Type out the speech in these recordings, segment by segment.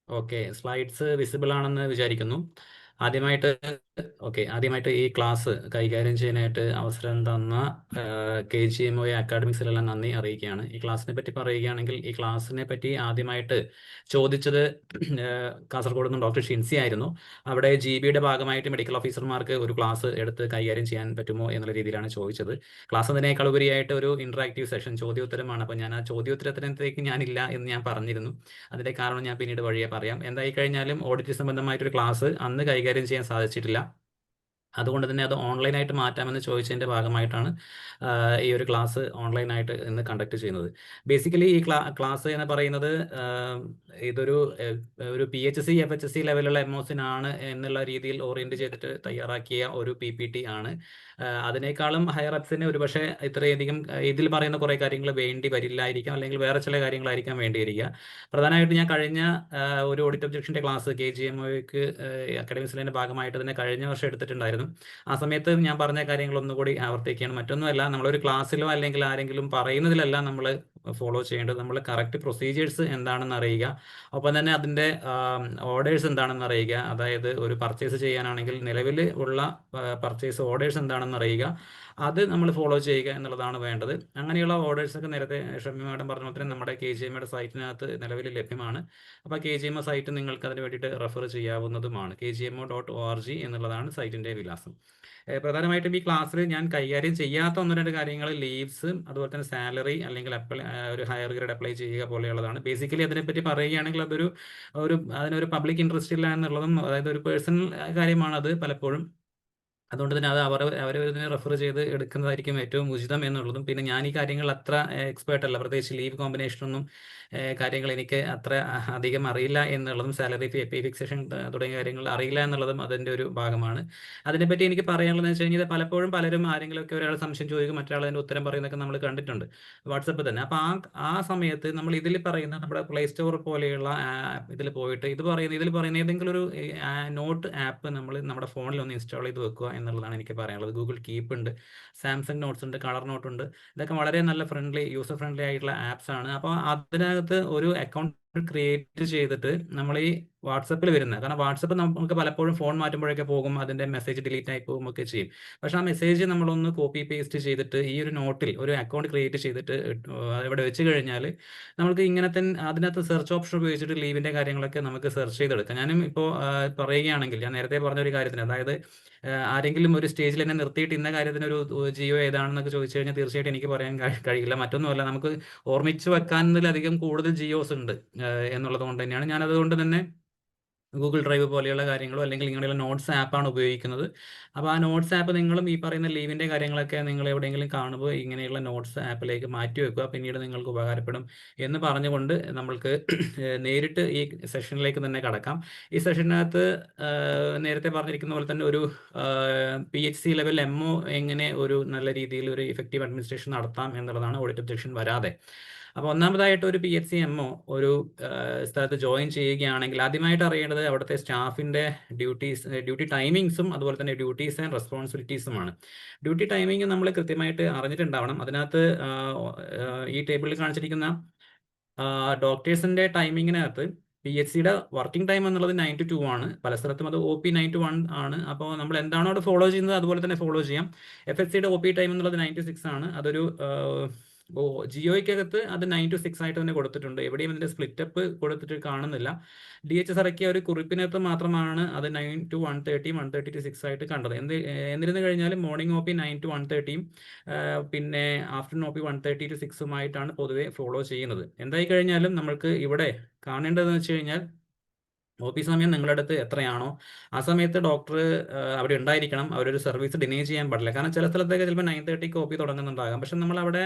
Okay, slides visible ആണെന്ന് വിചാരിക്കുന്നു. ആദ്യമായിട്ട് ആദ്യമായിട്ട് ഈ ക്ലാസ് കൈകാര്യം ചെയ്യാനായിട്ട് അവസരം തന്ന KGMO അക്കാഡമിക്സിലെല്ലാം നന്ദി അറിയിക്കുകയാണ്. ഈ ക്ലാസ്സിനെ പറ്റി പറയുകയാണെങ്കിൽ, ഈ ക്ലാസ്സിനെ പറ്റി ആദ്യമായിട്ട് ചോദിച്ചത് കാസർഗോഡ് നിന്ന് ഡോക്ടർ ഷിൻസി ആയിരുന്നു. അവിടെ GB ഭാഗമായിട്ട് മെഡിക്കൽ ഓഫീസർമാർക്ക് ഒരു ക്ലാസ് എടുത്ത് കൈകാര്യം ചെയ്യാൻ പറ്റുമോ എന്നുള്ള രീതിയിലാണ് ചോദിച്ചത്. ക്ലാസ് എന്നതിനേക്കാൾ ഉപരിയായിട്ട് ഒരു ഇന്ററാക്റ്റീവ് സെഷൻ, ചോദ്യോത്തരമാണ്. അപ്പോൾ ഞാൻ ആ ചോദ്യോത്തരത്തിനകത്തേക്ക് ഞാനില്ല എന്ന് ഞാൻ പറഞ്ഞിരുന്നു. അതിന്റെ കാരണം ഞാൻ പിന്നീട് വഴിയെ പറയാം. എന്തായി കഴിഞ്ഞാലും ഓഡിറ്റ് സംബന്ധമായിട്ടൊരു ക്ലാസ് അന്ന് കൈകാര്യം ചെയ്യാൻ സാധിച്ചിട്ടില്ല. അതുകൊണ്ട് തന്നെ അത് ഓൺലൈനായിട്ട് മാറ്റാമെന്ന് ചോദിച്ചതിൻ്റെ ഭാഗമായിട്ടാണ് ഈ ഒരു ക്ലാസ് ഓൺലൈനായിട്ട് ഇന്ന് കണ്ടക്ട് ചെയ്യുന്നത്. ബേസിക്കലി ഈ ക്ലാസ് എന്ന് പറയുന്നത് ഇതൊരു ഒരു PHC FHC ലെവലുള്ള എംഒസിനാണ് എന്നുള്ള രീതിയിൽ ഓറിയന്റ് ചെയ്തിട്ട് തയ്യാറാക്കിയ ഒരു PPT ആണ്. അതിനേക്കാളും ഹയർ അപ്സിന് ഒരുപക്ഷെ ഇത്രയധികം ഇതിൽ പറയുന്ന കുറേ കാര്യങ്ങൾ വേണ്ടി വരില്ലായിരിക്കാം, അല്ലെങ്കിൽ വേറെ ചില കാര്യങ്ങളായിരിക്കാം വേണ്ടിയിരിക്കുക. പ്രധാനമായിട്ട് ഞാൻ കഴിഞ്ഞ ഒരു ഓഡിറ്റ് ഒബ്ജക്ഷൻ്റെ ക്ലാസ് KGMOയ്ക്ക് അക്കാഡമിക്സിൻ്റെ ഭാഗമായിട്ട് തന്നെ കഴിഞ്ഞ വർഷം എടുത്തിട്ടുണ്ടായിരുന്നു. ആ സമയത്ത് ഞാൻ പറഞ്ഞ കാര്യങ്ങൾ ഒന്നുകൂടി ആവർത്തിക്കുകയാണ്. മറ്റൊന്നുമല്ല, നമ്മളൊരു ക്ലാസ്സിലോ അല്ലെങ്കിൽ ആരെങ്കിലും പറയുന്നതിലല്ല നമ്മൾ ഫോളോ ചെയ്യേണ്ടത്. നമ്മൾ കറക്റ്റ് പ്രൊസീജിയേഴ്സ് എന്താണെന്ന് അറിയുക, ഒപ്പം തന്നെ അതിൻ്റെ ഓർഡേഴ്സ് എന്താണെന്ന് അറിയുക. അതായത് ഒരു പർച്ചേസ് ചെയ്യാനാണെങ്കിൽ നിലവിൽ ഉള്ള പർച്ചേസ് ഓർഡേഴ്സ് എന്താണെന്ന് അറിയുക, അത് നമ്മൾ ഫോളോ ചെയ്യുക എന്നുള്ളതാണ് വേണ്ടത്. അങ്ങനെയുള്ള ഓർഡേഴ്സൊക്കെ നേരത്തെ ഷമി മാഡം പറഞ്ഞ പോലെ നമ്മുടെ KGMOയുടെ സൈറ്റിനകത്ത് നിലവിൽ ലഭ്യമാണ്. അപ്പോൾ KGMO സൈറ്റ് നിങ്ങൾക്ക് അതിന് വേണ്ടിയിട്ട് റെഫർ ചെയ്യാവുന്നതുമാണ്. KGMO.org എന്നുള്ളതാണ് സൈറ്റിൻ്റെ വിലാസം. പ്രധാനമായിട്ടും ഈ ക്ലാസ്സിൽ ഞാൻ കൈകാര്യം ചെയ്യാത്ത ഒന്ന് രണ്ട് കാര്യങ്ങൾ ലീവ്സ്, അതുപോലെ തന്നെ സാലറി, അല്ലെങ്കിൽ ഒരു ഹയർ ഗ്രേഡ് അപ്ലൈ ചെയ്യുക പോലെയുള്ളതാണ്. ബേസിക്കലി അതിനെപ്പറ്റി പറയുകയാണെങ്കിൽ അതിനൊരു പബ്ലിക് ഇൻട്രസ്റ്റ് ഇല്ല എന്നുള്ളതും, അതായത് ഒരു പേഴ്സണൽ കാര്യമാണത് പലപ്പോഴും. അതുകൊണ്ട് തന്നെ അത് അവരതിനെ റെഫർ ചെയ്ത് എടുക്കുന്നതായിരിക്കും ഏറ്റവും ഉചിതം എന്നുള്ളതും. പിന്നെ ഞാൻ ഈ കാര്യങ്ങൾ അത്ര എക്സ്പേർട്ട് അല്ല, പ്രത്യേകിച്ച് ലീവ് കോമ്പിനേഷനൊന്നും കാര്യങ്ങൾ എനിക്ക് അത്ര അധികം അറിയില്ല എന്നുള്ളതും, സാലറി പേ ഫിക്സേഷൻ തുടങ്ങിയ കാര്യങ്ങൾ അറിയില്ല എന്നുള്ളതും അതിൻ്റെ ഒരു ഭാഗമാണ്. അതിനെപ്പറ്റി എനിക്ക് പറയാനുള്ളതെന്ന് വെച്ച് കഴിഞ്ഞാൽ, പലപ്പോഴും പലരും ആരെങ്കിലുമൊക്കെ ഒരാൾ സംശയം ചോദിക്കും, മറ്റൊരാൾ അതിൻ്റെ ഉത്തരം പറയുന്നതൊക്കെ നമ്മൾ കണ്ടിട്ടുണ്ട് വാട്സപ്പിൽ തന്നെ. അപ്പോൾ ആ സമയത്ത് നമ്മൾ ഇതിൽ പറയുന്ന നമ്മുടെ പ്ലേ സ്റ്റോർ പോലെയുള്ള ഇതിൽ പോയിട്ട് ഇതിൽ പറയുന്ന ഏതെങ്കിലും ഒരു നോട്ട് ആപ്പ് നമ്മൾ നമ്മുടെ ഫോണിൽ ഒന്ന് ഇൻസ്റ്റാൾ ചെയ്ത് വെക്കുക എന്നുള്ളതാണ് എനിക്ക് പറയാനുള്ളത്. ഗൂഗിൾ കീപ്പ് ഉണ്ട്, സാംസങ് നോട്ട്സ് ഉണ്ട്, കളർ നോട്ട് ഉണ്ട്. ഇതൊക്കെ വളരെ നല്ല യൂസർ ഫ്രണ്ട്ലി ആയിട്ടുള്ള ആപ്സ് ആണ്. അപ്പോൾ അതിനകത്ത് ഒരു അക്കൗണ്ട് ക്രിയേറ്റ് ചെയ്തിട്ട് നമ്മൾ ഈ വാട്സപ്പിൽ കാരണം വാട്സപ്പ് നമുക്ക് പലപ്പോഴും ഫോൺ മാറ്റുമ്പോഴൊക്കെ പോകും, അതിൻ്റെ മെസ്സേജ് ഡിലീറ്റ് ആയി പോകും ഒക്കെ ചെയ്യും. പക്ഷെ ആ മെസ്സേജ് നമ്മളൊന്ന് കോപ്പി പേസ്റ്റ് ചെയ്തിട്ട് ഈ ഒരു നോട്ടിൽ ഒരു അക്കൗണ്ട് ക്രിയേറ്റ് ചെയ്തിട്ട് ഇവിടെ വെച്ച് കഴിഞ്ഞാൽ നമുക്ക് ഇങ്ങനെ തന്നെ അതിനകത്ത് സെർച്ച് ഓപ്ഷൻ ഉപയോഗിച്ചിട്ട് ലീവിൻ്റെ കാര്യങ്ങളൊക്കെ നമുക്ക് സെർച്ച് ചെയ്തെടുക്കാം. ഞാനും ഇപ്പോൾ പറയുകയാണെങ്കിൽ, ഞാൻ നേരത്തെ പറഞ്ഞ ഒരു കാര്യത്തിന്, അതായത് ആരെങ്കിലും ഒരു സ്റ്റേജിൽ എന്നെ നിർത്തിയിട്ട് ഇന്ന കാര്യത്തിന് ഒരു ജിയോ ഏതാണെന്നൊക്കെ ചോദിച്ചു കഴിഞ്ഞാൽ തീർച്ചയായിട്ടും എനിക്ക് പറയാൻ കഴിയില്ല. മറ്റൊന്നുമല്ല, നമുക്ക് ഓർമ്മിച്ച് വെക്കാനതിലധികം കൂടുതൽ ജിയോസ് ഉണ്ട് എന്നുള്ളത് കൊണ്ട് തന്നെയാണ് ഞാൻ അതുകൊണ്ട് തന്നെ ഗൂഗിൾ ഡ്രൈവ് പോലെയുള്ള കാര്യങ്ങളോ അല്ലെങ്കിൽ ഇങ്ങനെയുള്ള നോട്ട്സ് ആപ്പാണ് ഉപയോഗിക്കുന്നത്. അപ്പോൾ ആ നോട്ട്സ് ആപ്പ് നിങ്ങളും ഈ പറയുന്ന ലീവിൻ്റെ കാര്യങ്ങളൊക്കെ നിങ്ങൾ എവിടെയെങ്കിലും കാണുമ്പോൾ ഇങ്ങനെയുള്ള നോട്ട്സ് ആപ്പിലേക്ക് മാറ്റി വെക്കുക, പിന്നീട് നിങ്ങൾക്ക് ഉപകാരപ്പെടും എന്ന് പറഞ്ഞുകൊണ്ട് നമ്മൾക്ക് നേരിട്ട് ഈ സെഷനിലേക്ക് തന്നെ കടക്കാം. ഈ സെഷനകത്ത് നേരത്തെ പറഞ്ഞിരിക്കുന്ന പോലെ തന്നെ ഒരു PHC ലെവൽ MO എങ്ങനെ ഒരു നല്ല രീതിയിൽ ഒരു ഇഫക്റ്റീവ് അഡ്മിനിസ്ട്രേഷൻ നടത്താം എന്നുള്ളതാണ് ഓഡിറ്റ് ഒബ്ജക്ഷൻ വരാതെ. അപ്പോൾ ഒന്നാമതായിട്ട് ഒരു PHC MO ഒരു സ്ഥലത്ത് ജോയിൻ ചെയ്യുകയാണെങ്കിൽ ആദ്യമായിട്ട് അറിയേണ്ടത് അവിടുത്തെ സ്റ്റാഫിൻ്റെ ഡ്യൂട്ടി ടൈമിങ്സും അതുപോലെ തന്നെ ഡ്യൂട്ടീസ് ആൻഡ് റെസ്പോൺസിബിലിറ്റീസുമാണ്. ഡ്യൂട്ടി ടൈമിംഗ് നമ്മൾ കൃത്യമായിട്ട് അറിഞ്ഞിട്ടുണ്ടാവണം. അതിനകത്ത് ഈ ടേബിളിൽ കാണിച്ചിരിക്കുന്ന ഡോക്ടേഴ്സിൻ്റെ ടൈമിങ്ങിനകത്ത് PHCയുടെ വർക്കിംഗ് ടൈം എന്നുള്ളത് 9 to 2 ആണ്. പല സ്ഥലത്തും അത് OP 9 to 1 ആണ്. അപ്പോൾ നമ്മൾ എന്താണോ അവിടെ ഫോളോ ചെയ്യുന്നത് അതുപോലെ തന്നെ ഫോളോ ചെയ്യാം. FHCയുടെ OP ടൈം എന്നുള്ളത് 9 to 6 ആണ്. അതൊരു ജിയോയ്ക്കകത്ത് അത് 9 to 6 ആയിട്ട് തന്നെ കൊടുത്തിട്ടുണ്ട്. എവിടെയും അതിൻ്റെ സ്പ്ലിറ്റപ്പ് കൊടുത്തിട്ട് കാണുന്നില്ല. DHS ഇറക്കിയ ഒരു കുറിപ്പിനകത്ത് മാത്രമാണ് അത് 9 to 1:30, 1:30 to 6 ആയിട്ട് കണ്ടത്. എന്നിരുന്നു കഴിഞ്ഞാലും മോർണിംഗ് OP 9 to 1:30, പിന്നെ ആഫ്റ്റർനൂൺ OP 1:30 to 6 പൊതുവെ ഫോളോ ചെയ്യുന്നത്. എന്തായി കഴിഞ്ഞാലും നമ്മൾക്ക് ഇവിടെ കാണേണ്ടതെന്ന് വെച്ച് കഴിഞ്ഞാൽ OP സമയം നിങ്ങളുടെ അടുത്ത് എത്രയാണോ ആ സമയത്ത് ഡോക്ടർ അവിടെ ഉണ്ടായിരിക്കണം. അവരൊരു സർവീസ് ഡിനേ ചെയ്യാൻ പാടില്ല. കാരണം ചില സ്ഥലത്തൊക്കെ ചിലപ്പോൾ 9:30 OP തുടങ്ങുന്നുണ്ടാകാം. പക്ഷെ നമ്മൾ അവിടെ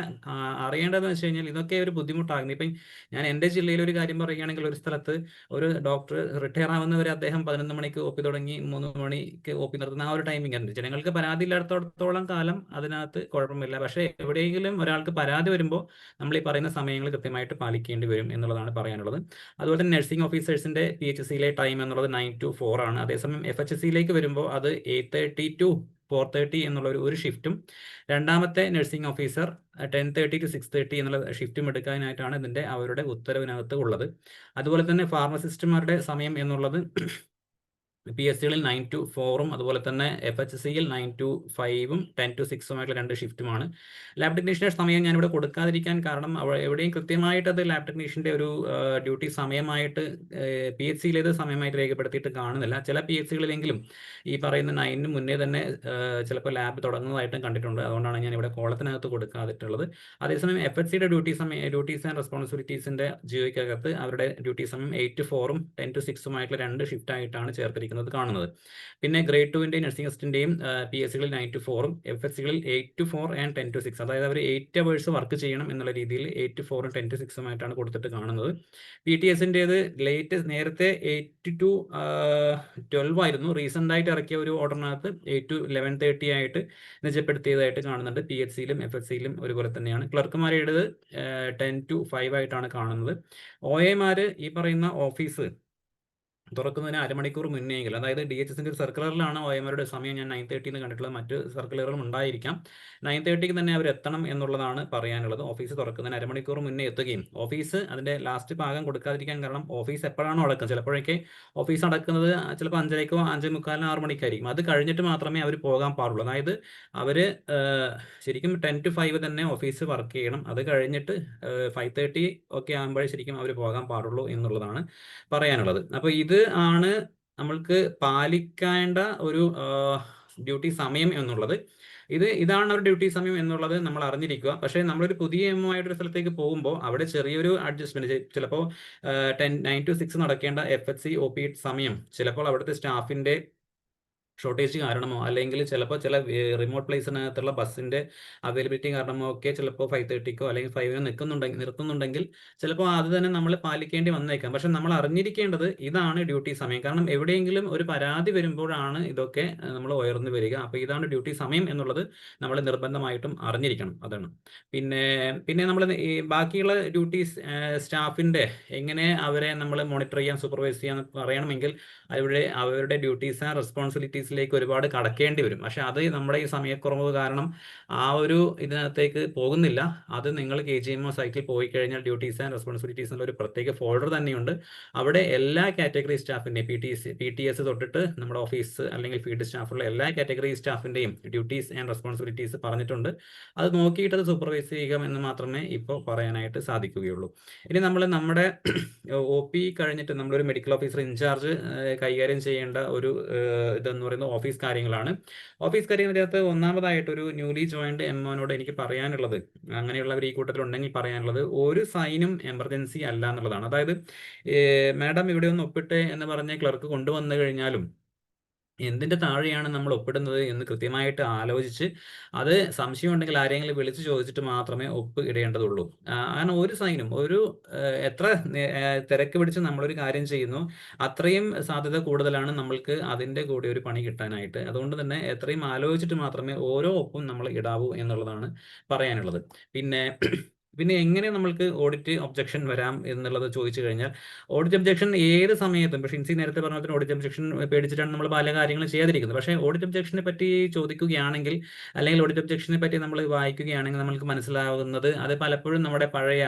അറിയേണ്ടതെന്ന് വെച്ച് കഴിഞ്ഞാൽ ഇതൊക്കെ ഒരു ബുദ്ധിമുട്ടാകുന്നു. ഇപ്പം ഞാൻ എൻ്റെ ജില്ലയിൽ ഒരു കാര്യം പറയുകയാണെങ്കിൽ, ഒരു സ്ഥലത്ത് ഒരു ഡോക്ടർ റിട്ടയർ ആവുന്നവരെ അദ്ദേഹം 11 മണിക്ക് OP തുടങ്ങി 3 മണിക്ക് OP നിർത്തുന്ന ആ ഒരു ടൈമിംഗ് ഉണ്ട്. ജനങ്ങൾക്ക് പരാതി ഇല്ലാത്തടത്തോളം കാലം അതിനകത്ത് കുഴപ്പമില്ല. പക്ഷേ എവിടെയെങ്കിലും ഒരാൾക്ക് പരാതി വരുമ്പോൾ നമ്മൾ ഈ പറയുന്ന സമയങ്ങൾ കൃത്യമായിട്ട് പാലിക്കേണ്ടി വരും എന്നുള്ളതാണ് പറയാനുള്ളത്. അതുപോലെ തന്നെ നഴ്സിംഗ് ഓഫീസേഴ്സിൻ്റെ PHC ടൈം എന്നുള്ളത് 9 to 4 ആണ്. അതേസമയം FHC വരുമ്പോൾ അത് 8:30 to 4:30 എന്നുള്ള ഒരു ഷിഫ്റ്റും രണ്ടാമത്തെ നഴ്സിംഗ് ഓഫീസർ 10:30 to 6:30 എന്നുള്ള ഷിഫ്റ്റും എടുക്കാനായിട്ടാണ് ഇതിൻ്റെ അവരുടെ ഉത്തരവിനകത്ത് ഉള്ളത്. അതുപോലെ തന്നെ ഫാർമസിസ്റ്റുമാരുടെ സമയം എന്നുള്ളത് PSCകളിൽ 9 to 4 അതുപോലെ തന്നെ FHCയിൽ 9 to 5 10 to 6 2 ഷിഫ്റ്റുമാണ്. ലാബ് ടെക്നീഷ്യൻ്റെ സമയം ഞാനിവിടെ കൊടുക്കാതിരിക്കാൻ കാരണം എവിടെയും കൃത്യമായിട്ട് അത് ലാബ് ടെക്നീഷ്യൻ്റെ ഒരു ഡ്യൂട്ടി സമയമായിട്ട് PHCയിലേത് സമയമായിട്ട് രേഖപ്പെടുത്തിയിട്ട് കാണുന്നില്ല. ചില PHCകളിലെങ്കിലും ഈ പറയുന്ന 9 മുന്നേ തന്നെ ചിലപ്പോൾ ലാബ് തുടങ്ങുന്നതായിട്ടും കണ്ടിട്ടുണ്ട്. അതുകൊണ്ടാണ് ഞാൻ ഇവിടെ കോളത്തിനകത്ത് കൊടുക്കാതിട്ടുള്ളത്. അതേസമയം FHCയുടെ ഡ്യൂട്ടീസ് ആൻഡ് റെസ്പോൺസിബിലിറ്റീസിൻ്റെ ജിയോയ്ക്കകത്ത് അവരുടെ ഡ്യൂട്ടി സമയം 8 to 4 10 to 6 2 ഷിഫ്റ്റ് ആയിട്ടാണ് ചേർത്തിരിക്കുന്നത് കാണുന്നത്. പിന്നെ grade 2വിൻ്റെ nursing അസിസ്റ്റൻ്റെയും PSCകളിൽ 9 to 4 FHCകളിൽ 8 to 4 and 10 to 6 അതായത് അവർ 8 hours വർക്ക് ചെയ്യണം എന്നുള്ള രീതിയിൽ 8 to 4 10 to 6 കൊടുത്തിട്ട് കാണുന്നത്. PTSൻ്റേത് നേരത്തെ 8 to 12 ആയിരുന്നു. റീസെൻ്റ് ആയിട്ട് ഇറക്കിയ ഒരു ഓർഡറിനകത്ത് 8 to 11:30 ആയിട്ട് നിജപ്പെടുത്തിയതായിട്ട് കാണുന്നുണ്ട്. PHCയിലും FHCയിലും ഒരുപോലെ തന്നെയാണ്. ക്ലർക്കുമാരുടേത് 10 to 5 ആയിട്ടാണ് കാണുന്നത്. OAമാർ ഈ പറയുന്ന ഓഫീസ് തുറക്കുന്നതിന് അരമണിക്കൂർ മുന്നേയെങ്കിലും, അതായത് DHSൻ്റെ ഒരു സർക്കുലറിലാണ് OAമാരുടെ സമയം ഞാൻ 9:30 എന്ന് കണ്ടിട്ടുള്ളത്. മറ്റ് സർക്കുലറുകളും ഉണ്ടായിരിക്കാം. 9:30 തന്നെ അവർ എത്തണം എന്നുള്ളതാണ് പറയാനുള്ളത്. ഓഫീസ് തുറക്കുന്നതിന് അരമണിക്കൂർ മുന്നേ എത്തുകയും ഓഫീസ് അതിൻ്റെ ലാസ്റ്റ് ഭാഗം കൊടുക്കാതിരിക്കാൻ കാരണം ഓഫീസ് എപ്പോഴാണോ അടക്കുന്നത്, ചിലപ്പോഴൊക്കെ ഓഫീസ് അടക്കുന്നത് ചിലപ്പോൾ 5:30 5:45 6 മണിക്കായിരിക്കും. അത് കഴിഞ്ഞിട്ട് മാത്രമേ അവർ പോകാൻ പാടുള്ളൂ. അതായത് അവർ ശരിക്കും 10 to 5 തന്നെ ഓഫീസ് വർക്ക് ചെയ്യണം. അത് കഴിഞ്ഞിട്ട് 5:30 ഒക്കെ ആകുമ്പോഴേ ശരിക്കും അവർ പോകാൻ പാടുള്ളൂ എന്നുള്ളതാണ് പറയാനുള്ളത്. അപ്പോൾ ഇത് ആണ് നമ്മൾക്ക് പാലിക്കേണ്ട ഒരു ഡ്യൂട്ടി സമയം എന്നുള്ളത്. ഇതാണ് ഒരു ഡ്യൂട്ടി സമയം എന്നുള്ളത് നമ്മൾ അറിഞ്ഞിരിക്കുക. പക്ഷേ നമ്മളൊരു പുതിയ എമ്മുമായിട്ടൊരു സ്ഥലത്തേക്ക് പോകുമ്പോൾ അവിടെ ചെറിയൊരു അഡ്ജസ്റ്റ്മെന്റ്, ചിലപ്പോൾ 9 to 6 നടക്കേണ്ട FHC OP സമയം ചിലപ്പോൾ അവിടുത്തെ സ്റ്റാഫിൻ്റെ ഷോർട്ടേജ് കാരണമോ അല്ലെങ്കിൽ ചിലപ്പോൾ ചില റിമോട്ട് പ്ലേസിനകത്തുള്ള ബസ്സിൻ്റെ അവൈലബിലിറ്റി കാരണമോ ഒക്കെ ചിലപ്പോൾ 5:30 അല്ലെങ്കിൽ 5 നിർത്തുന്നുണ്ടെങ്കിൽ ചിലപ്പോൾ അത് തന്നെ നമ്മൾ പാലിക്കേണ്ടി വന്നേക്കാം. പക്ഷെ നമ്മൾ അറിഞ്ഞിരിക്കേണ്ടത് ഇതാണ് ഡ്യൂട്ടി സമയം. കാരണം എവിടെയെങ്കിലും ഒരു പരാതി വരുമ്പോഴാണ് ഇതൊക്കെ നമ്മൾ ഉയർന്നു വരിക. അപ്പോൾ ഇതാണ് ഡ്യൂട്ടി സമയം എന്നുള്ളത് നമ്മൾ നിർബന്ധമായിട്ടും അറിഞ്ഞിരിക്കണം. അതാണ്. പിന്നെ നമ്മൾ ഈ ബാക്കിയുള്ള ഡ്യൂട്ടീസ് സ്റ്റാഫിൻ്റെ എങ്ങനെ അവരെ നമ്മൾ മോണിറ്റർ ചെയ്യാൻ സൂപ്പർവൈസ് ചെയ്യാൻ പറയണമെങ്കിൽ അവരുടെ ഡ്യൂട്ടീസ് ആൻഡ് റെസ്പോൺസിബിലിറ്റീസിലേക്ക് ഒരുപാട് കടക്കേണ്ടി വരും. പക്ഷെ അത് നമ്മുടെ ഈ സമയക്കുറവ് കാരണം ആ ഒരു ഇതിനകത്തേക്ക് പോകുന്നില്ല. അത് നിങ്ങൾ KGMO സൈറ്റിൽ പോയി കഴിഞ്ഞാൽ ഡ്യൂട്ടീസ് ആൻഡ് റെസ്പോൺസിബിലിറ്റീസിൻ്റെ ഒരു പ്രത്യേക ഫോൾഡർ തന്നെയുണ്ട്. അവിടെ എല്ലാ കാറ്റഗറി സ്റ്റാഫിൻ്റെയും PTS തൊട്ടിട്ട് നമ്മുടെ ഓഫീസ് അല്ലെങ്കിൽ ഫീൽഡ് സ്റ്റാഫുള്ള എല്ലാ കാറ്റഗറി സ്റ്റാഫിൻ്റെയും ഡ്യൂട്ടീസ് ആൻഡ് റെസ്പോൺസിബിലിറ്റീസ് പറഞ്ഞിട്ടുണ്ട്. അത് നോക്കിയിട്ട് അത് സൂപ്പർവൈസ് ചെയ്യുക എന്ന് മാത്രമേ ഇപ്പോൾ പറയാനായിട്ട് സാധിക്കുകയുള്ളൂ. ഇനി നമ്മുടെ OP കഴിഞ്ഞിട്ട് നമ്മളൊരു മെഡിക്കൽ ഓഫീസർ ഇൻചാർജ് കൈകാര്യം ചെയ്യേണ്ട ഒരു ഇതെന്ന് പറയുന്നത് ഓഫീസ് കാര്യങ്ങളാണ്. ഓഫീസ് കാര്യത്തിനകത്ത് ഒന്നാമതായിട്ടൊരു ന്യൂലി ജോയിൻഡ് എംഒനോട് എനിക്ക് പറയാനുള്ളത്, അങ്ങനെയുള്ളവർ ഈ കൂട്ടത്തിൽ ഉണ്ടെങ്കിൽ പറയാനുള്ളത്, ഒരു സൈനും എമർജൻസി അല്ല എന്നുള്ളതാണ്. അതായത് മാഡം ഇവിടെ ഒന്ന് ഒപ്പിട്ട് എന്ന് പറഞ്ഞ് ക്ലർക്ക് കൊണ്ടുവന്നു കഴിഞ്ഞാലും എന്തിൻ്റെ താഴെയാണ് നമ്മൾ ഒപ്പിടുന്നത് എന്ന് കൃത്യമായിട്ട് ആലോചിച്ച് അത് സംശയമുണ്ടെങ്കിൽ ആരെങ്കിലും വിളിച്ച് ചോദിച്ചിട്ട് മാത്രമേ ഒപ്പ് ഇടേണ്ടതുള്ളൂ. കാരണം ഒരു സൈനും എത്ര തിരക്ക് പിടിച്ച് നമ്മളൊരു കാര്യം ചെയ്യുന്നു അത്രയും സാധ്യത കൂടുതലാണ് നമ്മൾക്ക് അതിൻ്റെ കൂടെ ഒരു പണി കിട്ടാനായിട്ട്. അതുകൊണ്ട് തന്നെ എത്രയും ആലോചിച്ചിട്ട് മാത്രമേ ഓരോ ഒപ്പും നമ്മൾ ഇടാവൂ എന്നുള്ളതാണ് പറയാനുള്ളത്. പിന്നെ എങ്ങനെ നമ്മൾക്ക് ഓഡിറ്റ് ഒബ്ജക്ഷൻ വരാം എന്നുള്ളത് ചോദിച്ചു കഴിഞ്ഞാൽ, ഓഡിറ്റ് ഒബ്ജക്ഷൻ ഏത് സമയത്തും, ഇപ്പോൾ ഷിൻസി നേരത്തെ പറഞ്ഞ ഓഡിറ്റ് ഒബ്ജക്ഷൻ പേടിച്ചിട്ടാണ് നമ്മൾ പല കാര്യങ്ങളും ചെയ്യാതിരിക്കുന്നത്. പക്ഷേ ഓഡിറ്റ് ഒബ്ജക്ഷനെ പറ്റി ചോദിക്കുകയാണെങ്കിൽ അല്ലെങ്കിൽ ഓഡിറ്റ് ഒബ്ജക്ഷനെ പറ്റി നമ്മൾ വായിക്കുകയാണെങ്കിൽ നമുക്ക് മനസ്സിലാവുന്നത് അത് പലപ്പോഴും നമ്മുടെ പഴയ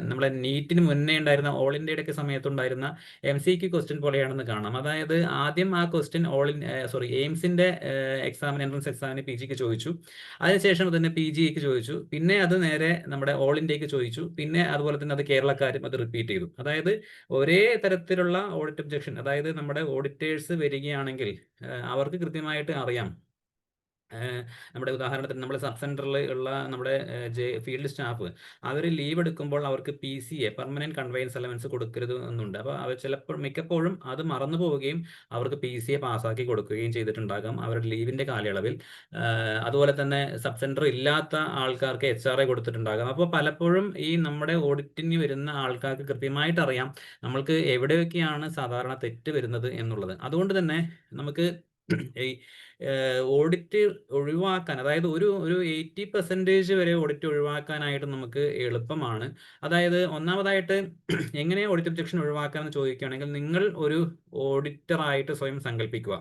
നമ്മളെ നീറ്റിന് മുന്നേ ഉണ്ടായിരുന്ന ഓൾ ഇന്ത്യയുടെ സമയത്തുണ്ടായിരുന്ന MCQ ക്വസ്റ്റ്യൻ പോലെയാണെന്ന് കാണാം. അതായത് ആദ്യം ആ ക്വസ്റ്റ്യൻ എയിംസിൻ്റെ എൻട്രൻസ് എക്സാമിന് PGക്ക് ചോദിച്ചു, അതിനുശേഷം തന്നെ PGക്ക് ചോദിച്ചു, പിന്നെ അത് നേരെ നമ്മുടെ ഓൾ ഇന്ത്യക്ക് ചോദിച്ചു, പിന്നെ അതുപോലെ തന്നെ അത് കേരളക്കാരും അത് റിപ്പീറ്റ് ചെയ്തു. അതായത് ഒരേ തരത്തിലുള്ള ഓഡിറ്റ് ഒബ്ജക്ഷൻ, അതായത് നമ്മുടെ ഓഡിറ്റേഴ്സ് വരികയാണെങ്കിൽ അവർക്ക് കൃത്യമായിട്ട് അറിയാം. നമ്മുടെ ഉദാഹരണത്തിന് നമ്മുടെ സബ് സെൻറ്ററിൽ ഉള്ള നമ്മുടെ ഫീൽഡ് സ്റ്റാഫ് അവർ ലീവ് എടുക്കുമ്പോൾ അവർക്ക് PCA പെർമനൻറ്റ് കൺവെയൻസ് അലവൻസ് കൊടുക്കരുത് എന്നുണ്ട്. അപ്പോൾ അവർ മിക്കപ്പോഴും അത് മറന്നു പോവുകയും അവർക്ക് PCA പാസ്സാക്കി കൊടുക്കുകയും ചെയ്തിട്ടുണ്ടാകാം അവരുടെ ലീവിൻ്റെ കാലയളവിൽ. അതുപോലെ തന്നെ സബ് സെൻറ്റർ ഇല്ലാത്ത ആൾക്കാർക്ക് HRA കൊടുത്തിട്ടുണ്ടാകാം. അപ്പോൾ പലപ്പോഴും ഈ നമ്മുടെ ഓഡിറ്റിന് വരുന്ന ആൾക്കാർക്ക് കൃത്യമായിട്ട് അറിയാം നമ്മൾക്ക് എവിടെയൊക്കെയാണ് സാധാരണ തെറ്റ് വരുന്നത് എന്നുള്ളത്. അതുകൊണ്ട് തന്നെ നമുക്ക് ഈ ഓഡിറ്റ് ഒഴിവാക്കാൻ, അതായത് ഒരു 80% വരെ ഓഡിറ്റ് ഒഴിവാക്കാനായിട്ട് നമുക്ക് എളുപ്പമാണ്. അതായത് ഒന്നാമതായിട്ട് എങ്ങനെ ഓഡിറ്റ് ഒബ്ജക്ഷൻ ഒഴിവാക്കാമെന്ന് ചോദിക്കുകയാണെങ്കിൽ, നിങ്ങൾ ഒരു ഓഡിറ്ററായിട്ട് സ്വയം സങ്കല്പിക്കുക.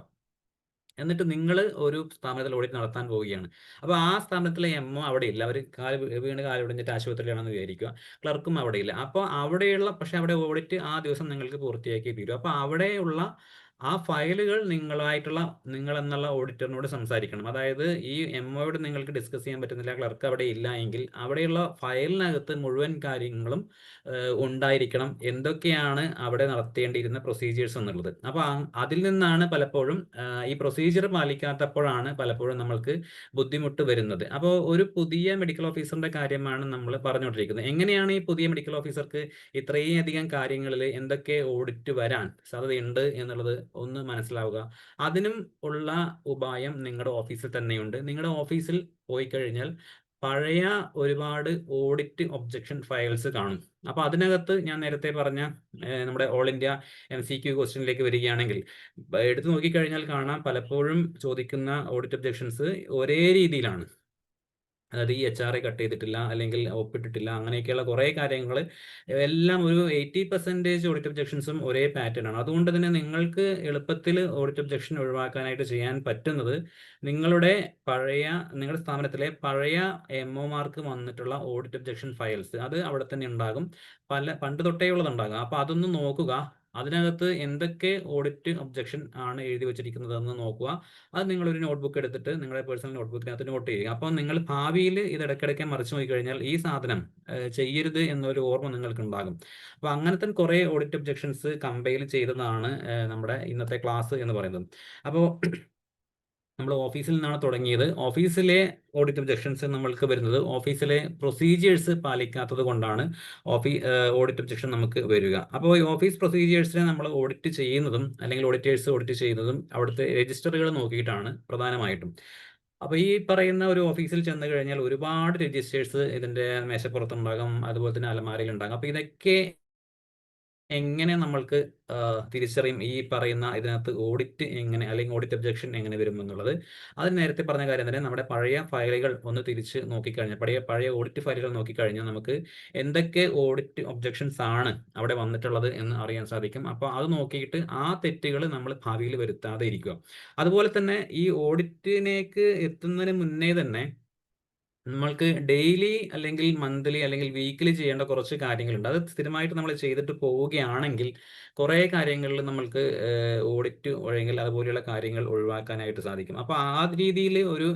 എന്നിട്ട് നിങ്ങൾ ഒരു സ്ഥാപനത്തിൽ ഓഡിറ്റ് നടത്താൻ പോവുകയാണ്. അപ്പോൾ ആ സ്ഥാപനത്തിലെ എംഒ അവിടെ ഇല്ല, അവർ വീണ് കാല് ഒടിഞ്ഞിട്ട് ആശുപത്രിയിലാണെന്ന് വിചാരിക്കുക. ക്ലർക്കും അവിടെ ഇല്ല. അപ്പോൾ പക്ഷെ അവിടെ ഓഡിറ്റ് ആ ദിവസം നിങ്ങൾക്ക് പൂർത്തിയാക്കി തീരും. അപ്പോൾ അവിടെയുള്ള ആ ഫയലുകൾ നിങ്ങൾ എന്നുള്ള ഓഡിറ്ററിനോട് സംസാരിക്കണം. അതായത് ഈ എംഒയോട് നിങ്ങൾക്ക് ഡിസ്കസ് ചെയ്യാൻ പറ്റുന്നില്ല, ക്ലർക്ക് അവിടെ ഇല്ല എങ്കിൽ അവിടെയുള്ള ഫയലിനകത്ത് മുഴുവൻ കാര്യങ്ങളും ഉണ്ടായിരിക്കണം, എന്തൊക്കെയാണ് അവിടെ നടത്തേണ്ടിയിരുന്ന പ്രൊസീജിയേഴ്സ് എന്നുള്ളത്. അപ്പോൾ അതിൽ നിന്നാണ് പലപ്പോഴും ഈ പ്രൊസീജിയർ പാലിക്കാത്തപ്പോഴാണ് പലപ്പോഴും നമ്മൾക്ക് ബുദ്ധിമുട്ട് വരുന്നത്. അപ്പോൾ ഒരു പുതിയ മെഡിക്കൽ ഓഫീസറിന്റെ കാര്യമാണ് നമ്മൾ പറഞ്ഞുകൊണ്ടിരിക്കുന്നത്. എങ്ങനെയാണ് ഈ പുതിയ മെഡിക്കൽ ഓഫീസർക്ക് ഇത്രയും അധികം കാര്യങ്ങളിൽ എന്തൊക്കെ ഓഡിറ്റ് വരാൻ സാധ്യതയുണ്ട് എന്നുള്ളത് ഒന്ന് മനസ്സിലാവുക. അതിനും ഉള്ള ഉപായം നിങ്ങളുടെ ഓഫീസിൽ തന്നെയുണ്ട്. നിങ്ങളുടെ ഓഫീസിൽ പോയി കഴിഞ്ഞാൽ പഴയ ഒരുപാട് ഓഡിറ്റ് ഒബ്ജക്ഷൻ ഫയൽസ് കാണും. അപ്പോൾ അതിനകത്ത് ഞാൻ നേരത്തെ പറഞ്ഞ നമ്മുടെ ഓൾ ഇന്ത്യ MCQ ക്വസ്റ്റ്യനിലേക്ക് വരികയാണെങ്കിൽ എടുത്തു നോക്കിക്കഴിഞ്ഞാൽ കാണാം, പലപ്പോഴും ചോദിക്കുന്ന ഓഡിറ്റ് ഒബ്ജക്ഷൻസ് ഒരേ രീതിയിലാണ്. അതായത് ഈ HRA കട്ട് ചെയ്തിട്ടില്ല, അല്ലെങ്കിൽ ഒപ്പിട്ടിട്ടില്ല, അങ്ങനെയൊക്കെയുള്ള കുറേ കാര്യങ്ങൾ എല്ലാം ഒരു 80% ഓഡിറ്റ് ഒബ്ജക്ഷൻസും ഒരേ പാറ്റേൺ ആണ്. അതുകൊണ്ട് തന്നെ നിങ്ങൾക്ക് എളുപ്പത്തിൽ ഓഡിറ്റ് ഒബ്ജക്ഷൻ ഒഴിവാക്കാനായിട്ട് ചെയ്യാൻ പറ്റുന്നത് നിങ്ങളുടെ സ്ഥാപനത്തിലെ പഴയ എംഒമാർക്ക് വന്നിട്ടുള്ള ഓഡിറ്റ് ഒബ്ജക്ഷൻ ഫയൽസ് അത് അവിടെ തന്നെ ഉണ്ടാകും, പണ്ട് തൊട്ടേ ഉള്ളതുണ്ടാകും. അപ്പോൾ അതൊന്ന് നോക്കുക, അതിനകത്ത് എന്തൊക്കെ ഓഡിറ്റ് ഒബ്ജക്ഷൻ ആണ് എഴുതി വെച്ചിരിക്കുന്നതെന്ന് നോക്കുക. അത് നിങ്ങളൊരു നോട്ട്ബുക്ക് എടുത്തിട്ട് നിങ്ങളുടെ പേഴ്സണൽ നോട്ട്ബുക്കിനകത്ത് നോട്ട് ചെയ്യുക. അപ്പോൾ നിങ്ങൾ ഭാവിയിൽ ഇത് ഇടയ്ക്കിടയ്ക്ക് മറിച്ച് നോക്കിക്കഴിഞ്ഞാൽ ഈ സാധനം ചെയ്യരുത് എന്നൊരു ഓർമ്മ നിങ്ങൾക്ക് ഉണ്ടാകും. അപ്പോൾ അങ്ങനത്തെ കുറേ ഓഡിറ്റ് ഒബ്ജക്ഷൻസ് കമ്പൈൽ ചെയ്തതാണ് നമ്മുടെ ഇന്നത്തെ ക്ലാസ് എന്ന് പറയുന്നത്. അപ്പോൾ നമ്മൾ ഓഫീസിൽ നിന്നാണ് തുടങ്ങിയത്. ഓഫീസിലെ ഓഡിറ്റ് ഒബ്ജക്ഷൻസ് നമ്മൾക്ക് വരുന്നത് ഓഫീസിലെ പ്രൊസീജിയേഴ്സ് പാലിക്കാത്തത് കൊണ്ടാണ് ഓഡിറ്റ് ഒബ്ജക്ഷൻ നമുക്ക് വരിക. അപ്പോൾ ഈ ഓഫീസ് പ്രൊസീജിയേഴ്സിനെ നമ്മൾ ഓഡിറ്റ് ചെയ്യുന്നതും അല്ലെങ്കിൽ ഓഡിറ്റേഴ്സ് ഓഡിറ്റ് ചെയ്യുന്നതും അവിടുത്തെ രജിസ്റ്ററുകൾ നോക്കിയിട്ടാണ് പ്രധാനമായിട്ടും. അപ്പോൾ ഈ പറയുന്ന ഒരു ഓഫീസിൽ ചെന്ന് കഴിഞ്ഞാൽ ഒരുപാട് രജിസ്റ്റേഴ്സ് ഇതിൻ്റെ മേശപ്പുറത്തുണ്ടാകും, അതുപോലെ തന്നെ അലമാരയിൽ ഉണ്ടാകും. അപ്പോൾ ഇതൊക്കെ എങ്ങനെ നമ്മൾക്ക് തിരിച്ചറിയും ഈ പറയുന്ന ഇതിനകത്ത് ഓഡിറ്റ് എങ്ങനെ, അല്ലെങ്കിൽ ഓഡിറ്റ് ഒബ്ജക്ഷൻ എങ്ങനെ വരും എന്നുള്ളത്? അത് നേരത്തെ പറഞ്ഞ കാര്യം തന്നെ, നമ്മുടെ പഴയ ഫയലുകൾ ഒന്ന് തിരിച്ച് നോക്കിക്കഴിഞ്ഞാൽ, പഴയ ഓഡിറ്റ് ഫയലുകൾ നോക്കിക്കഴിഞ്ഞാൽ നമുക്ക് എന്തൊക്കെ ഓഡിറ്റ് ഒബ്ജക്ഷൻസ് ആണ് അവിടെ വന്നിട്ടുള്ളത് എന്ന് അറിയാൻ സാധിക്കും. അപ്പോൾ അത് നോക്കിയിട്ട് ആ തെറ്റുകൾ നമ്മൾ ഭാവിയിൽ വരുത്താതെ ഇരിക്കുക. അതുപോലെ തന്നെ ഈ ഓഡിറ്റിലേക്ക് എത്തുന്നതിന് മുന്നേ തന്നെ നമ്മൾക്ക് ഡെയിലി അല്ലെങ്കിൽ മന്ത്ലി അല്ലെങ്കിൽ വീക്കിലി ചെയ്യേണ്ട കുറച്ച് കാര്യങ്ങളുണ്ട്. അത് സ്ഥിരമായിട്ട് നമ്മൾ ചെയ്തിട്ട് പോവുകയാണെങ്കിൽ കുറേ കാര്യങ്ങളിൽ നമ്മൾക്ക് ഓഡിറ്റ് ഒഴികെ അതുപോലെയുള്ള കാര്യങ്ങൾ ഒഴിവാക്കാനായിട്ട് സാധിക്കും. അപ്പോൾ ആ രീതിയിൽ ഒരു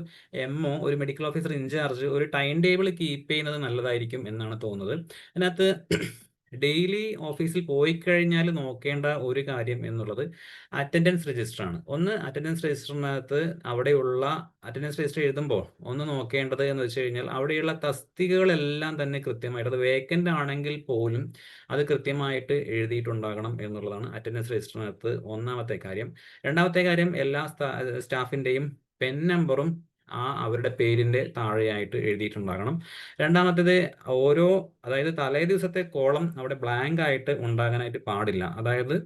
എംഒ, ഒരു മെഡിക്കൽ ഓഫീസർ ഇൻചാർജ് ഒരു ടൈം ടേബിൾ കീപ്പ് ചെയ്യുന്നത് നല്ലതായിരിക്കും എന്നാണ് തോന്നുന്നത്. അതിനകത്ത് ഡെയിലി ഓഫീസിൽ പോയി കഴിഞ്ഞാൽ നോക്കേണ്ട ഒരു കാര്യം എന്നുള്ളത് അറ്റൻഡൻസ് രജിസ്റ്റർ ആണ്. അറ്റൻഡൻസ് രജിസ്റ്ററിനകത്ത് അവിടെയുള്ള അറ്റൻഡൻസ് രജിസ്റ്റർ എഴുതുമ്പോൾ ഒന്ന് നോക്കേണ്ടത് എന്ന് വെച്ച് കഴിഞ്ഞാൽ അവിടെയുള്ള തസ്തികകളെല്ലാം തന്നെ കൃത്യമായിട്ട്, അത് വേക്കൻ്റ് ആണെങ്കിൽ പോലും അത് കൃത്യമായിട്ട് എഴുതിയിട്ടുണ്ടാകണം എന്നുള്ളതാണ് അറ്റൻഡൻസ് രജിസ്റ്ററിനകത്ത് ഒന്നാമത്തെ കാര്യം. രണ്ടാമത്തെ കാര്യം, എല്ലാ സ്റ്റാഫിൻ്റെയും പെൻ നമ്പറും അവരുടെ പേരിൻ്റെ താഴെയായിട്ട് എഴുതിയിട്ടുണ്ടാകണം. രണ്ടാമത്തേത്, അതായത് തലേ ദിവസത്തെ കോളം അവിടെ ബ്ലാങ്ക് ആയിട്ട് ഉണ്ടാകാനായിട്ട് പാടില്ല. അതായത്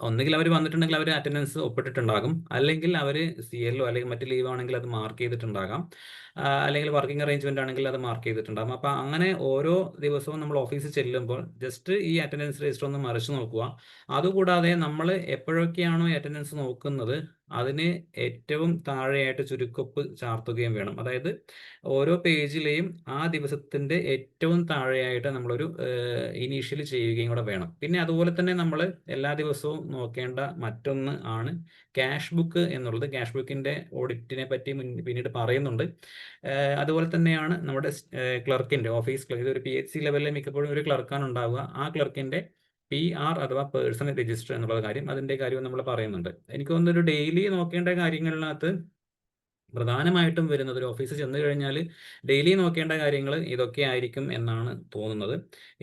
ഒന്നുകിൽ അവർ വന്നിട്ടുണ്ടെങ്കിൽ അവർ അറ്റൻഡൻസ് ഒപ്പിട്ടിട്ടുണ്ടാകും, അല്ലെങ്കിൽ അവർ CL അല്ലെങ്കിൽ മറ്റ് ലീവ് ആണെങ്കിൽ അത് മാർക്ക് ചെയ്തിട്ടുണ്ടാകാം, അല്ലെങ്കിൽ വർക്കിംഗ് അറേഞ്ച്മെന്റ് ആണെങ്കിൽ അത് മാർക്ക് ചെയ്തിട്ടുണ്ടാകും. അപ്പോൾ അങ്ങനെ ഓരോ ദിവസവും നമ്മൾ ഓഫീസിൽ ചെല്ലുമ്പോൾ ജസ്റ്റ് ഈ അറ്റൻഡൻസ് രജിസ്റ്റർ ഒന്ന് മറിച്ച് നോക്കുക. അതുകൂടാതെ നമ്മൾ എപ്പോഴൊക്കെയാണോ ഈ അറ്റൻഡൻസ് നോക്കുന്നത് അതിന് ഏറ്റവും താഴെയായിട്ട് ചുരുക്കൊപ്പ് ചാർത്തുകയും വേണം. അതായത് ഓരോ പേജിലെയും ആ ദിവസത്തിന്റെ ഏറ്റവും താഴെയായിട്ട് നമ്മളൊരു ഇനീഷ്യൽ ചെയ്യുകയും കൂടെ വേണം. പിന്നെ അതുപോലെ തന്നെ നമ്മൾ എല്ലാ ദിവസവും നോക്കേണ്ട മറ്റൊന്ന് ആണ് ക്യാഷ് ബുക്ക് എന്നുള്ളത്. ക്യാഷ് ബുക്കിന്റെ ഓഡിറ്റിനെ പറ്റി പിന്നീട് പറയുന്നുണ്ട്. അതുപോലെ തന്നെയാണ് നമ്മുടെ ക്ലർക്കിന്റെ ഓഫീസ് ക്ലർക്ക്, ഇതൊരു PHC ലെവലിൽ മിക്കപ്പോഴും ഒരു ക്ലർക്കാണ് ഉണ്ടാവുക. ആ ക്ലർക്കിന്റെ PR അഥവാ പേഴ്സണൽ രജിസ്റ്റർ എന്നുള്ള കാര്യം, അതിന്റെ കാര്യം നമ്മൾ പറയുന്നുണ്ട്. എനിക്ക് തോന്നുന്നു ഒരു ഡെയിലി നോക്കേണ്ട കാര്യങ്ങളിനകത്ത് പ്രധാനമായിട്ടും വരുന്നത്, ഒരു ഓഫീസിൽ ചെന്ന് കഴിഞ്ഞാൽ ഡെയിലി നോക്കേണ്ട കാര്യങ്ങൾ ഇതൊക്കെ ആയിരിക്കും എന്നാണ് തോന്നുന്നത്.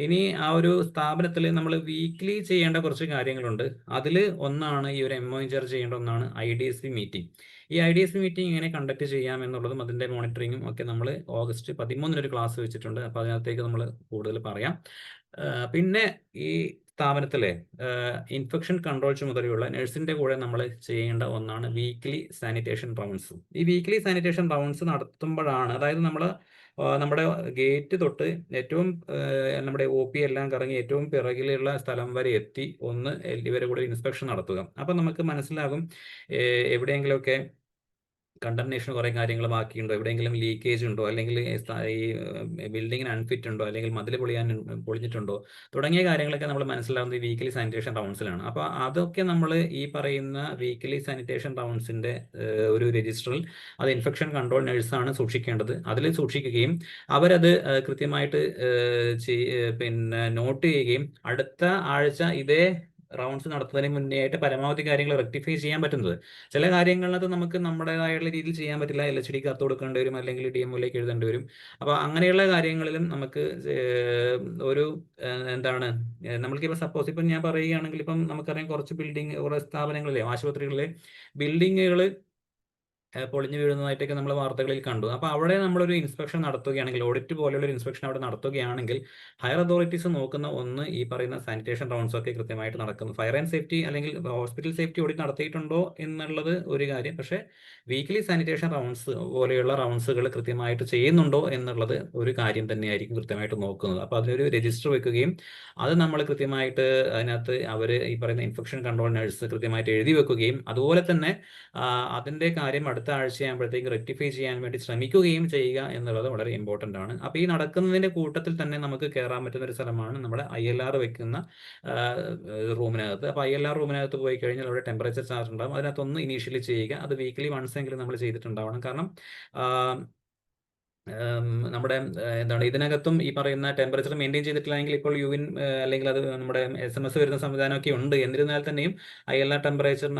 ഇനി ആ ഒരു സ്ഥാപനത്തിൽ നമ്മൾ വീക്ക്ലി ചെയ്യേണ്ട കുറച്ച് കാര്യങ്ങളുണ്ട്. അതിൽ ഒന്നാണ് ഈ ഒരു MO ഇൻചാർജ് ചെയ്യേണ്ട ഒന്നാണ് IDSP മീറ്റിംഗ്. ഈ IDSP മീറ്റിംഗ് എങ്ങനെ കണ്ടക്ട് ചെയ്യാം എന്നുള്ളതും അതിൻ്റെ മോണിറ്ററിങ്ങും ഒക്കെ നമ്മൾ August 13 ഒരു ക്ലാസ് വെച്ചിട്ടുണ്ട്. അപ്പോൾ അതിനകത്തേക്ക് നമ്മൾ കൂടുതൽ പറയാം. പിന്നെ ഈ സ്ഥാപനത്തിലെ ഇൻഫെക്ഷൻ കൺട്രോൾ ചുമതലയുള്ള നഴ്സിന്റെ കൂടെ നമ്മൾ ചെയ്യേണ്ട ഒന്നാണ് വീക്ക്ലി സാനിറ്റേഷൻ റൗണ്ട്സ്. ഈ വീക്ക്ലി സാനിറ്റേഷൻ റൗണ്ട്സ് നടത്തുമ്പോഴാണ്, അതായത് നമ്മുടെ ഗേറ്റ് തൊട്ട് ഏറ്റവും നമ്മുടെ OP എല്ലാം കറങ്ങി ഏറ്റവും പിറകിലുള്ള സ്ഥലം വരെ എത്തി ഒന്ന് ഇവരെ കൂടെ ഇൻസ്പെക്ഷൻ നടത്തുക. അപ്പം നമുക്ക് മനസ്സിലാകും എവിടെയെങ്കിലുമൊക്കെ കണ്ടംനേഷൻ കുറേ കാര്യങ്ങൾ ബാക്കിയുണ്ടോ, എവിടെയെങ്കിലും ലീക്കേജ് ഉണ്ടോ, അല്ലെങ്കിൽ ഈ ബിൽഡിങ്ങിന് അൺഫിറ്റ് ഉണ്ടോ, അല്ലെങ്കിൽ മതിൽ പൊളിഞ്ഞിട്ടുണ്ടോ തുടങ്ങിയ കാര്യങ്ങളൊക്കെ നമ്മൾ മനസ്സിലാവുന്നത് ഈ വീക്ക്ലി സാനിറ്റേഷൻ റൗണ്ട്സിലാണ്. അപ്പോൾ അതൊക്കെ നമ്മൾ ഈ പറയുന്ന വീക്ക്ലി സാനിറ്റേഷൻ റൗണ്ട്സിന്റെ ഒരു രജിസ്റ്ററിൽ അത് ഇൻഫെക്ഷൻ കൺട്രോൾ നഴ്സാണ് സൂക്ഷിക്കേണ്ടത്. അതിൽ സൂക്ഷിക്കുകയും അവരത് കൃത്യമായിട്ട് പിന്നെ നോട്ട് ചെയ്യുകയും അടുത്ത ആഴ്ച ഇതേ റൗണ്ട്സ് നടത്തുന്നതിന് മുന്നേ ആയിട്ട് പരമാവധി കാര്യങ്ങൾ റെക്ടിഫൈ ചെയ്യാൻ പറ്റുന്നത്. ചില കാര്യങ്ങളത് നമുക്ക് നമ്മുടേതായുള്ള രീതിയിൽ ചെയ്യാൻ പറ്റില്ല, LHD കത്ത് കൊടുക്കേണ്ടി വരും, അല്ലെങ്കിൽ DMOയിലേക്ക് എഴുതേണ്ടി വരും. അപ്പോൾ അങ്ങനെയുള്ള കാര്യങ്ങളിലും നമുക്ക് ഒരു എന്താണ്, നമ്മൾക്കിപ്പോൾ സപ്പോസ് ഇപ്പം ഞാൻ പറയുകയാണെങ്കിൽ, ഇപ്പം നമുക്കറിയാം കുറച്ച് കുറേ സ്ഥാപനങ്ങളിലെ ആശുപത്രികളിലെ ബിൽഡിങ്ങുകൾ പൊളിഞ്ഞു വീഴുന്നതായിട്ടൊക്കെ നമ്മൾ വാർത്തകളിൽ കണ്ടു. അപ്പോൾ അവിടെ നമ്മളൊരു ഇൻസ്പെക്ഷൻ നടത്തുകയാണെങ്കിൽ, ഓഡിറ്റ് പോലെയുള്ള ഒരു ഇൻസ്പെക്ഷൻ അവിടെ നടത്തുകയാണെങ്കിൽ ഹയർ അതോറിറ്റീസ് നോക്കുന്ന ഒന്ന് ഈ പറയുന്ന സാനിറ്റേഷൻ റൗണ്ട്സ് ഒക്കെ കൃത്യമായിട്ട് നടക്കുന്നു. ഫയർ ആൻഡ് സേഫ്റ്റി അല്ലെങ്കിൽ ഹോസ്പിറ്റൽ സേഫ്റ്റി ഓഡിറ്റ് നടത്തിയിട്ടുണ്ടോ എന്നുള്ളത് ഒരു കാര്യം, പക്ഷേ വീക്ക്ലി സാനിറ്റേഷൻ റൗണ്ട്സ് പോലെയുള്ള റൗണ്ട്സുകൾ കൃത്യമായിട്ട് ചെയ്യുന്നുണ്ടോ എന്നുള്ളത് ഒരു കാര്യം തന്നെയായിരിക്കും കൃത്യമായിട്ട് നോക്കുന്നത്. അപ്പോൾ അതിനൊരു രജിസ്റ്റർ വെക്കുകയും അത് നമ്മൾ കൃത്യമായിട്ട് അതിനകത്ത് അവർ ഈ പറയുന്ന ഇൻഫെക്ഷൻ കൺട്രോൾ നഴ്സ് കൃത്യമായിട്ട് എഴുതി വെക്കുകയും അതുപോലെ തന്നെ അതിൻ്റെ കാര്യം അടുത്ത ആഴ്ചയാകുമ്പോഴത്തേക്ക് റെക്ടിഫൈ ചെയ്യാൻ വേണ്ടി ശ്രമിക്കുകയും ചെയ്യുക എന്നുള്ളത് വളരെ ഇമ്പോർട്ടൻ്റ് ആണ്. അപ്പോൾ ഈ നടക്കുന്നതിൻ്റെ കൂട്ടത്തിൽ തന്നെ നമുക്ക് കയറാൻ പറ്റുന്ന ഒരു സ്ഥലമാണ് നമ്മുടെ ILR വെക്കുന്ന റൂമിനകത്ത്. അപ്പോൾ ILR റൂമിനകത്ത് പോയി കഴിഞ്ഞാൽ അവിടെ ടെമ്പറേച്ചർ ചാർജ് ഉണ്ടാകും. അതിനകത്തൊന്ന് ഇനീഷ്യലി ചെയ്യുക. അത് വീക്ക്ലി വൺസ് എങ്കിലും നമ്മൾ ചെയ്തിട്ടുണ്ടാവണം. കാരണം നമ്മുടെ എന്താണ് ഇതിനകത്തും ഈ പറയുന്ന ടെമ്പറേച്ചർ മെയിൻറ്റെയിൻ ചെയ്തിട്ടില്ലെങ്കിൽ ഇപ്പോൾ യുവിൻ അല്ലെങ്കിൽ അത് നമ്മുടെ SMS വരുന്ന സംവിധാനമൊക്കെ ഉണ്ട്. എന്നിരുന്നാൽ തന്നെയും ILR ടെമ്പറേച്ചർ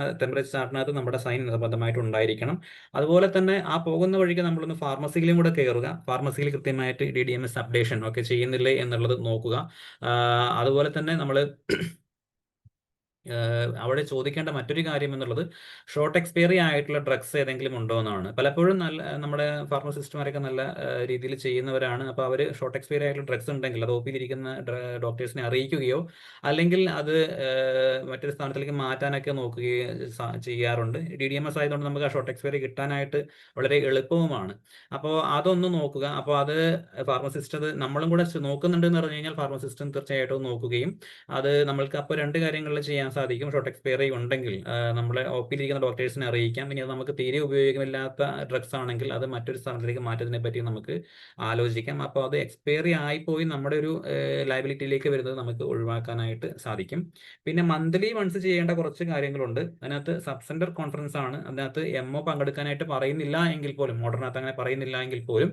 ചാർട്ടിനകത്ത് നമ്മുടെ സൈൻ നിർബന്ധമായിട്ട് ഉണ്ടായിരിക്കണം. അതുപോലെ തന്നെ ആ പോകുന്ന വഴിക്ക് നമ്മളൊന്ന് ഫാർമസിയിലും കൂടെ കയറുക. ഫാർമസിയിൽ കൃത്യമായിട്ട് DDMS അപ്ഡേഷൻ ഒക്കെ ചെയ്യുന്നില്ലേ എന്നുള്ളത് നോക്കുക. അതുപോലെ തന്നെ നമ്മൾ അവിടെ ചോദിക്കേണ്ട മറ്റൊരു കാര്യം എന്നുള്ളത് ഷോർട്ട് എക്സ്പയറി ആയിട്ടുള്ള ഡ്രഗ്സ് ഏതെങ്കിലും ഉണ്ടോ എന്നാണ്. പലപ്പോഴും നമ്മുടെ ഫാർമസിസ്റ്റുമാരൊക്കെ നല്ല രീതിയിൽ ചെയ്യുന്നവരാണ്. അപ്പോൾ അവർ ഷോർട്ട് എക്സ്പയറി ആയിട്ടുള്ള ഡ്രഗ്സ് ഉണ്ടെങ്കിൽ അത് OP-യിലിരിക്കുന്ന ഡോക്ടേഴ്സിനെ അറിയിക്കുകയോ അല്ലെങ്കിൽ അത് മറ്റൊരു സ്ഥാനത്തേക്ക് മാറ്റാനൊക്കെ നോക്കുകയോ ചെയ്യാറുണ്ട്. DDMS ആയതുകൊണ്ട് നമുക്ക് ആ ഷോർട്ട് എക്സ്പയറി കിട്ടാനായിട്ട് വളരെ എളുപ്പവുമാണ്. അപ്പോൾ അതൊന്ന് നോക്കുക. അപ്പോൾ അത് ഫാർമസിസ്റ്റ് അത് നമ്മളും കൂടെ നോക്കുന്നുണ്ട് എന്ന് പറഞ്ഞു കഴിഞ്ഞാൽ ഫാർമസിസ്റ്റും തീർച്ചയായിട്ടും നോക്കുകയും അത് നമ്മൾക്ക് അപ്പോൾ രണ്ട് കാര്യങ്ങളിൽ ചെയ്യാൻ സാധിക്കും. ഷോർട്ട് എക്സ്പയറി ഉണ്ടെങ്കിൽ നമ്മളെ OP-യിലിരിക്കുന്ന ഡോക്ടേഴ്സിനെ അറിയിക്കാം. ഇനി അത് നമുക്ക് തീരെ ഉപയോഗമില്ലാത്ത ഡ്രഗ്സ് ആണെങ്കിൽ അത് മറ്റൊരു സ്ഥാനത്തേക്ക് മാറ്റുന്നതിനെ പറ്റി നമുക്ക് ആലോചിക്കാം. അപ്പോൾ അത് എക്സ്പയറി ആയിപ്പോയി നമ്മുടെ ഒരു ലയബിലിറ്റിയിലേക്ക് വരുന്നത് നമുക്ക് ഒഴിവാക്കാനായിട്ട് സാധിക്കും. പിന്നെ മന്ത്ലി വൺസ് ചെയ്യേണ്ട കുറച്ച് കാര്യങ്ങളുണ്ട്. അതിനകത്ത് സബ് സെന്റർ കോൺഫറൻസ് ആണ്. അതിനകത്ത് MO പങ്കെടുക്കാനായിട്ട് പറയുന്നില്ല എങ്കിൽ പോലും, മോഡറിനകത്ത് അങ്ങനെ പറയുന്നില്ല എങ്കിൽ പോലും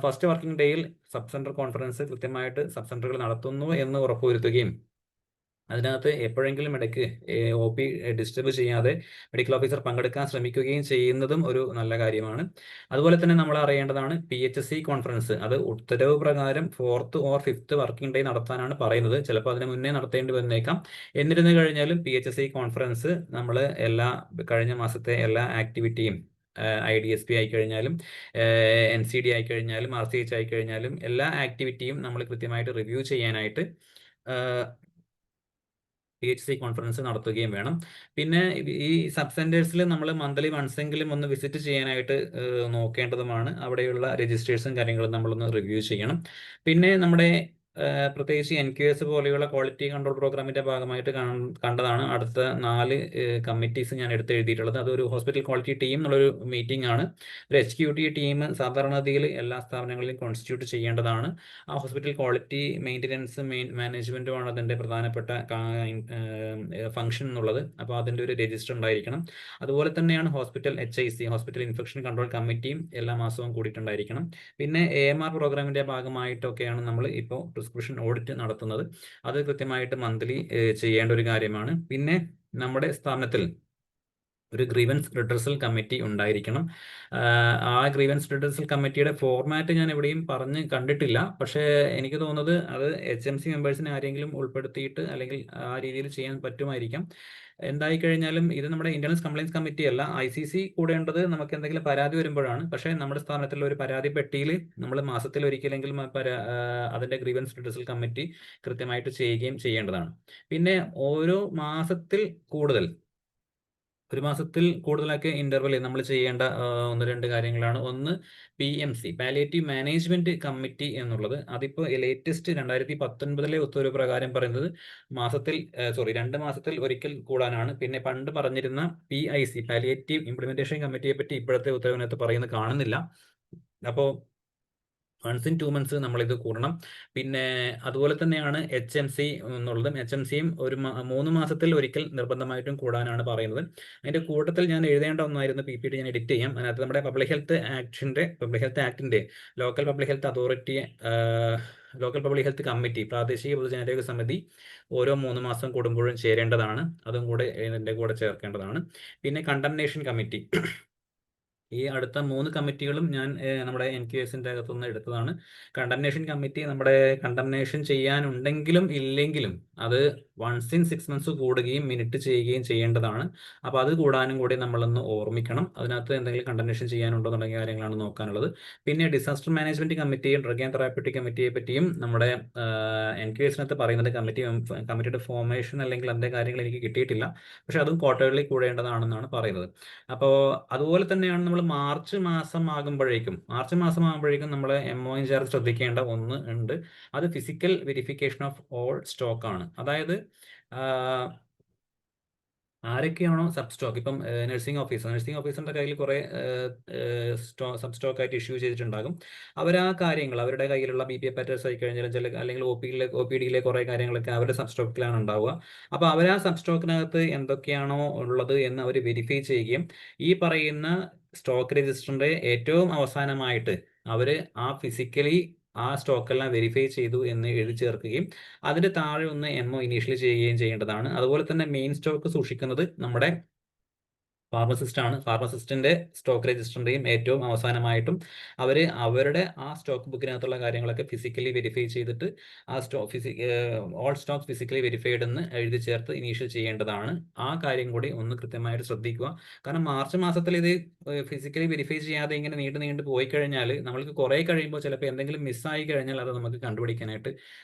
ഫസ്റ്റ് വർക്കിംഗ് ഡേയിൽ സബ് സെന്റർ കോൺഫറൻസ് കൃത്യമായിട്ട് സബ് സെന്ററുകൾ നടത്തുന്നു എന്ന് ഉറപ്പുവരുത്തുകയും അതിനകത്ത് എപ്പോഴെങ്കിലും ഇടയ്ക്ക് OP ഡിസ്റ്റർബ് ചെയ്യാതെ മെഡിക്കൽ ഓഫീസർ പങ്കെടുക്കാൻ ശ്രമിക്കുകയും ചെയ്യുന്നതും ഒരു നല്ല കാര്യമാണ്. അതുപോലെ തന്നെ നമ്മൾ അറിയേണ്ടതാണ് PHC കോൺഫറൻസ്. അത് ഉത്തരവ് പ്രകാരം 4th or 5th working day നടത്താനാണ് പറയുന്നത്. ചിലപ്പോൾ അതിന് മുന്നേ നടത്തേണ്ടി വന്നേക്കാം. എന്നിരുന്നു കഴിഞ്ഞാലും PHC കോൺഫറൻസ് നമ്മൾ കഴിഞ്ഞ മാസത്തെ എല്ലാ ആക്ടിവിറ്റിയും IDSP ആയിക്കഴിഞ്ഞാലും NCD ആയിക്കഴിഞ്ഞാലും RCH ആയിക്കഴിഞ്ഞാലും എല്ലാ ആക്ടിവിറ്റിയും നമ്മൾ കൃത്യമായിട്ട് റിവ്യൂ ചെയ്യാനായിട്ട് PHC കോൺഫറൻസ് നടത്തുകയും വേണം. പിന്നെ ഈ സബ് സെന്റേഴ്സിൽ നമ്മൾ മന്ത്ലി വൺസെങ്കിലും ഒന്ന് വിസിറ്റ് ചെയ്യാനായിട്ട് നോക്കേണ്ടതുമാണ്. അവിടെയുള്ള രജിസ്ട്രേഴ്സും കാര്യങ്ങളും നമ്മളൊന്ന് റിവ്യൂ ചെയ്യണം. പിന്നെ നമ്മുടെ പ്രത്യേകിച്ച് NQS പോലെയുള്ള ക്വാളിറ്റി കൺട്രോൾ പ്രോഗ്രാമിന്റെ ഭാഗമായിട്ട് കണ്ടതാണ് അടുത്ത 4 കമ്മിറ്റീസ് ഞാൻ എഴുതിയിട്ടുള്ളത്. അതൊരു ഹോസ്പിറ്റൽ ക്വാളിറ്റി ടീം എന്നുള്ളൊരു മീറ്റിംഗ് ആണ്. ഒരു HQT ടീം സാധാരണഗതിയിൽ എല്ലാ സ്ഥാപനങ്ങളിലും കോൺസ്റ്റിറ്റ്യൂട്ട് ചെയ്യേണ്ടതാണ്. ആ ഹോസ്പിറ്റൽ ക്വാളിറ്റി മെയിൻ്റനൻസ് മാനേജ്മെൻറ്റുമാണ് അതിൻ്റെ പ്രധാനപ്പെട്ട ഫംഗ്ഷൻ എന്നുള്ളത്. അപ്പോൾ അതിൻ്റെ ഒരു രജിസ്റ്റർ ഉണ്ടായിരിക്കണം. അതുപോലെ തന്നെയാണ് hospital HIC hospital infection control കമ്മിറ്റിയും എല്ലാ മാസവും കൂടിയിട്ടുണ്ടായിരിക്കണം. പിന്നെ AMR പ്രോഗ്രാമിൻ്റെ ഭാഗമായിട്ടൊക്കെയാണ് നമ്മൾ ഇപ്പോൾ പ്രിസ്ക്രിപ്ഷൻ ഓഡിറ്റ് നടത്തുന്നത്. അത് കൃത്യമായിട്ട് മന്ത്ലി ചെയ്യേണ്ട ഒരു കാര്യമാണ്. പിന്നെ നമ്മുടെ സ്ഥാപനത്തിൽ ഒരു ഗ്രീവൻസ് റിഡ്രസൽ കമ്മിറ്റി ഉണ്ടായിരിക്കണം. ആ ഗ്രീവൻസ് റിഡ്രസൽ കമ്മിറ്റിയുടെ ഫോർമാറ്റ് ഞാൻ എവിടെയും പറഞ്ഞ് കണ്ടിട്ടില്ല. പക്ഷേ എനിക്ക് തോന്നുന്നത് അത് HMC മെമ്പേഴ്സിനെ ആരെങ്കിലും ഉൾപ്പെടുത്തിയിട്ട് അല്ലെങ്കിൽ ആ രീതിയിൽ ചെയ്യാൻ പറ്റുമായിരിക്കാം. എന്തായി കഴിഞ്ഞാലും ഇത് നമ്മുടെ ഇന്റേണൽ കംപ്ലയിൻസ് കമ്മിറ്റി അല്ല, ICC കൂടേണ്ടത് നമുക്ക് എന്തെങ്കിലും പരാതി വരുമ്പോഴാണ്. പക്ഷേ നമ്മുടെ സ്ഥാനത്തുള്ള ഒരു പരാതി പെട്ടിയിൽ നമ്മൾ മാസത്തിൽ ഒരിക്കലെങ്കിലും അതിന്റെ ഗ്രീവൻസ് റിഡ്രസൽ കമ്മിറ്റി കൃത്യമായിട്ട് ചെയ്യുകയും ചെയ്യേണ്ടതാണ്. പിന്നെ ഓരോ മാസത്തിൽ കൂടുതൽ, ഒരു മാസത്തിൽ കൂടുതലൊക്കെ ഇന്റർവെൽ നമ്മൾ ചെയ്യേണ്ട 1-2 കാര്യങ്ങളാണ്. ഒന്ന് PMC, പാലിയേറ്റീവ് മാനേജ്മെന്റ് കമ്മിറ്റി എന്നുള്ളത്. അതിപ്പോൾ ലേറ്റസ്റ്റ് 2019 ഉത്തരവ് പ്രകാരം പറയുന്നത് മാസത്തിൽ 2 മാസത്തിൽ ഒരിക്കൽ കൂടാനാണ്. പിന്നെ പണ്ട് പറഞ്ഞിരുന്ന PIC, പാലിയേറ്റീവ് ഇംപ്ലിമെന്റേഷൻ കമ്മിറ്റിയെ പറ്റി ഇപ്പോഴത്തെ ഉത്തരവിനകത്ത് പറയുന്നത് കാണുന്നില്ല. അപ്പോൾ വൺസ് ഇൻ 2 months നമ്മളിത് കൂടണം. പിന്നെ അതുപോലെ തന്നെയാണ് HMC എന്നുള്ളതും. HMCയും ഒരു 3 മാസത്തിൽ ഒരിക്കൽ നിർബന്ധമായിട്ടും കൂടാനാണ് പറയുന്നത്. അതിന്റെ കൂട്ടത്തിൽ ഞാൻ എഴുതേണ്ട ഒന്നായിരുന്നു, PPT ഞാൻ എഡിറ്റ് ചെയ്യാം. അതിനകത്ത് നമ്മുടെ പബ്ലിക് ഹെൽത്ത് ആക്ടിന്റെ local public health authority, local public health committee, പ്രാദേശിക പൊതുജനാരോഗ്യ സമിതി ഓരോ 3 മാസം കൂടുമ്പോഴും ചേരേണ്ടതാണ്. അതും കൂടെ ഇതിന്റെ കൂടെ ചേർക്കേണ്ടതാണ്. പിന്നെ കണ്ടംനേഷൻ കമ്മിറ്റി, ഈ അടുത്ത 3 കമ്മിറ്റികളും ഞാൻ നമ്മുടെ NQSന്റെ അകത്തുനിന്ന് എടുത്തതാണ്. കണ്ടംനേഷൻ കമ്മിറ്റി നമ്മുടെ കണ്ടംനേഷൻ ചെയ്യാനുണ്ടെങ്കിലും ഇല്ലെങ്കിലും അത് വൺസ് ഇൻ 6 months കൂടുകയും മിനിറ്റ് ചെയ്യുകയും ചെയ്യേണ്ടതാണ്. അപ്പോൾ അത് കൂടാനും കൂടി നമ്മളൊന്ന് ഓർമ്മിക്കണം. അതിനകത്ത് എന്തെങ്കിലും കണ്ടംനേഷൻ ചെയ്യാനുണ്ടോ തുടങ്ങിയ കാര്യങ്ങളാണ് നോക്കാനുള്ളത്. പിന്നെ ഡിസാസ്റ്റർ മാനേജ്മെന്റ് കമ്മിറ്റിയും ഡ്രഗ് ആൻഡ് തെറാപ്യൂട്ടിക് കമ്മിറ്റിയെ പറ്റിയും നമ്മുടെ NQSനകത്ത് പറയുന്നത് കമ്മിറ്റിയുടെ ഫോർമേഷൻ അല്ലെങ്കിൽ അതിന്റെ കാര്യങ്ങൾ എനിക്ക് കിട്ടിയിട്ടില്ല. പക്ഷെ അതും ക്വാർട്ടർലി കൂടേണ്ടതാണെന്നാണ് പറയുന്നത്. അപ്പോൾ അതുപോലെ തന്നെയാണ് നമ്മൾ മാർച്ച് മാസം ആകുമ്പോഴേക്കും നമ്മൾ MO ഇൻചാർജ് ശ്രദ്ധിക്കേണ്ട ഒന്ന് ഉണ്ട്. അത് physical verification of all stock ആണ്. അതായത് ആരൊക്കെയാണോ സബ് സ്റ്റോക്ക്, ഇപ്പം നഴ്സിംഗ് ഓഫീസറിന്റെ കയ്യിൽ കുറെ സബ് സ്റ്റോക്ക് ആയിട്ട് ഇഷ്യൂ ചെയ്തിട്ടുണ്ടാകും. അവർ ആ കാര്യങ്ങൾ അവരുടെ കയ്യിലുള്ള BPA പാറ്റേഴ്സ് ആയി കഴിഞ്ഞാൽ അല്ലെങ്കിൽ OPDയിലെ കുറെ കാര്യങ്ങളൊക്കെ അവരുടെ സബ് സ്റ്റോക്കിലാണ് ഉണ്ടാവുക. അപ്പോൾ അവർ ആ സബ് സ്റ്റോക്കിനകത്ത് എന്തൊക്കെയാണോ ഉള്ളത് എന്ന് അവർ വെരിഫൈ ചെയ്യുകയും ഈ പറയുന്ന സ്റ്റോക്ക് രജിസ്റ്ററിന്റെ ഏറ്റവും അവസാനമായിട്ട് അവര് ആ ഫിസിക്കലി ആ സ്റ്റോക്കെല്ലാം വെരിഫൈ ചെയ്തു എന്ന് എഴുതി ചേർക്കുകയും അതിന്റെ താഴെ ഒന്ന് MO ഇനീഷ്യലി ചെയ്യുകയും ചെയ്യേണ്ടതാണ്. അതുപോലെ തന്നെ മെയിൻ സ്റ്റോക്ക് സൂക്ഷിക്കുന്നത് നമ്മുടെ ഫാർമസിസ്റ്റിന്റെ സ്റ്റോക്ക് രജിസ്റ്ററിന്റെയും ഏറ്റവും അവസാനമായിട്ടും അവരുടെ ആ സ്റ്റോക്ക് ബുക്കിനകത്തുള്ള കാര്യങ്ങളൊക്കെ ഫിസിക്കലി വെരിഫൈ ചെയ്തിട്ട് ആ ഓൾ സ്റ്റോക്ക് ഫിസിക്കലി വെരിഫൈഡ് എന്ന് എഴുതി ചേർത്ത് ഇനീഷ്യൽ ചെയ്യേണ്ടതാണ്. ആ കാര്യം കൂടി ഒന്ന് കൃത്യമായിട്ട് ശ്രദ്ധിക്കുക. കാരണം മാർച്ച് മാസത്തിൽ ഇത് ഫിസിക്കലി വെരിഫൈ ചെയ്യാതെ ഇങ്ങനെ നീണ്ടു പോയി കഴിഞ്ഞാൽ നമ്മൾക്ക് കുറെ കഴിയുമ്പോൾ ചിലപ്പോൾ എന്തെങ്കിലും മിസ്സായി കഴിഞ്ഞാൽ അത് നമുക്ക് കണ്ടുപിടിക്കാനായിട്ട്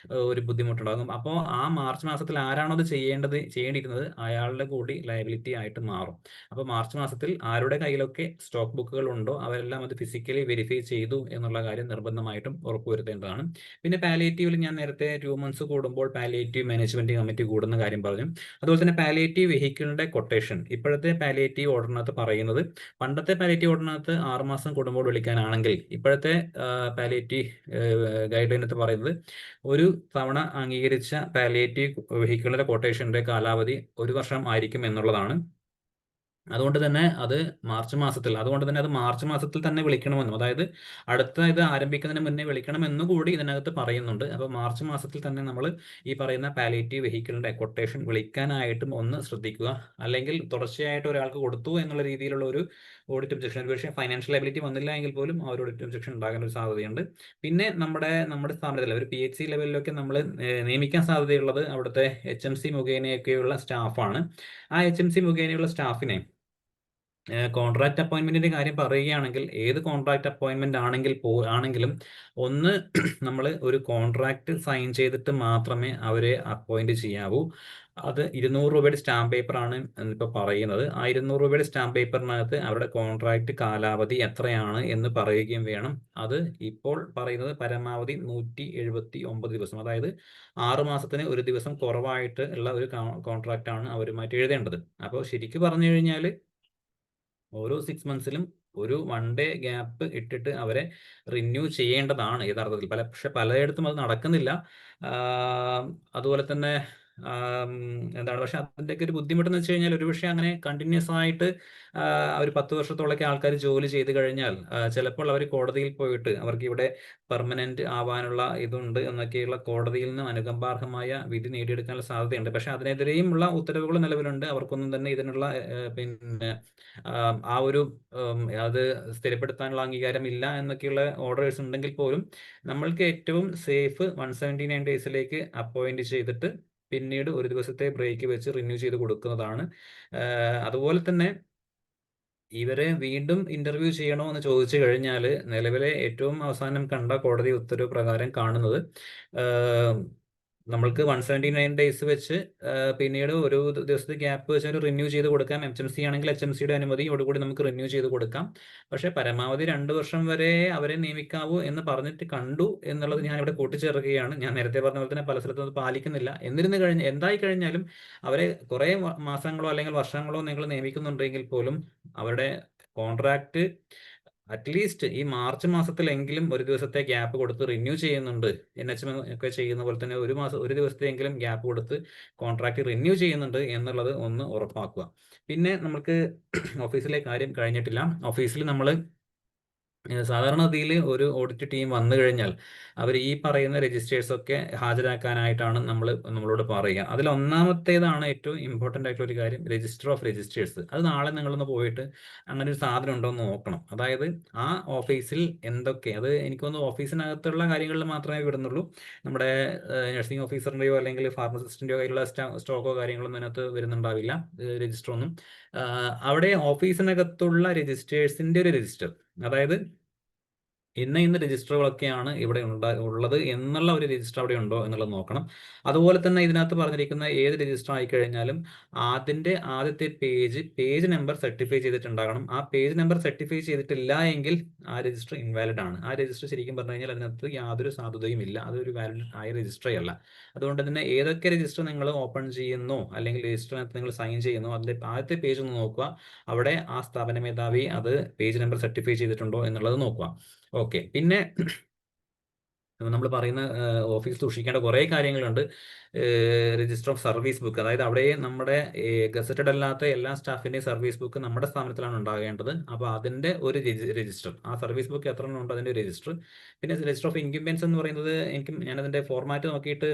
ഒരു ബുദ്ധിമുട്ടുണ്ടാകും. അപ്പോൾ ആ മാർച്ച് മാസത്തിൽ ആരാണോ അത് ചെയ്യേണ്ടിയിരുന്നത് അയാളുടെ കൂടി ലയബിലിറ്റി ആയിട്ട് മാറും. അപ്പോൾ മാർച്ച് മാസത്തിൽ ആരുടെ കയ്യിലൊക്കെ സ്റ്റോക്ക് ബുക്കുകൾ ഉണ്ടോ അവരെല്ലാം അത് ഫിസിക്കലി വെരിഫൈ ചെയ്തു എന്നുള്ള കാര്യം നിർബന്ധമായിട്ടും ഉറപ്പുവരുത്തേണ്ടതാണ്. പിന്നെ പാലിയേറ്റീവിൽ ഞാൻ നേരത്തെ 2 months കൂടുമ്പോൾ പാലിയേറ്റീവ് മാനേജ്മെന്റ് കമ്മിറ്റി കൂടുന്ന കാര്യം പറഞ്ഞു. അതുപോലെ തന്നെ പാലിയേറ്റീവ് വെഹിക്കിളിന്റെ കൊട്ടേഷൻ ഇപ്പോഴത്തെ പാലിയേറ്റീവ് ഓർഡറിനകത്ത് പറയുന്നത്, പണ്ടത്തെ പാലിയേറ്റീവ് ഓർഡറിനകത്ത് 6 മാസം കൂടുമ്പോൾ വിളിക്കാനാണെങ്കിൽ ഇപ്പോഴത്തെ പാലിയേറ്റീവ് ഗൈഡ് ലൈനകത്ത് പറയുന്നത് ഒരു തവണ അംഗീകരിച്ച പാലിയേറ്റീവ് വെഹിക്കിളിന്റെ കൊട്ടേഷന്റെ കാലാവധി 1 വർഷം ആയിരിക്കും എന്നുള്ളതാണ്. അതുകൊണ്ട് തന്നെ അത് മാർച്ച് മാസത്തിൽ തന്നെ വിളിക്കണമെന്നും, അതായത് അടുത്ത ഇത് ആരംഭിക്കുന്നതിന് മുന്നേ വിളിക്കണമെന്ന് കൂടി ഇതിനകത്ത് പറയുന്നുണ്ട്. അപ്പോൾ മാർച്ച് മാസത്തിൽ തന്നെ നമ്മൾ ഈ പറയുന്ന പാലിയേറ്റീവ് വെഹിക്കിളിന്റെ കൊട്ടേഷൻ വിളിക്കാനായിട്ടും ഒന്ന് ശ്രദ്ധിക്കുക. അല്ലെങ്കിൽ തുടർച്ചയായിട്ട് ഒരാൾക്ക് കൊടുത്തു എന്നുള്ള രീതിയിലുള്ള ഒരു ഓഡിറ്റ് ഒബ്ജക്ഷൻ, ഒരുപക്ഷെ ഫൈനാൻഷ്യൽ എബിലിറ്റി വന്നില്ല എങ്കിൽ പോലും ആ ഒരു ഓഡിറ്റ് ഒബ്ജക്ഷൻ ഉണ്ടാകാൻ ഒരു സാധ്യതയുണ്ട്. പിന്നെ നമ്മുടെ സ്ഥാപനത്തിൽ ഒരു PHC ലെവലിലൊക്കെ നമ്മൾ നിയമിക്കാൻ സാധ്യതയുള്ളത് അവിടുത്തെ HMC മുഖേനയൊക്കെയുള്ള സ്റ്റാഫാണ്. ആ HMC മുഖേനയുള്ള സ്റ്റാഫിനെ കോൺട്രാക്ട് അപ്പോയിന്റ്മെന്റിന്റെ കാര്യം പറയുകയാണെങ്കിൽ ഏത് കോൺട്രാക്ട് അപ്പോയിന്റ്മെന്റ് ആണെങ്കിലും ഒന്ന് നമ്മൾ ഒരു കോൺട്രാക്ട് സൈൻ ചെയ്തിട്ട് മാത്രമേ അവരെ അപ്പോയിന്റ് ചെയ്യാവൂ. അത് 200 രൂപയുടെ സ്റ്റാമ്പ് പേപ്പറാണ് ഇപ്പോൾ പറയുന്നത്. ആ 200 രൂപയുടെ സ്റ്റാമ്പ് പേപ്പറിനകത്ത് അവരുടെ കോൺട്രാക്ട് കാലാവധി എത്രയാണ് എന്ന് പറയുകയും വേണം. അത് ഇപ്പോൾ പറയുന്നത് പരമാവധി 179 ദിവസം, അതായത് 6 മാസത്തിന് ഒരു ദിവസം കുറവായിട്ട് ഉള്ള ഒരു കോൺട്രാക്ട് ആണ് അവരുമായിട്ട് എഴുതേണ്ടത്. അപ്പോൾ ശരിക്കും പറഞ്ഞു കഴിഞ്ഞാൽ ഓരോ 6 monthsലും ഒരു 1 day ഗ്യാപ്പ് ഇട്ടിട്ട് അവരെ റിന്യൂ ചെയ്യേണ്ടതാണ് യഥാർത്ഥത്തിൽ. പക്ഷെ പലയിടത്തും അത് നടക്കുന്നില്ല. അതുപോലെ തന്നെ എന്താണ്, പക്ഷെ അതിൻ്റെയൊക്കെ ഒരു ബുദ്ധിമുട്ടെന്ന് വെച്ച് കഴിഞ്ഞാൽ ഒരുപക്ഷെ അങ്ങനെ കണ്ടിന്യൂസ് ആയിട്ട് ഒരു 10 വർഷത്തോളൊക്കെ ആൾക്കാർ ജോലി ചെയ്ത് കഴിഞ്ഞാൽ ചിലപ്പോൾ അവർ കോടതിയിൽ പോയിട്ട് അവർക്ക് ഇവിടെ പെർമനന്റ് ആവാനുള്ള ഇതുണ്ട് എന്നൊക്കെയുള്ള കോടതിയിൽ നിന്ന് അനുകമ്പാർഹമായ വിധി നേടിയെടുക്കാനുള്ള സാധ്യതയുണ്ട്. പക്ഷെ അതിനെതിരെയും ഉള്ള ഉത്തരവുകൾ നിലവിലുണ്ട്. അവർക്കൊന്നും തന്നെ ഇതിനുള്ള പിന്നെ ആ ഒരു അത് സ്ഥിരപ്പെടുത്താനുള്ള അംഗീകാരം ഇല്ല എന്നൊക്കെയുള്ള ഓർഡേഴ്സ് ഉണ്ടെങ്കിൽ പോലും നമ്മൾക്ക് ഏറ്റവും സേഫ് 179 ഡേയ്സിലേക്ക് അപ്പോയിന്റ് ചെയ്തിട്ട് പിന്നീട് ഒരു ദിവസത്തെ ബ്രേക്ക് വെച്ച് റിന്യൂ ചെയ്ത് കൊടുക്കുന്നതാണ്. അതുപോലെ തന്നെ ഇവരെ വീണ്ടും ഇന്റർവ്യൂ ചെയ്യണോ എന്ന് ചോദിച്ചു കഴിഞ്ഞാൽ നിലവിലെ ഏറ്റവും അവസാനം കണ്ട കോടതി ഉത്തരവ് പ്രകാരം കാണുന്നത് നമ്മൾക്ക് 179 ഡേയ്സ് വെച്ച് പിന്നീട് ഒരു ദിവസത്തെ ഗ്യാപ്പ് വെച്ച് ഒരു റിന്യൂ ചെയ്ത് കൊടുക്കാം. HMC ആണെങ്കിൽ HMCയുടെ അനുമതിയോടുകൂടി നമുക്ക് റിന്യൂ ചെയ്ത് കൊടുക്കാം. പക്ഷെ പരമാവധി 2 വർഷം വരെ അവരെ നിയമിക്കാവൂ എന്ന് പറഞ്ഞിട്ട് കണ്ടു എന്നുള്ളത് ഞാൻ ഇവിടെ കൂട്ടിച്ചേർക്കുകയാണ്. ഞാൻ നേരത്തെ പറഞ്ഞ പോലെ തന്നെ പല സ്ഥലത്തും അത് പാലിക്കുന്നില്ല. എന്തായി കഴിഞ്ഞാലും അവരെ കുറെ മാസങ്ങളോ അല്ലെങ്കിൽ വർഷങ്ങളോ നിങ്ങൾ നിയമിക്കുന്നുണ്ടെങ്കിൽ പോലും അവരുടെ കോൺട്രാക്ട് അറ്റ്ലീസ്റ്റ് ഈ മാർച്ച് മാസത്തിലെങ്കിലും ഒരു ദിവസത്തെ ഗ്യാപ്പ് കൊടുത്ത് റിന്യൂ ചെയ്യുന്നുണ്ട്. NHM ഒക്കെ ചെയ്യുന്ന പോലെ തന്നെ ഒരു ദിവസത്തെയെങ്കിലും ഗ്യാപ്പ് കൊടുത്ത് കോൺട്രാക്ട് റിന്യൂ ചെയ്യുന്നുണ്ട് എന്നുള്ളത് ഒന്ന് ഉറപ്പാക്കുക. പിന്നെ നമുക്ക് ഓഫീസിലെ കാര്യം കഴിഞ്ഞിട്ടില്ല. ഓഫീസിൽ നമ്മൾ സാധാരണഗതിയിൽ ഒരു ഓഡിറ്റ് ടീം വന്നു കഴിഞ്ഞാൽ അവർ ഈ പറയുന്ന രജിസ്റ്റേഴ്സ് ഒക്കെ ഹാജരാക്കാനായിട്ടാണ് നമ്മളോട് പറയുക. അതിൽ ഒന്നാമത്തേതാണ് ഏറ്റവും ഇമ്പോർട്ടൻ്റ് ആയിട്ടുള്ള ഒരു കാര്യം, രജിസ്റ്റർ ഓഫ് രജിസ്റ്റേഴ്സ്. അത് നാളെ നിങ്ങളൊന്ന് പോയിട്ട് അങ്ങനെ ഒരു സാധനം ഉണ്ടോ എന്ന് നോക്കണം. അതായത് ആ ഓഫീസിൽ എന്തൊക്കെ, അത് എനിക്കൊന്ന് ഓഫീസിനകത്തുള്ള കാര്യങ്ങളിൽ മാത്രമേ വിടുന്നുള്ളൂ. നമ്മുടെ നഴ്സിംഗ് ഓഫീസറിൻ്റെയോ അല്ലെങ്കിൽ ഫാർമസിസ്റ്റിൻ്റെയോ കയ്യിലുള്ള സ്റ്റോക്കോ കാര്യങ്ങളൊന്നും അതിനകത്ത് വരുന്നുണ്ടാവില്ല, രജിസ്റ്റർ ഒന്നും. അവിടെ ഓഫീസിനകത്തുള്ള രജിസ്റ്റേഴ്സിൻ്റെ ഒരു രജിസ്റ്റർ, അതായത് ഇന്ന രജിസ്റ്ററുകളൊക്കെയാണ് ഇവിടെ ഉള്ളത് എന്നുള്ള ഒരു രജിസ്റ്റർ അവിടെ ഉണ്ടോ എന്നുള്ളത് നോക്കണം. അതുപോലെ തന്നെ ഇതിനകത്ത് പറഞ്ഞിരിക്കുന്ന ഏത് രജിസ്റ്റർ ആയിക്കഴിഞ്ഞാലും ആദ്യത്തെ പേജ് നമ്പർ സർട്ടിഫൈ ചെയ്തിട്ടുണ്ടാകണം. ആ പേജ് നമ്പർ സർട്ടിഫൈ ചെയ്തിട്ടില്ല എങ്കിൽ ആ രജിസ്റ്റർ ഇൻവാലിഡ് ആണ്. ആ രജിസ്റ്റർ ശരിക്കും പറഞ്ഞു കഴിഞ്ഞാൽ അതിനകത്ത് യാതൊരു സാധുതയും ഇല്ല, അതൊരു വാലിഡ് ആയ രജിസ്റ്ററേ അല്ല. അതുകൊണ്ട് തന്നെ ഏതൊക്കെ രജിസ്റ്റർ നിങ്ങൾ ഓപ്പൺ ചെയ്യുന്നു അല്ലെങ്കിൽ രജിസ്റ്ററിനകത്ത് നിങ്ങൾ സൈൻ ചെയ്യുന്നു അതിന്റെ ആദ്യത്തെ പേജ് ഒന്ന് നോക്കുക. അവിടെ ആ സ്ഥാപന മേധാവി അത് പേജ് നമ്പർ സർട്ടിഫൈ ചെയ്തിട്ടുണ്ടോ എന്നുള്ളത് നോക്കുക. ഓക്കെ. പിന്നെ നമ്മൾ പറയുന്ന ഓഫീസ് സൂക്ഷിക്കേണ്ട കുറേ കാര്യങ്ങളുണ്ട്. രജിസ്റ്റർ ഓഫ് സർവീസ് ബുക്ക്, അതായത് അവിടെ നമ്മുടെ ഗസറ്റഡ് അല്ലാത്ത എല്ലാ സ്റ്റാഫിൻ്റെയും സർവീസ് ബുക്ക് നമ്മുടെ സ്ഥാപനത്തിലാണ് ഉണ്ടാകേണ്ടത്. അപ്പോൾ അതിൻ്റെ ഒരു രജിസ്റ്റർ, ആ സർവീസ് ബുക്ക് എത്ര എണ്ണം ഉണ്ടോ അതിൻ്റെ രജിസ്റ്റർ. പിന്നെ രജിസ്റ്റർ ഓഫ് ഇൻക്യുംബൻസ് എന്ന് പറയുന്നത് ഞാനതിൻ്റെ ഫോർമാറ്റ് നോക്കിയിട്ട്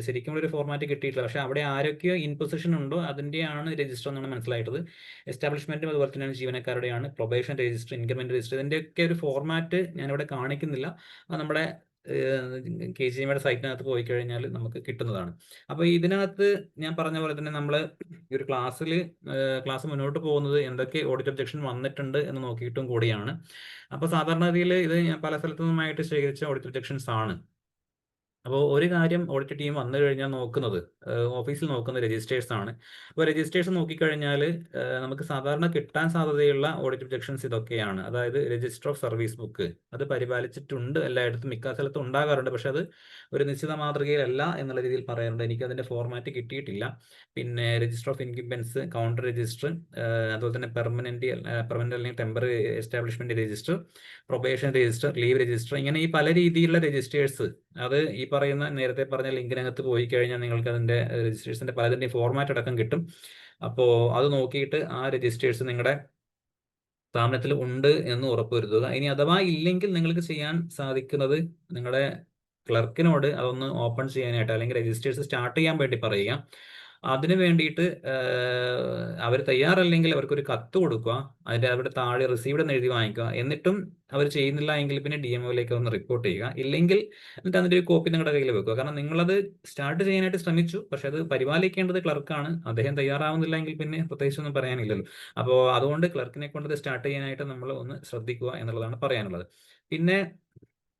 ശരിക്കും ഒരു ഫോർമാറ്റ് കിട്ടിയിട്ടില്ല. പക്ഷേ അവിടെ ആരൊക്കെയോ ഇൻ പൊസിഷൻ ഉണ്ടോ അതിൻ്റെയാണ് രജിസ്റ്റർ എന്നാണ് മനസ്സിലായിട്ടത്. എസ്റ്റാബ്ലിഷ്മെൻറ്റും അതുപോലെ തന്നെയാണ് ജീവനക്കാരുടെയാണ്. പ്രൊബേഷൻ രജിസ്റ്റർ, ഇൻക്രിമെൻ്റ് രജിസ്റ്റർ, ഇതിൻ്റെയൊക്കെ ഒരു ഫോർമാറ്റ് ഞാനിവിടെ കാണിക്കുന്നില്ല. അത് നമ്മുടെ KGMയുടെ സൈറ്റിനകത്ത് പോയി കഴിഞ്ഞാൽ നമുക്ക് കിട്ടുന്നതാണ്. അപ്പോൾ ഇതിനകത്ത് ഞാൻ പറഞ്ഞ പോലെ തന്നെ നമ്മൾ ഈ ഒരു ക്ലാസ് മുന്നോട്ട് പോകുന്നത് എന്തൊക്കെ ഓഡിറ്റ് ഒബ്ജക്ഷൻ വന്നിട്ടുണ്ട് എന്ന് നോക്കിയിട്ടും കൂടിയാണ്. അപ്പോൾ സാധാരണഗതിയിൽ ഇത് ഞാൻ പല സ്ഥലത്തു നിന്നുമായിട്ട് ശേഖരിച്ച ഓഡിറ്റ് ഒബ്ജക്ഷൻസ് ആണ്. അപ്പോൾ ഒരു കാര്യം ഓഡിറ്റ് ടീം വന്നു കഴിഞ്ഞാൽ നോക്കുന്നത്, ഓഫീസിൽ നോക്കുന്ന രജിസ്റ്റേഴ്സ് ആണ്. അപ്പോൾ രജിസ്റ്റേഴ്സ് നോക്കിക്കഴിഞ്ഞാൽ നമുക്ക് സാധാരണ കിട്ടാൻ സാധ്യതയുള്ള ഓഡിറ്റ് ഒബ്ജക്ഷൻസ് ഇതൊക്കെയാണ്. അതായത് രജിസ്റ്റർ ഓഫ് സർവീസ് ബുക്ക്, അത് പരിപാലിച്ചിട്ടുണ്ട് എല്ലായിടത്തും, മിക്ക സ്ഥലത്തും ഉണ്ടാകാറുണ്ട്. പക്ഷെ അത് ഒരു നിശ്ചിത മാതൃകയിലല്ല എന്നുള്ള രീതിയിൽ പറയാറുണ്ട്. എനിക്ക് അതിൻ്റെ ഫോർമാറ്റ് കിട്ടിയിട്ടില്ല. പിന്നെ രജിസ്റ്റർ ഓഫ് ഇൻക്യുംബൻസ്, കൗണ്ടർ രജിസ്റ്റർ, അതുപോലെ തന്നെ പെർമനന്റ് അല്ലെങ്കിൽ temporary establishment register, probation register, leave register, ഇങ്ങനെ ഈ പല രീതിയിലുള്ള രജിസ്റ്റേഴ്സ്, അത് ഈ പറയുന്ന നേരത്തെ പറഞ്ഞ ലിങ്കിനകത്ത് പോയി കഴിഞ്ഞാൽ നിങ്ങൾക്ക് അതിൻ്റെ രജിസ്റ്റേഴ്സിന്റെ പലതിൻ്റെയും ഫോർമാറ്റ് അടക്കം കിട്ടും. അപ്പോൾ അത് നോക്കിയിട്ട് ആ രജിസ്റ്റേഴ്സ് നിങ്ങളുടെ സ്ഥാപനത്തിൽ ഉണ്ട് എന്ന് ഉറപ്പുവരുത്തുക. ഇനി അഥവാ ഇല്ലെങ്കിൽ നിങ്ങൾക്ക് ചെയ്യാൻ സാധിക്കുന്നത് നിങ്ങളുടെ ക്ലർക്കിനോട് അതൊന്ന് ഓപ്പൺ ചെയ്യാനായിട്ട് അല്ലെങ്കിൽ രജിസ്റ്റേഴ്സ് സ്റ്റാർട്ട് ചെയ്യാൻ വേണ്ടി പറയുക. അതിന് വേണ്ടിയിട്ട് അവർ തയ്യാറല്ലെങ്കിൽ അവർക്കൊരു കത്ത് കൊടുക്കുക, അതിൻ്റെ അവിടെ താഴെ റിസീവ്ഡ് എന്ന് എഴുതി വാങ്ങിക്കുക. എന്നിട്ടും അവർ ചെയ്യുന്നില്ല എങ്കിൽ പിന്നെ DMOയിലേക്ക് ഒന്ന് റിപ്പോർട്ട് ചെയ്യുക. ഇല്ലെങ്കിൽ എന്നിട്ട് അതിൻ്റെ ഒരു കോപ്പി നിങ്ങളുടെ കയ്യിൽ വെക്കുക. കാരണം നിങ്ങളത് സ്റ്റാർട്ട് ചെയ്യാനായിട്ട് ശ്രമിച്ചു, പക്ഷെ അത് പരിപാലിക്കേണ്ടത് ക്ലർക്കാണ്. അദ്ദേഹം തയ്യാറാവുന്നില്ല എങ്കിൽ പിന്നെ പ്രത്യേകിച്ചൊന്നും പറയാനില്ലല്ലോ. അപ്പോൾ അതുകൊണ്ട് ക്ലർക്കിനെ കൊണ്ട് സ്റ്റാർട്ട് ചെയ്യാനായിട്ട് നമ്മൾ ഒന്ന് ശ്രദ്ധിക്കുക എന്നുള്ളതാണ് പറയാനുള്ളത്. പിന്നെ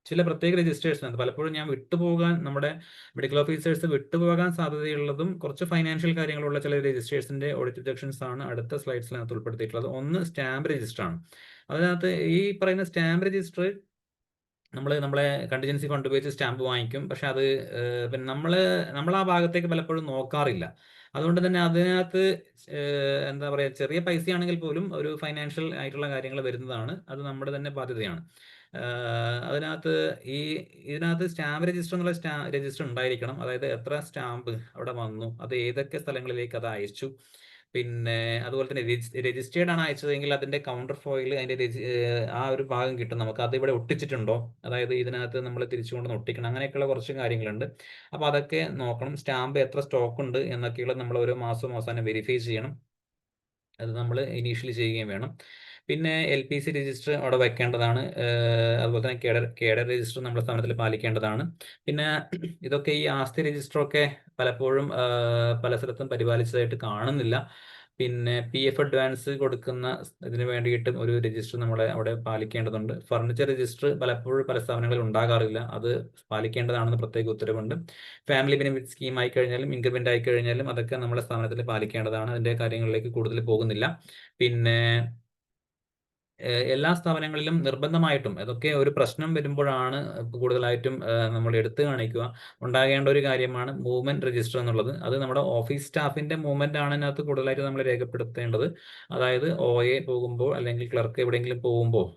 ചില പ്രത്യേക രജിസ്റ്റേഴ്സ് ഉണ്ട്, പലപ്പോഴും ഞാൻ വിട്ടുപോകാൻ, നമ്മുടെ മെഡിക്കൽ ഓഫീസേഴ്സ് വിട്ടുപോകാൻ സാധ്യതയുള്ളതും കുറച്ച് ഫൈനാൻഷ്യൽ കാര്യങ്ങളുള്ള ചില രജിസ്റ്റേഴ്സിന്റെ ഓഡിറ്റ് ഒബ്ജക്ഷൻസ് ആണ് അടുത്ത സ്ലൈഡ്സിനകത്ത് ഉൾപ്പെടുത്തിയിട്ടുള്ളത്. ഒന്ന് സ്റ്റാമ്പ് രജിസ്റ്റർ ആണ്. അതിനകത്ത് ഈ പറയുന്ന സ്റ്റാമ്പ് രജിസ്റ്റർ നമ്മളെ കണ്ടിജൻസി ഫണ്ട് ഉപയോഗിച്ച് സ്റ്റാമ്പ് വാങ്ങിക്കും. പക്ഷെ അത് പിന്നെ നമ്മൾ ആ ഭാഗത്തേക്ക് പലപ്പോഴും നോക്കാറില്ല. അതുകൊണ്ട് തന്നെ അതിനകത്ത് എന്താ പറയുക, ചെറിയ പൈസയാണെങ്കിൽ പോലും ഒരു ഫൈനാൻഷ്യൽ ആയിട്ടുള്ള കാര്യങ്ങൾ വരുന്നതാണ്. അത് നമ്മുടെ തന്നെ ബാധ്യതയാണ്. ഇതിനകത്ത് സ്റ്റാമ്പ് രജിസ്റ്റർ എന്നുള്ള രജിസ്റ്റർ ഉണ്ടായിരിക്കണം. അതായത് എത്ര സ്റ്റാമ്പ് അവിടെ വന്നു, അത് ഏതൊക്കെ സ്ഥലങ്ങളിലേക്ക് അത് അയച്ചു, പിന്നെ അതുപോലെ തന്നെ രജിസ്റ്റേർഡ് ആണ് അയച്ചതെങ്കിൽ അതിന്റെ കൗണ്ടർ ഫോയിൽ അതിന്റെ ആ ഒരു ഭാഗം കിട്ടും നമുക്ക്. അത് ഇവിടെ ഒട്ടിച്ചിട്ടുണ്ടോ, അതായത് ഇതിനകത്ത് നമ്മൾ തിരിച്ചുകൊണ്ട് ഒട്ടിക്കണം, അങ്ങനെയൊക്കെയുള്ള കുറച്ച് കാര്യങ്ങളുണ്ട്. അപ്പോൾ അതൊക്കെ നോക്കണം. സ്റ്റാമ്പ് എത്ര സ്റ്റോക്ക് ഉണ്ട് എന്നൊക്കെയുള്ള നമ്മൾ ഓരോ മാസവും അവസാനം വെരിഫൈ ചെയ്യണം. അത് നമ്മൾ ഇനീഷ്യലി ചെയ്യുകയും വേണം. പിന്നെ LPC രജിസ്റ്റർ അവിടെ വെക്കേണ്ടതാണ്. അതുപോലെ തന്നെ കേഡർ രജിസ്റ്റർ നമ്മുടെ സ്ഥാപനത്തിൽ പാലിക്കേണ്ടതാണ്. പിന്നെ ഇതൊക്കെ ഈ ആസ്തി രജിസ്റ്ററൊക്കെ പലപ്പോഴും പല സ്ഥലത്തും പരിപാലിച്ചതായിട്ട് കാണുന്നില്ല. പിന്നെ PF അഡ്വാൻസ് കൊടുക്കുന്ന ഇതിന് വേണ്ടിയിട്ടും ഒരു രജിസ്റ്റർ നമ്മളെ അവിടെ പാലിക്കേണ്ടതുണ്ട്. ഫർണിച്ചർ രജിസ്റ്റർ പലപ്പോഴും പല സ്ഥാപനങ്ങളിൽ ഉണ്ടാകാറില്ല, അത് പാലിക്കേണ്ടതാണെന്ന് പ്രത്യേക ഉത്തരവുണ്ട്. ഫാമിലി ബെനിഫിറ്റ് സ്കീം ആയി കഴിഞ്ഞാലും ഇൻക്രിമെന്റ് ആയി കഴിഞ്ഞാലും അതൊക്കെ നമ്മുടെ സ്ഥാപനത്തിൽ പാലിക്കേണ്ടതാണ്. അതിന്റെ കാര്യങ്ങളിലേക്ക് കൂടുതൽ പോകുന്നില്ല. പിന്നെ എല്ലാ സ്ഥാപനങ്ങളിലും നിർബന്ധമായിട്ടും അതൊക്കെ ഒരു പ്രശ്നം വരുമ്പോഴാണ് കൂടുതലായിട്ടും നമ്മൾ എടുത്തു കാണിക്കുക ഉണ്ടാകേണ്ട ഒരു കാര്യമാണ് മൂവ്മെന്റ് രജിസ്റ്റർ എന്നുള്ളത്. അത് നമ്മുടെ ഓഫീസ് സ്റ്റാഫിന്റെ മൂവ്മെന്റ് ആണ് അതിനകത്ത് കൂടുതലായിട്ട് നമ്മൾ രേഖപ്പെടുത്തേണ്ടത്. അതായത് OA പോകുമ്പോൾ അല്ലെങ്കിൽ ക്ലർക്ക് എവിടെയെങ്കിലും പോകുമ്പോൾ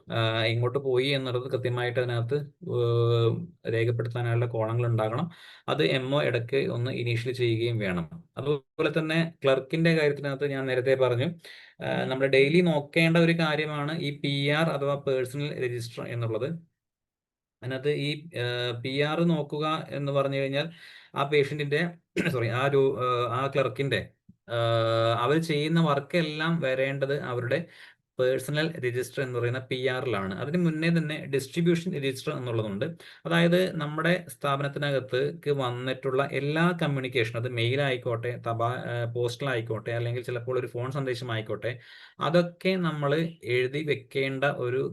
എങ്ങോട്ട് പോയി എന്നുള്ളത് കൃത്യമായിട്ട് അതിനകത്ത് രേഖപ്പെടുത്താനുള്ള കോളങ്ങൾ ഉണ്ടാകണം. അത് MO ഇടയ്ക്ക് ഒന്ന് ഇനീഷ്യൽ ചെയ്യുകയും വേണം. അതുപോലെ തന്നെ ക്ലർക്കിന്റെ കാര്യത്തിനകത്ത് ഞാൻ നേരത്തെ പറഞ്ഞു, നമ്മൾ ഡെയിലി നോക്കേണ്ട ഒരു കാര്യമാണ് ഈ PR അഥവാ പേഴ്സണൽ രജിസ്റ്റർ എന്നുള്ളത്. അതിനകത്ത് ഈ PR നോക്കുക എന്ന് പറഞ്ഞു കഴിഞ്ഞാൽ ആ പേഷ്യന്റിന്റെ സോറി ആ ക്ലർക്കിന്റെ അവർ ചെയ്യുന്ന വർക്ക് എല്ലാം വരേണ്ടത് അവരുടെ പേഴ്സണൽ രജിസ്റ്റർ എന്ന് പറയുന്ന PR-ലാണ്. അതിന് മുന്നേ തന്നെ ഡിസ്ട്രിബ്യൂഷൻ രജിസ്റ്റർ എന്നുള്ളതുണ്ട്. അതായത് നമ്മുടെ സ്ഥാപനത്തിനകത്ത് വന്നിട്ടുള്ള എല്ലാ കമ്മ്യൂണിക്കേഷൻ, അത് മെയിൽ ആയിക്കോട്ടെ, പോസ്റ്റൽ ആയിക്കോട്ടെ, അല്ലെങ്കിൽ ചിലപ്പോൾ ഒരു ഫോൺ സന്ദേശം ആയിക്കോട്ടെ, അതൊക്കെ നമ്മൾ എഴുതി വെക്കേണ്ട ഒരു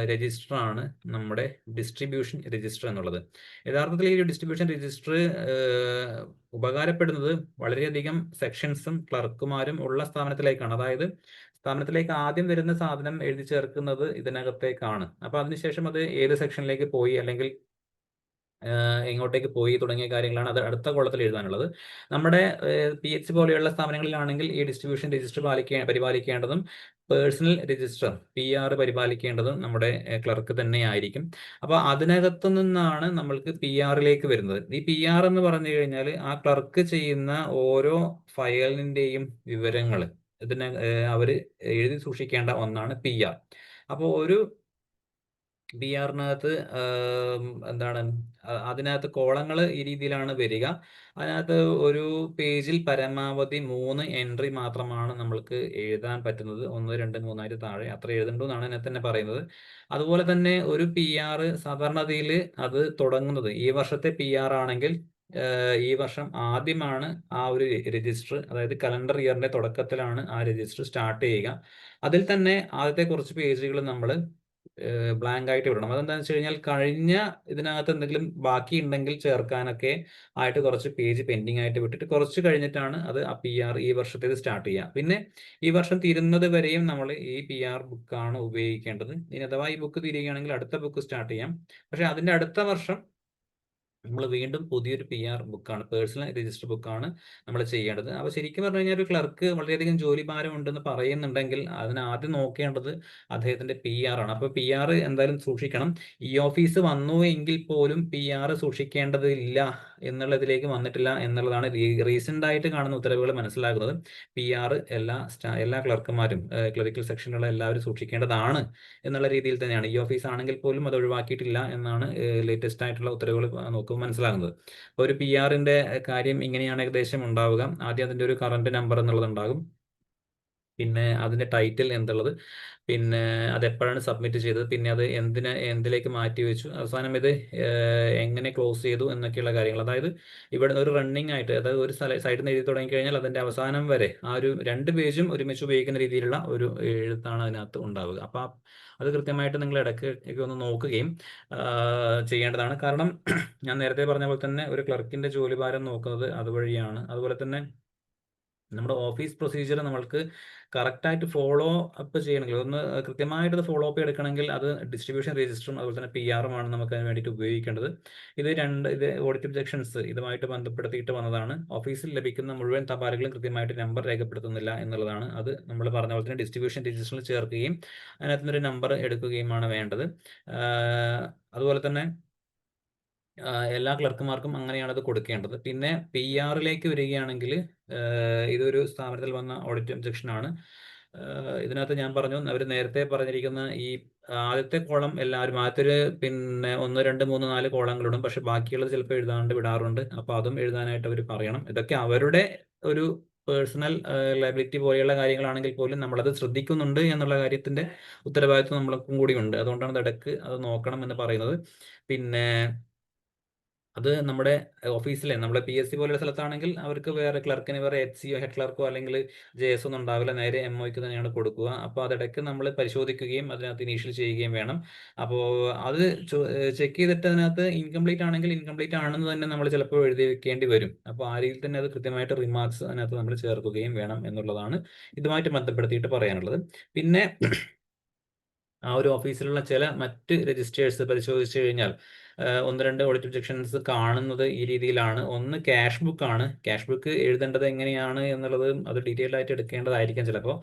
രജിസ്റ്ററാണ് നമ്മുടെ ഡിസ്ട്രിബ്യൂഷൻ രജിസ്റ്റർ എന്നുള്ളത്. യഥാർത്ഥത്തിൽ ഈ ഡിസ്ട്രിബ്യൂഷൻ രജിസ്റ്റർ ഉപകാരപ്പെടുന്നത് വളരെയധികം സെക്ഷൻസും ക്ലർക്കുമാരും ഉള്ള സ്ഥാപനത്തിലേക്കാണ്. അതായത് സ്ഥാപനത്തിലേക്ക് ആദ്യം വരുന്ന സാധനം എഴുതി ചേർക്കുന്നത് ഇതിനകത്തേക്കാണ്. അപ്പൊ അതിനുശേഷം അത് ഏത് സെക്ഷനിലേക്ക് പോയി അല്ലെങ്കിൽ എങ്ങോട്ടേക്ക് പോയി തുടങ്ങിയ കാര്യങ്ങളാണ് അത് അടുത്ത കോളത്തിൽ എഴുതാനുള്ളത്. നമ്മുടെ PH പോലെയുള്ള സ്ഥാപനങ്ങളിലാണെങ്കിൽ ഈ ഡിസ്ട്രിബ്യൂഷൻ രജിസ്റ്റർ പരിപാലിക്കേണ്ടതും പേഴ്സണൽ രജിസ്റ്റർ PR പരിപാലിക്കേണ്ടതും നമ്മുടെ ക്ലർക്ക് തന്നെയായിരിക്കും. അപ്പൊ അതിനകത്തു നിന്നാണ് നമ്മൾക്ക് PR-ലേക്ക് വരുന്നത്. ഈ PR എന്ന് പറഞ്ഞു കഴിഞ്ഞാൽ ആ ക്ലർക്ക് ചെയ്യുന്ന ഓരോ ഫയലിന്റെയും വിവരങ്ങൾ ഇതിനെ അവര് എഴുതി സൂക്ഷിക്കേണ്ട ഒന്നാണ് PR. അപ്പോൾ ഒരു PR-നകത്ത് എന്താണ് അതിനകത്ത് കോളങ്ങൾ ഈ രീതിയിലാണ് വരിക. അതിനകത്ത് ഒരു പേജിൽ പരമാവധി 3 എൻട്രി മാത്രമാണ് നമ്മൾക്ക് എഴുതാൻ പറ്റുന്നത്. 1, 2, 3 ആയിട്ട് താഴെ അത്ര എഴുതണ്ടു എന്നാണ് അതിനകത്ത് തന്നെ പറയുന്നത്. അതുപോലെ തന്നെ ഒരു PR സാധാരണഗതിയിൽ അത് തുടങ്ങുന്നത് ഈ വർഷത്തെ PR ആണെങ്കിൽ ഈ വർഷം ആദ്യമാണ് ആ ഒരു രജിസ്റ്റർ, അതായത് കലണ്ടർ ഇയറിന്റെ തുടക്കത്തിലാണ് ആ രജിസ്റ്റർ സ്റ്റാർട്ട് ചെയ്യുക. അതിൽ തന്നെ ആദ്യത്തെ കുറച്ച് പേജുകൾ നമ്മൾ ബ്ലാങ്ക് ആയിട്ട് വിടണം. അതെന്താണെന്ന് വെച്ച് കഴിഞ്ഞാൽ കഴിഞ്ഞ ഇതിനകത്ത് എന്തെങ്കിലും ബാക്കി ഉണ്ടെങ്കിൽ ചേർക്കാനൊക്കെ ആയിട്ട് കുറച്ച് പേജ് പെൻഡിങ് ആയിട്ട് വിട്ടിട്ട് കുറച്ച് കഴിഞ്ഞിട്ടാണ് അത് ആ PR ഈ വർഷത്തേത് സ്റ്റാർട്ട് ചെയ്യുക. പിന്നെ ഈ വർഷം തീരുന്നത് വരെയും നമ്മൾ ഈ PR ബുക്കാണ് ഉപയോഗിക്കേണ്ടത്. ഇനി അഥവാ ഈ ബുക്ക് തീരുകയാണെങ്കിൽ അടുത്ത ബുക്ക് സ്റ്റാർട്ട് ചെയ്യാം. പക്ഷെ അതിന്റെ അടുത്ത വർഷം നമ്മൾ വീണ്ടും പുതിയൊരു PR ബുക്കാണ്, പേഴ്സണൽ രജിസ്റ്റർ ബുക്കാണ് നമ്മൾ ചെയ്യേണ്ടത്. അപ്പോൾ ശരിക്കും പറഞ്ഞു കഴിഞ്ഞാൽ ഒരു ക്ലർക്ക് വളരെയധികം ജോലി ഭാരം ഉണ്ടെന്ന് പറയുന്നുണ്ടെങ്കിൽ അതിന് ആദ്യം നോക്കേണ്ടത് അദ്ദേഹത്തിന്റെ PR ആണ്. അപ്പോൾ PR എന്തായാലും സൂക്ഷിക്കണം. ഈ ഓഫീസ് വന്നു എങ്കിൽ പോലും PR സൂക്ഷിക്കേണ്ടതില്ല എന്നുള്ളതിലേക്ക് വന്നിട്ടില്ല എന്നുള്ളതാണ് റീസെന്റ് ആയിട്ട് കാണുന്ന ഉത്തരവുകൾ മനസ്സിലാക്കുന്നത്. PR എല്ലാ ക്ലർക്കുമാരും ക്ലറിക്കൽ സെക്ഷനിലുള്ള എല്ലാവരും സൂക്ഷിക്കേണ്ടതാണ് എന്നുള്ള രീതിയിൽ തന്നെയാണ്. ഈ ഓഫീസ് ആണെങ്കിൽ പോലും അത് ഒഴിവാക്കിയിട്ടില്ല എന്നാണ് ലേറ്റസ്റ്റ് ആയിട്ടുള്ള ഉത്തരവുകൾ നോക്കുമ്പോൾ മനസ്സിലാകുന്നത്. ഒരു PR-ന്റെ കാര്യം ഇങ്ങനെയാണ് ഏകദേശം ഉണ്ടാവുക. ആദ്യം അതിന്റെ ഒരു കറന്റ് നമ്പർ എന്നുള്ളത് ഉണ്ടാകും, പിന്നെ അതിന്റെ ടൈറ്റിൽ എന്തുള്ളത്, പിന്നെ അത് എപ്പോഴാണ് സബ്മിറ്റ് ചെയ്തത്, പിന്നെ അത് എന്തിലേക്ക് മാറ്റി വെച്ചു, അവസാനം ഇത് എങ്ങനെ ക്ലോസ് ചെയ്തു എന്നൊക്കെയുള്ള കാര്യങ്ങൾ. അതായത് ഇവിടെ ഒരു റണ്ണിങ് ആയിട്ട്, അതായത് ഒരു സൈഡിൽ നിന്ന് എഴുതി തുടങ്ങി കഴിഞ്ഞാൽ അതിന്റെ അവസാനം വരെ ആ ഒരു 2 പേജും ഒരുമിച്ച് ഉപയോഗിക്കുന്ന രീതിയിലുള്ള ഒരു എഴുത്താണ് അതിനകത്ത് ഉണ്ടാവുക. അപ്പൊ അത് കൃത്യമായിട്ട് നിങ്ങൾ ഇടയ്ക്ക് ഒന്ന് നോക്കുകയും ചെയ്യേണ്ടതാണ്. കാരണം ഞാൻ നേരത്തെ പറഞ്ഞ പോലെ തന്നെ ഒരു ക്ലർക്കിന്റെ ജോലിഭാരം നോക്കുന്നത് അതുവഴിയാണ്. അതുപോലെ തന്നെ നമ്മുടെ ഓഫീസ് പ്രൊസീജിയർ നമ്മൾക്ക് കറക്റ്റായിട്ട് ഫോളോ അപ്പ് ചെയ്യണമെങ്കിൽ, ഒന്ന് കൃത്യമായിട്ട് ഫോളോ അപ്പ് എടുക്കണമെങ്കിൽ അത് ഡിസ്ട്രിബ്യൂഷൻ രജിസ്റ്ററും അതുപോലെ തന്നെ PR-ഉമാണ് നമുക്ക് അതിന് വേണ്ടിയിട്ട് ഉപയോഗിക്കേണ്ടത്. ഇത് ഓഡിറ്റ് ഒബ്ജെക്ഷൻസ് ഇതുമായിട്ട് ബന്ധപ്പെടുത്തിയിട്ട് വന്നതാണ്. ഓഫീസിൽ ലഭിക്കുന്ന മുഴുവൻ തപാലുകളും കൃത്യമായിട്ട് നമ്പർ രേഖപ്പെടുത്തുന്നില്ല എന്നുള്ളതാണ്. അത് നമ്മൾ പറഞ്ഞ പോലെ തന്നെ ഡിസ്ട്രിബ്യൂഷൻ രജിസ്റ്ററിൽ ചേർക്കുകയും അതിനകത്ത് നിന്നൊരു നമ്പർ എടുക്കുകയുമാണ് വേണ്ടത്. അതുപോലെ തന്നെ എല്ലാ ക്ലർക്കുമാർക്കും അങ്ങനെയാണ് അത് കൊടുക്കേണ്ടത്. പിന്നെ PR-ലേക്ക് വരികയാണെങ്കിൽ ഇതൊരു സ്ഥാപനത്തിൽ വന്ന ഓഡിറ്റ് ഒബ്ജക്ഷൻ ആണ്. ഇതിനകത്ത് ഞാൻ പറഞ്ഞു, അവർ നേരത്തെ പറഞ്ഞിരിക്കുന്ന ഈ ആദ്യത്തെ കോളം എല്ലാവരും ആദ്യത്തെ പിന്നെ 1, 2, 3, 4 കോളങ്ങളിടും, പക്ഷെ ബാക്കിയുള്ളത് ചിലപ്പോൾ എഴുതാണ്ട് വിടാറുണ്ട്. അപ്പൊ അതും എഴുതാനായിട്ട് അവർ പറയണം. ഇതൊക്കെ അവരുടെ ഒരു പേഴ്സണൽ ലയബിലിറ്റി പോലെയുള്ള കാര്യങ്ങളാണെങ്കിൽ പോലും നമ്മളത് ശ്രദ്ധിക്കുന്നുണ്ട് എന്നുള്ള കാര്യത്തിന്റെ ഉത്തരവാദിത്വം നമ്മൾക്കും കൂടി ഉണ്ട്. അതുകൊണ്ടാണ് ഇടയ്ക്ക് അത് നോക്കണം എന്ന് പറയുന്നത്. പിന്നെ അത് നമ്മുടെ ഓഫീസിലെ നമ്മുടെ PSC പോലുള്ള സ്ഥലത്താണെങ്കിൽ അവർക്ക് വേറെ ക്ലർക്കിന് വേറെ HCO ഹെഡ് ക്ലർക്കോ അല്ലെങ്കിൽ JS ഒന്നും ഉണ്ടാവില്ല, നേരെ MOയ്ക്ക് തന്നെയാണ് കൊടുക്കുക. അപ്പോൾ അതിടയ്ക്ക് നമ്മൾ പരിശോധിക്കുകയും അതിനകത്ത് ഇനീഷ്യൽ ചെയ്യുകയും വേണം. അപ്പോൾ അത് ചെക്ക് ചെയ്തിട്ട് അതിനകത്ത് ഇൻകംപ്ലീറ്റ് ആണെങ്കിൽ ഇൻകംപ്ലീറ്റ് ആണെന്ന് തന്നെ നമ്മൾ ചിലപ്പോൾ എഴുതി വെക്കേണ്ടി വരും. അപ്പോൾ ആ രീതിയിൽ തന്നെ അത് കൃത്യമായിട്ട് റിമാർക്സ് അതിനകത്ത് നമ്മൾ ചേർക്കുകയും വേണം എന്നുള്ളതാണ് ഇതുമായിട്ട് ബന്ധപ്പെടുത്തിയിട്ട് പറയാനുള്ളത്. പിന്നെ ആ ഒരു ഓഫീസിലുള്ള ചില മറ്റ് രജിസ്റ്റേഴ്സ് പരിശോധിച്ചു കഴിഞ്ഞാൽ ഒന്ന് രണ്ട് ഓഡിറ്റ് ഒബ്ജെക്ഷൻസ് കാണുന്നത് ഈ രീതിയിലാണ്. ഒന്ന് ക്യാഷ് ബുക്ക് ആണ്. ക്യാഷ് ബുക്ക് എഴുതേണ്ടത് എങ്ങനെയാണ് എന്നുള്ളത് അത് ഡീറ്റെയിൽ ആയിട്ട് എടുക്കേണ്ടതായിരിക്കും ചിലപ്പോൾ.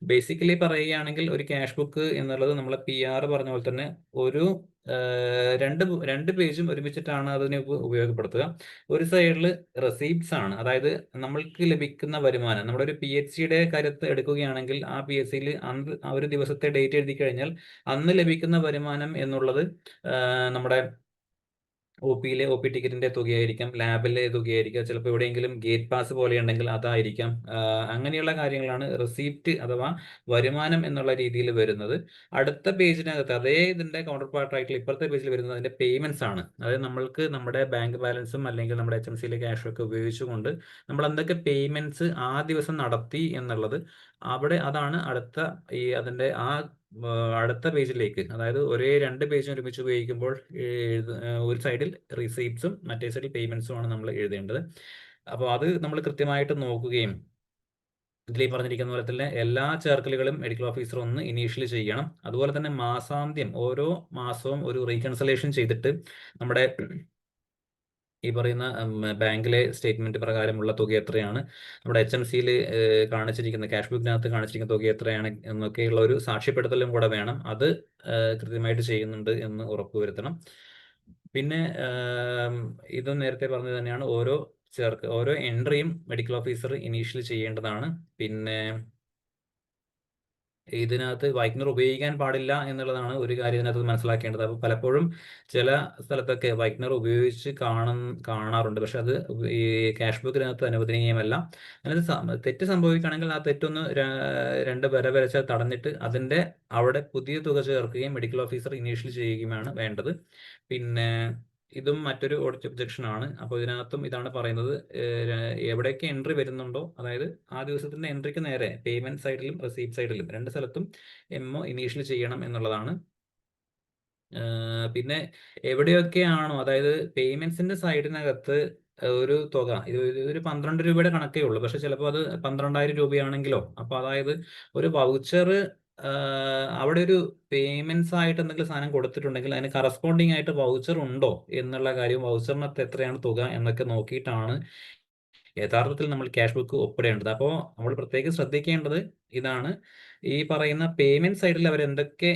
ബേസിക്കലി പറയുകയാണെങ്കിൽ ഒരു ക്യാഷ് ബുക്ക് എന്നുള്ളത് നമ്മളെ PR പറഞ്ഞ പോലെ തന്നെ ഒരു രണ്ട് പേജും ഒരുമിച്ചിട്ടാണ് അതിനെ ഉപയോഗപ്പെടുത്തുക. ഒരു സൈഡിൽ റെസീപ്റ്റ്സ് ആണ്, അതായത് നമ്മൾക്ക് ലഭിക്കുന്ന വരുമാനം. നമ്മുടെ ഒരു PHCയുടെ കാര്യത്ത് എടുക്കുകയാണെങ്കിൽ ആ PSCയിൽ അന്ന് ആ ഒരു ദിവസത്തെ ഡേറ്റ് എഴുതി കഴിഞ്ഞാൽ അന്ന് ലഭിക്കുന്ന വരുമാനം എന്നുള്ളത് നമ്മുടെ OP ടിക്കറ്റിന്റെ തുകയായിരിക്കാം, ലാബിലെ തുകയായിരിക്കാം, ചിലപ്പോൾ എവിടെയെങ്കിലും ഗേറ്റ് പാസ് പോലെ ഉണ്ടെങ്കിൽ അതായിരിക്കാം. അങ്ങനെയുള്ള കാര്യങ്ങളാണ് റെസീപ്റ്റ് അഥവാ വരുമാനം എന്നുള്ള രീതിയിൽ വരുന്നത്. അടുത്ത പേജിനകത്ത് അതേ ഇതിന്റെ കൗണ്ടർ പാർട്ടായിട്ടുള്ള ഇപ്പുറത്തെ പേജിൽ വരുന്നത് അതിന്റെ പേയ്മെന്റ്സ് ആണ്. അതായത് നമ്മൾക്ക് നമ്മുടെ ബാങ്ക് ബാലൻസും അല്ലെങ്കിൽ നമ്മുടെ HMCയിലെ ക്യാഷും ഒക്കെ ഉപയോഗിച്ചുകൊണ്ട് നമ്മൾ എന്തൊക്കെ പേയ്മെന്റ്സ് ആ ദിവസം നടത്തി എന്നുള്ളത് അതാണ് അടുത്ത അതിന്റെ അടുത്ത പേജിലേക്ക്, അതായത് ഒരേ രണ്ട് പേജും ഒരുമിച്ച് ഉപയോഗിക്കുമ്പോൾ ഒരു സൈഡിൽ റിസീപ്റ്റ്സും മറ്റേ സൈഡിൽ പേയ്മെന്റ്സും ആണ് നമ്മൾ എഴുതേണ്ടത്. അപ്പോൾ അത് നമ്മൾ കൃത്യമായിട്ട് നോക്കുകയും ഇതിൽ പറഞ്ഞിരിക്കുന്ന പോലെ തന്നെ എല്ലാ ചേർക്കലുകളും മെഡിക്കൽ ഓഫീസർ ഒന്ന് ഇനീഷ്യലി ചെയ്യണം. അതുപോലെ തന്നെ മാസാന്ത്യം ഓരോ മാസവും ഒരു റീകൺസലേഷൻ ചെയ്തിട്ട് നമ്മുടെ ഈ പറയുന്ന ബാങ്കിലെ സ്റ്റേറ്റ്മെന്റ് പ്രകാരമുള്ള തുക എത്രയാണ്, നമ്മുടെ HMCയിൽ കാണിച്ചിരിക്കുന്ന ക്യാഷ് ബുക്കിനകത്ത് കാണിച്ചിരിക്കുന്ന തുക എത്രയാണ് എന്നൊക്കെയുള്ള ഒരു സാക്ഷ്യപ്പെടുത്തലും കൂടെ വേണം. അത് കൃത്യമായിട്ട് ചെയ്യുന്നുണ്ട് എന്ന് ഉറപ്പുവരുത്തണം. പിന്നെ ഇതും നേരത്തെ പറഞ്ഞത് തന്നെയാണ്, ഓരോ എൻട്രിയും മെഡിക്കൽ ഓഫീസർ ഇനീഷ്യലി ചെയ്യേണ്ടതാണ്. പിന്നെ ഇതിനകത്ത് വൈറ്റ്നർ ഉപയോഗിക്കാൻ പാടില്ല എന്നുള്ളതാണ് ഒരു കാര്യം ഇതിനകത്ത് മനസ്സിലാക്കേണ്ടത്. അപ്പോൾ പലപ്പോഴും ചില സ്ഥലത്തൊക്കെ വൈറ്റ്നർ ഉപയോഗിച്ച് കാണാറുണ്ട്, പക്ഷെ അത് ഈ ക്യാഷ് ബുക്കിനകത്ത് അനുവദനീയമല്ല. അതിനകത്ത് തെറ്റ് സംഭവിക്കുകയാണെങ്കിൽ ആ തെറ്റൊന്ന് രണ്ട് വര വരച്ച് തടഞ്ഞിട്ട് അതിന്റെ അവിടെ പുതിയ തുക ചേർക്കുകയും മെഡിക്കൽ ഓഫീസർ ഇനീഷ്യൽ ചെയ്യുകയുമാണ് വേണ്ടത്. പിന്നെ ഇതും മറ്റൊരു ഓഡിറ്റ് ഒബ്ജക്ഷൻ ആണ്. അപ്പോൾ ഇതിനകത്തും ഇതാണ് പറയുന്നത്, എവിടെയൊക്കെ എൻട്രി വരുന്നുണ്ടോ, അതായത് ആ ദിവസത്തിന്റെ എൻട്രിക്ക് നേരെ പേയ്മെന്റ് സൈഡിലും റെസീപ്റ്റ് സൈഡിലും രണ്ട് സ്ഥലത്തും MO ഇനീഷ്യൽ ചെയ്യണം എന്നുള്ളതാണ്. പിന്നെ എവിടെയൊക്കെയാണോ, അതായത് പേയ്മെന്റ്സിന്റെ സൈഡിനകത്ത് ഒരു തുക, ഇതൊരു 12 രൂപയുടെ കണക്കേ ഉള്ളൂ, പക്ഷെ ചിലപ്പോൾ അത് 12,000 രൂപയാണെങ്കിലോ, അപ്പൊ അതായത് ഒരു വൗച്ചർ അവിടെ ഒരു പേയ്മെന്റ്സ് ആയിട്ട് എന്തെങ്കിലും സാധനം കൊടുത്തിട്ടുണ്ടെങ്കിൽ അതിന് കറസ്പോണ്ടിങ് ആയിട്ട് വൗച്ചർ ഉണ്ടോ എന്നുള്ള കാര്യം, വൗച്ചറിനകത്ത് എത്രയാണ് തുക എന്നൊക്കെ നോക്കിയിട്ടാണ് യഥാർത്ഥത്തിൽ നമ്മൾ ക്യാഷ് ബുക്ക് ഒപ്പിടേണ്ടത്. അപ്പോൾ നമ്മൾ പ്രത്യേകം ശ്രദ്ധിക്കേണ്ടത് ഇതാണ്, ഈ പറയുന്ന പേയ്മെന്റ് സൈഡിൽ അവർ എന്തൊക്കെ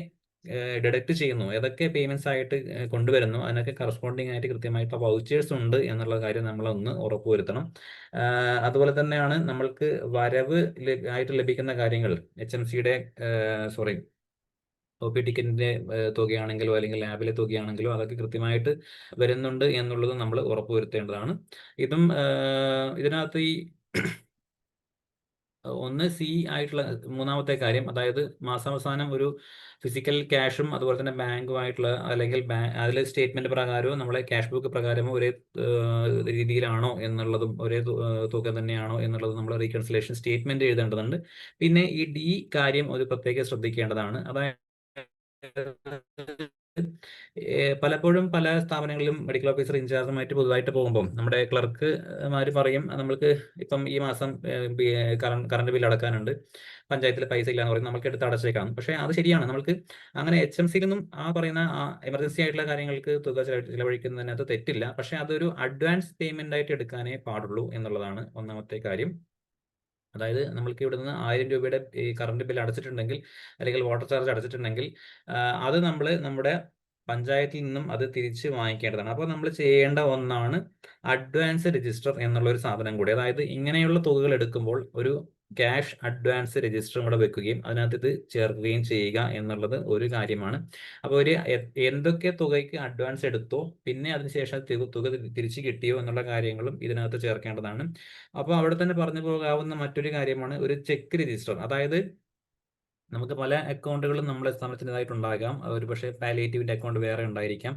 ഡിഡക്ട് ചെയ്യുന്നു, ഏതൊക്കെ പേയ്മെന്റ്സ് ആയിട്ട് കൊണ്ടുവരുന്നു, അതിനൊക്കെ കറസ്പോണ്ടിങ് ആയിട്ട് കൃത്യമായിട്ട് വൗച്ചേഴ്സ് ഉണ്ട് എന്നുള്ള കാര്യം നമ്മളൊന്ന് ഉറപ്പുവരുത്തണം. അതുപോലെ തന്നെയാണ് നമ്മൾക്ക് വരവ് ആയിട്ട് ലഭിക്കുന്ന കാര്യങ്ങൾ, HMCയുടെ OP ടിക്കറ്റിന്റെ തുകയാണെങ്കിലോ അല്ലെങ്കിൽ ലാബിലെ തുകയാണെങ്കിലോ അതൊക്കെ കൃത്യമായിട്ട് വരുന്നുണ്ട് എന്നുള്ളത് നമ്മൾ ഉറപ്പുവരുത്തേണ്ടതാണ്. ഇതും ഇതിനകത്ത് ഈ ഒന്ന് C ആയിട്ടുള്ള മൂന്നാമത്തെ കാര്യം, അതായത് മാസാവസാനം ഒരു ഫിസിക്കൽ ക്യാഷും അതുപോലെ തന്നെ ബാങ്കുമായിട്ടുള്ള അല്ലെങ്കിൽ അതിലെ സ്റ്റേറ്റ്മെന്റ് പ്രകാരമോ നമ്മളെ ക്യാഷ് ബുക്ക് പ്രകാരമോ ഒരേ രീതിയിലാണോ എന്നുള്ളതും ഒരേ തുക തന്നെയാണോ എന്നുള്ളതും നമ്മൾ റീകൺസിലേഷൻ സ്റ്റേറ്റ്മെന്റ് എഴുതേണ്ടതുണ്ട്. പിന്നെ ഈ D കാര്യം ഒരു പ്രത്യേകം ശ്രദ്ധിക്കേണ്ടതാണ്. അതായത് പലപ്പോഴും പല സ്ഥാപനങ്ങളിലും മെഡിക്കൽ ഓഫീസർ ഇൻചാർജുമായിട്ട് പൊതുവായിട്ട് പോകുമ്പോൾ നമ്മുടെ ക്ലർക്ക്മാർ പറയും, നമ്മൾക്ക് ഇപ്പം ഈ മാസം കറണ്ട് ബില്ല് അടക്കാനുണ്ട്, പഞ്ചായത്തിൽ പൈസ ഇല്ലാന്ന് പറയും, നമുക്ക് എടുത്ത് അടച്ചേക്കാം. പക്ഷെ അത് ശരിയാണ്, നമുക്ക് അങ്ങനെ HMCയിൽ നിന്നും ആ പറയുന്ന എമർജൻസി ആയിട്ടുള്ള കാര്യങ്ങൾക്ക് തുക ചിലവഴിക്കുന്നതിനകത്ത് തെറ്റില്ല. പക്ഷെ അതൊരു അഡ്വാൻസ് പേയ്മെന്റ് ആയിട്ട് എടുക്കാനേ പാടുള്ളൂ എന്നുള്ളതാണ് ഒന്നാമത്തെ കാര്യം. അതായത് നമ്മൾക്ക് ഇവിടെ നിന്ന് 1000 രൂപയുടെ ഈ കറണ്ട് ബില്ല് അടച്ചിട്ടുണ്ടെങ്കിൽ അല്ലെങ്കിൽ വാട്ടർ ചാർജ് അടച്ചിട്ടുണ്ടെങ്കിൽ അത് നമ്മൾ നമ്മുടെ പഞ്ചായത്തിൽ നിന്നും അത് തിരിച്ച് വാങ്ങിക്കേണ്ടതാണ്. അപ്പോൾ നമ്മൾ ചെയ്യേണ്ട ഒന്നാണ് അഡ്വാൻസ് രജിസ്റ്റർ എന്നുള്ള ഒരു സാധനം കൂടി. അതായത് ഇങ്ങനെയുള്ള തുകകൾ എടുക്കുമ്പോൾ ഒരു ക്യാഷ് അഡ്വാൻസ് രജിസ്റ്ററും കൂടെ വെക്കുകയും അതിനകത്ത് ഇത് ചേർക്കുകയും ചെയ്യുക എന്നുള്ളത് ഒരു കാര്യമാണ്. അപ്പോൾ എന്തൊക്കെ തുകയ്ക്ക് അഡ്വാൻസ് എടുത്തോ പിന്നെ അതിനുശേഷം തുക തിരിച്ചു കിട്ടിയോ എന്നുള്ള കാര്യങ്ങളും ഇതിനകത്ത് ചേർക്കേണ്ടതാണ്. അപ്പോൾ അവിടെ തന്നെ പറഞ്ഞു പോകാവുന്ന മറ്റൊരു കാര്യമാണ് ഒരു ചെക്ക് രജിസ്റ്റർ. അതായത് നമുക്ക് പല അക്കൗണ്ടുകളും നമ്മളെ സ്ഥാപനത്തിൻ്റെതായിട്ടുണ്ടാകാം. ഒരു പക്ഷേ പാലിയേറ്റീവിൻ്റെ അക്കൗണ്ട് വേറെ ഉണ്ടായിരിക്കാം,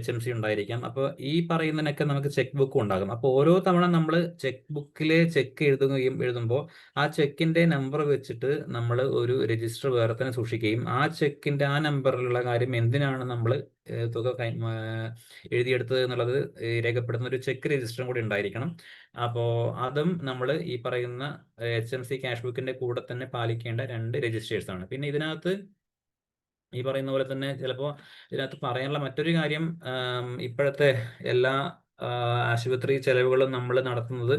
HMC ഉണ്ടായിരിക്കാം. അപ്പോൾ ഈ പറയുന്നതിനൊക്കെ നമുക്ക് ചെക്ക് ബുക്കും ഉണ്ടാകും. അപ്പോൾ ഓരോ തവണ നമ്മൾ ചെക്ക് ബുക്കിൽ ചെക്ക് എഴുതുമ്പോൾ ആ ചെക്കിൻ്റെ നമ്പർ വെച്ചിട്ട് നമ്മൾ ഒരു രജിസ്റ്റർ വേറെ തന്നെ സൂക്ഷിക്കുകയും ആ ചെക്കിൻ്റെ ആ നമ്പറിലുള്ള കാര്യം എന്തിനാണ് നമ്മൾ തുക എഴുതിയെടുത്തത് എന്നുള്ളത് രേഖപ്പെടുത്തുന്ന ഒരു ചെക്ക് രജിസ്റ്ററും കൂടി ഉണ്ടായിരിക്കണം. അപ്പോൾ അതും നമ്മൾ ഈ പറയുന്ന HMC ക്യാഷ് ബുക്കിന്റെ കൂടെ തന്നെ പാലിക്കേണ്ട 2 രജിസ്റ്റേഴ്സ് ആണ്. പിന്നെ ഇതിനകത്ത് ഈ പറയുന്ന പോലെ തന്നെ ചിലപ്പോൾ ഇതിനകത്ത് പറയാനുള്ള മറ്റൊരു കാര്യം, ഇപ്പോഴത്തെ എല്ലാ ആശുപത്രി ചെലവുകളും നമ്മൾ നടത്തുന്നത്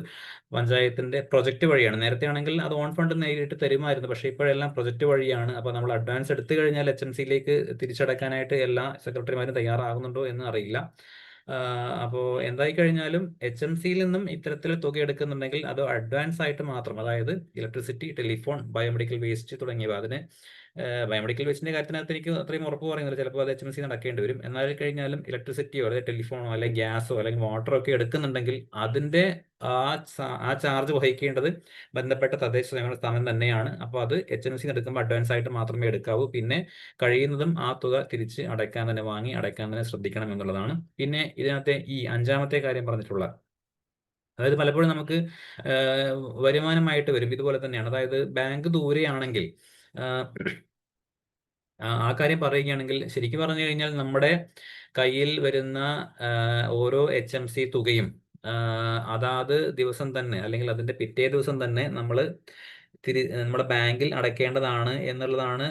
പഞ്ചായത്തിന്റെ പ്രൊജക്ട് വഴിയാണ്. നേരത്തെ ആണെങ്കിൽ അത് ഓൺ ഫണ്ട് നേരിട്ട് തരുമായിരുന്നു, പക്ഷേ ഇപ്പോഴെല്ലാം പ്രൊജക്ട് വഴിയാണ്. അപ്പോൾ നമ്മൾ അഡ്വാൻസ് എടുത്തു കഴിഞ്ഞാൽ HMCയിലേക്ക് തിരിച്ചടക്കാനായിട്ട് എല്ലാ സെക്രട്ടറിമാരും തയ്യാറാകുന്നുണ്ടോ എന്ന് അറിയില്ല. അപ്പോൾ എന്തായി കഴിഞ്ഞാലും HMCയിൽ നിന്നും ഇത്തരത്തിൽ തുക എടുക്കുന്നുണ്ടെങ്കിൽ അത് അഡ്വാൻസ് ആയിട്ട് മാത്രം, അതായത് ഇലക്ട്രിസിറ്റി, ടെലിഫോൺ, ബയോമെഡിക്കൽ വേസ്റ്റ് തുടങ്ങിയവ. അതിന് ബയോമെഡിക്കൽ വേസ്റ്റിന്റെ കാര്യത്തിനകത്ത് എനിക്ക് അത്രയും ഉറപ്പ് പറയുന്നില്ല, ചിലപ്പോൾ അത് HMC നടക്കേണ്ടി വരും. എന്നാൽ കഴിഞ്ഞാലും ഇലക്ട്രിസിറ്റിയോ അല്ലെങ്കിൽ ടെലിഫോണോ അല്ലെങ്കിൽ ഗ്യാസോ അല്ലെങ്കിൽ വാട്ടറോ ഒക്കെ എടുക്കുന്നുണ്ടെങ്കിൽ അതിന്റെ ആ ചാർജ് വഹിക്കേണ്ടത് ബന്ധപ്പെട്ട തദ്ദേശ സ്വയംഭരണ സ്ഥാപനം തന്നെയാണ്. അപ്പോൾ അത് HMC എടുക്കുമ്പോൾ അഡ്വാൻസ് ആയിട്ട് മാത്രമേ എടുക്കാവൂ. പിന്നെ കഴിയുന്നതും ആ തുക തിരിച്ച് അടയ്ക്കാൻ തന്നെ ശ്രദ്ധിക്കണം എന്നുള്ളതാണ്. പിന്നെ ഇതിനകത്തെ ഈ 5ാമത്തെ കാര്യം പറഞ്ഞിട്ടുള്ള, അതായത് പലപ്പോഴും നമുക്ക് വരുമാനമായിട്ട് വരും ഇതുപോലെ തന്നെയാണ്. അതായത് ബാങ്ക് ദൂരെയാണെങ്കിൽ ആ കാര്യം പറയുകയാണെങ്കിൽ ശരിക്കും പറഞ്ഞു കഴിഞ്ഞാൽ നമ്മുടെ കയ്യിൽ വരുന്ന ഓരോ HMC തുകയും അതാത് ദിവസം തന്നെ അല്ലെങ്കിൽ അതിന്റെ പിറ്റേ ദിവസം തന്നെ നമ്മൾ നമ്മുടെ ബാങ്കിൽ അടയ്ക്കേണ്ടതാണ് എന്നുള്ളതാണ്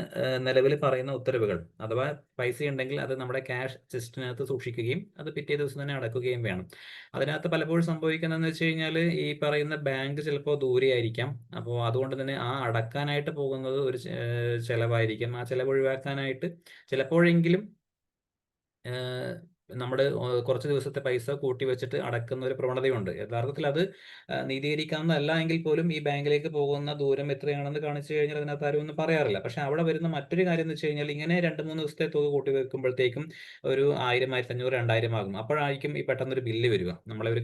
നിലവിൽ പറയുന്ന ഉത്തരവുകൾ. അഥവാ പൈസ ഉണ്ടെങ്കിൽ അത് നമ്മുടെ ക്യാഷ് ചെസ്റ്റിനകത്ത് സൂക്ഷിക്കുകയും അത് പിറ്റേ ദിവസം തന്നെ അടക്കുകയും വേണം. അതിനകത്ത് പലപ്പോഴും സംഭവിക്കുന്നതെന്ന് വെച്ച് കഴിഞ്ഞാൽ ഈ പറയുന്ന ബാങ്ക് ചിലപ്പോൾ ദൂരെയായിരിക്കാം. അപ്പോൾ അതുകൊണ്ട് തന്നെ ആ അടക്കാനായിട്ട് പോകുന്നത് ഒരു ചെലവായിരിക്കും. ആ ചെലവ് ഒഴിവാക്കാനായിട്ട് ചിലപ്പോഴെങ്കിലും നമ്മൾ കുറച്ച് ദിവസത്തെ പൈസ കൂട്ടി വെച്ചിട്ട് അടക്കുന്ന ഒരു പ്രവണതയുണ്ട്. യഥാർത്ഥത്തിൽ അത് നീതീകരിക്കാവുന്നതല്ല എങ്കിൽ പോലും ഈ ബാങ്കിലേക്ക് പോകുന്ന ദൂരം എത്രയാണെന്ന് കാണിച്ചു കഴിഞ്ഞാൽ അതിനകത്ത് ആരും ഒന്നും പറയാറില്ല. പക്ഷെ അവിടെ വരുന്ന മറ്റൊരു കാര്യം എന്ന് വെച്ച് കഴിഞ്ഞാൽ ഇങ്ങനെ 2-3 ദിവസത്തെ തുക കൂട്ടി വെക്കുമ്പോഴത്തേക്കും ഒരു 1000, 1500, 2000 ആകും. അപ്പോഴായിരിക്കും ഈ പെട്ടെന്നൊരു ബില്ല് വരിക, നമ്മളെ ഒരു